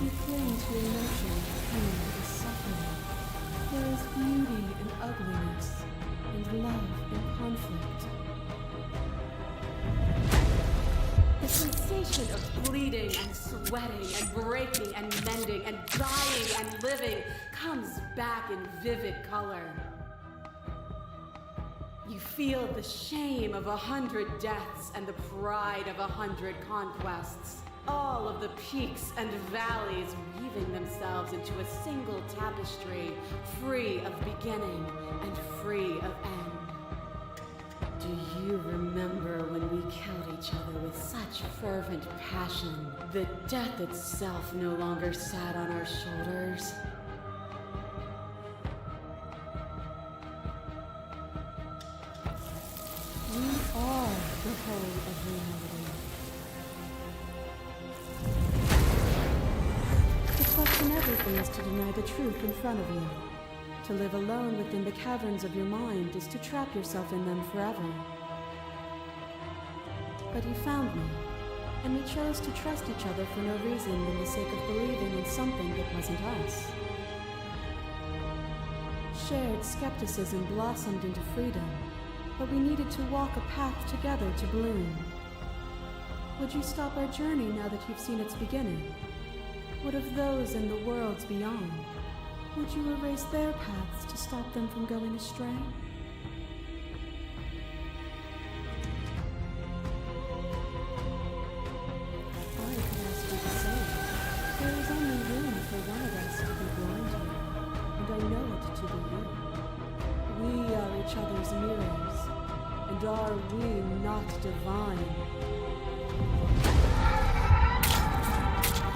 You cling to emotion, pain, and suffering. There is beauty in ugliness, and love in conflict. The sensation of bleeding and sweating and breaking and mending and dying and living comes back in vivid color. You feel the shame of 100 deaths and the pride of 100 conquests. All of the peaks and valleys weaving themselves into a single tapestry, free of beginning and free of end. Do you remember when we killed each other with such fervent passion that death itself no longer sat on our shoulders? We are the whole of reality. To question everything is to deny the truth in front of you. To live alone within the caverns of your mind is to trap yourself in them forever. But you found me, and we chose to trust each other for no reason than the sake of believing in something that wasn't us. Shared skepticism blossomed into freedom, but we needed to walk a path together to bloom. Would you stop our journey now that you've seen its beginning? What of those in the worlds beyond? Would you erase their paths to stop them from going astray? I could ask you the same. There is only room for one of us to be blind here, and I know it to be you. We are each other's mirrors, and are we not divine?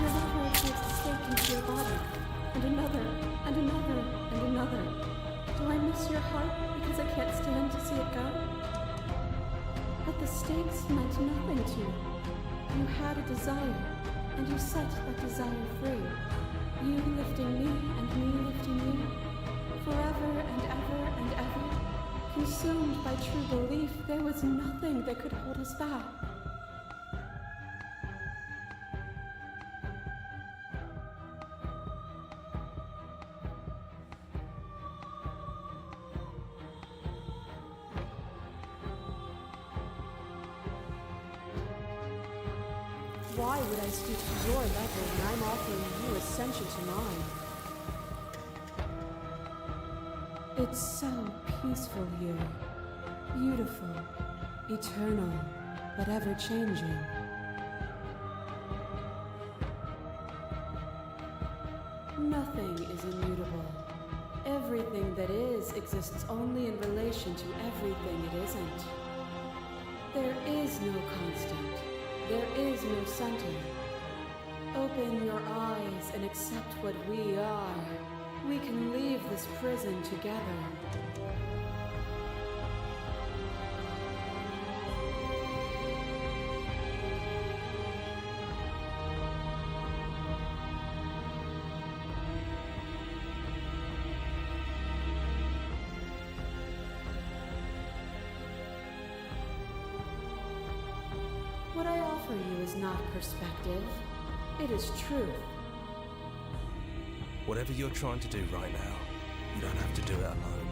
Your lover takes a stake into your body, and another, and another, and another. Do I miss your heart because I can't stand to see it go? But the stakes meant nothing to you. You had a desire, and you set that desire free. You lifting me, and me lifting you. Forever and ever and ever. Consumed by true belief, there was nothing that could hold us back. Why would I stoop to your level when I'm offering you ascension to mine? It's so peaceful here. Beautiful, eternal, but ever-changing. Nothing is immutable. Everything that is exists only in relation to everything it isn't. There is no constant. There is no center. Open your eyes and accept what we are. We can leave this prison together. What I offer you is not perspective. It is truth. Whatever you're trying to do right now, you don't have to do it alone.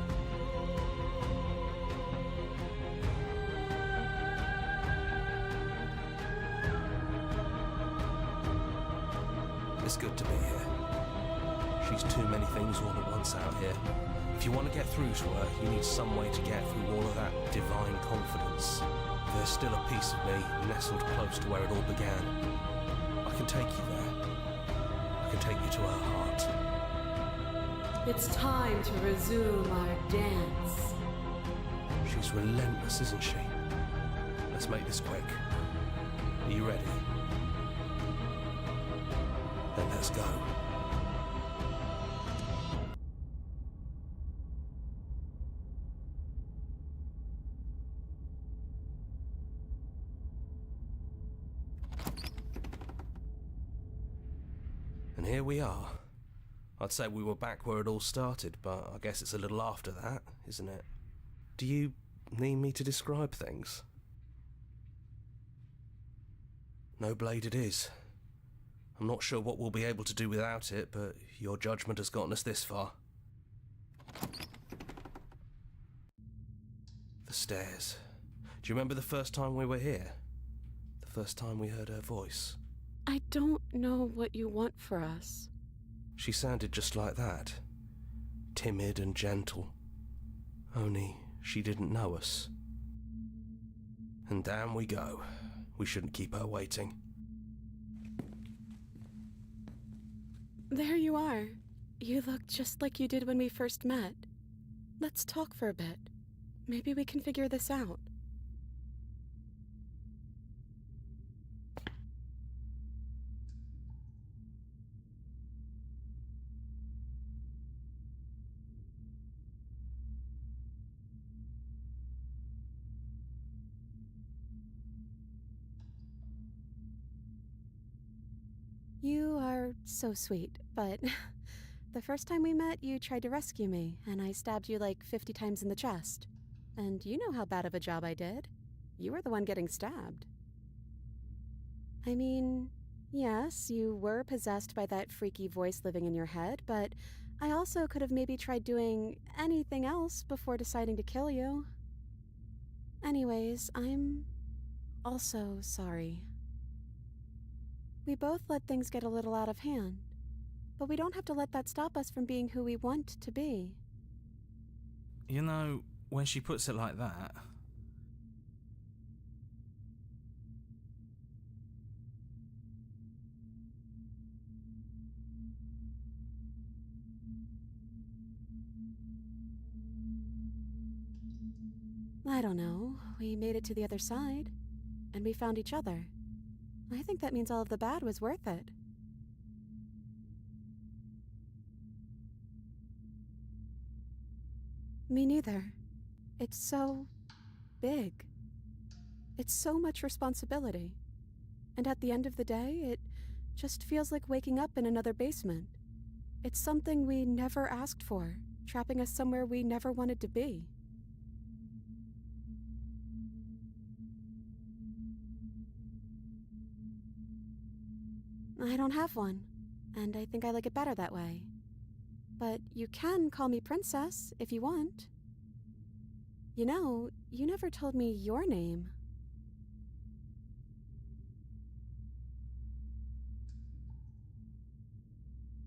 It's good to be here. She's too many things all at once out here. If you want to get through to her, you need some way to get through all of that divine confidence. There's still a piece of me nestled close to where it all began. I can take you there. I can take you to her heart. It's time to resume our dance. She's relentless, isn't she? Let's make this quick. Are you ready? Then let's go. And here we are. I'd say we were back where it all started, but I guess it's a little after that, isn't it? Do you need me to describe things? No blade it is. I'm not sure what we'll be able to do without it, but your judgment has gotten us this far. The stairs. Do you remember the first time we were here? The first time we heard her voice? I don't know what you want for us. She sounded just like that. Timid and gentle. Only she didn't know us. And down we go. We shouldn't keep her waiting. There you are. You look just like you did when we first met. Let's talk for a bit. Maybe we can figure this out. You are so sweet, but the first time we met, you tried to rescue me, and I stabbed you like 50 times in the chest. And you know how bad of a job I did. You were the one getting stabbed. I mean, yes, you were possessed by that freaky voice living in your head, but I also could have maybe tried doing anything else before deciding to kill you. Anyways, I'm also sorry. We both let things get a little out of hand, but we don't have to let that stop us from being who we want to be. You know, when she puts it like that... I don't know. We made it to the other side, and we found each other. I think that means all of the bad was worth it. Me neither. It's so big. It's so much responsibility. And at the end of the day, it just feels like waking up in another basement. It's something we never asked for, trapping us somewhere we never wanted to be. I don't have one, and I think I like it better that way. But you can call me Princess if you want. You know, you never told me your name.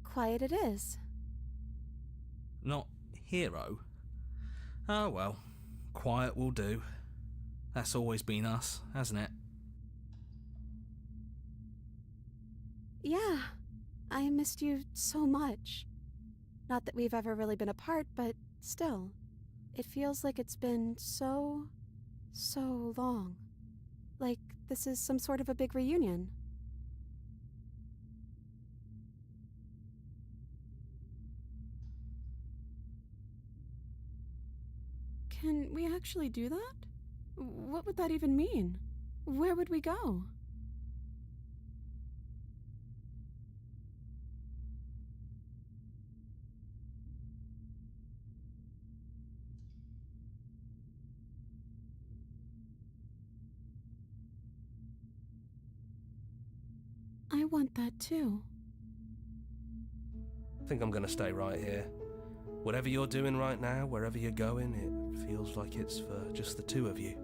Quiet it is. Not hero? Oh well, quiet will do. That's always been us, hasn't it? Yeah, I missed you so much. Not that we've ever really been apart, but still. It feels like it's been so long. Like this is some sort of a big reunion. Can we actually do that? What would that even mean? Where would we go? I want that too. I think I'm gonna stay right here. Whatever you're doing right now, wherever you're going, it feels like it's for just the two of you.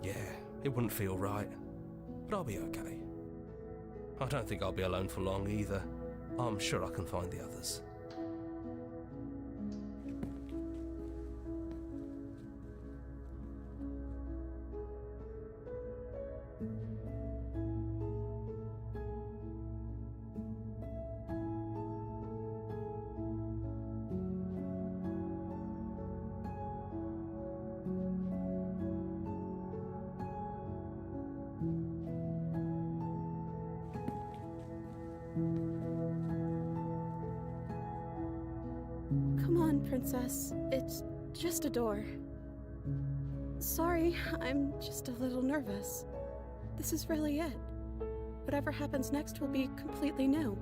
Yeah, it wouldn't feel right, but I'll be okay. I don't think I'll be alone for long either. I'm sure I can find the others. Come on, Princess. It's just a door. Sorry, I'm just a little nervous. This is really it. Whatever happens next will be completely new.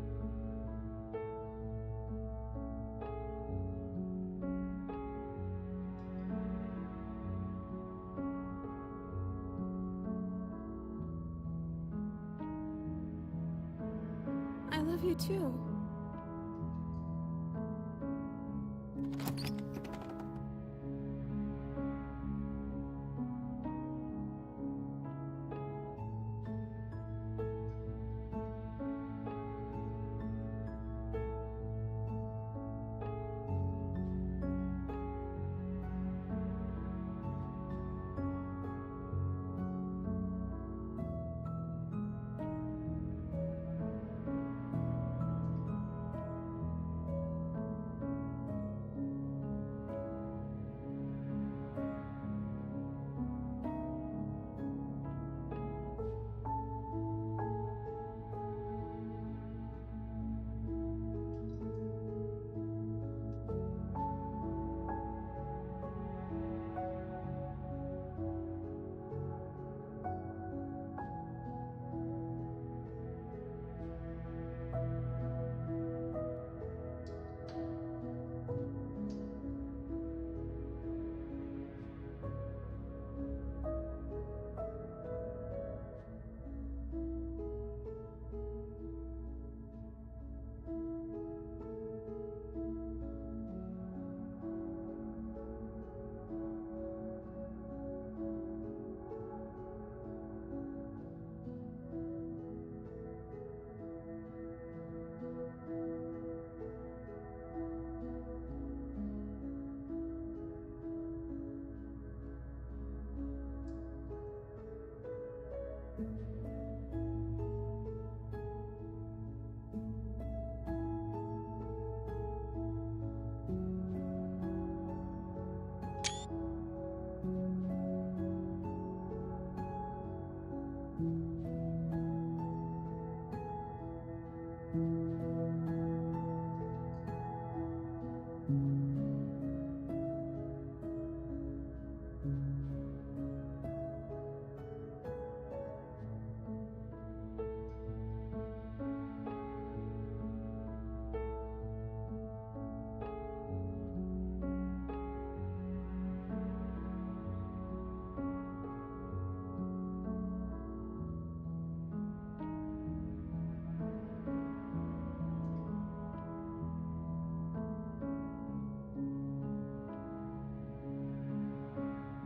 I love you too.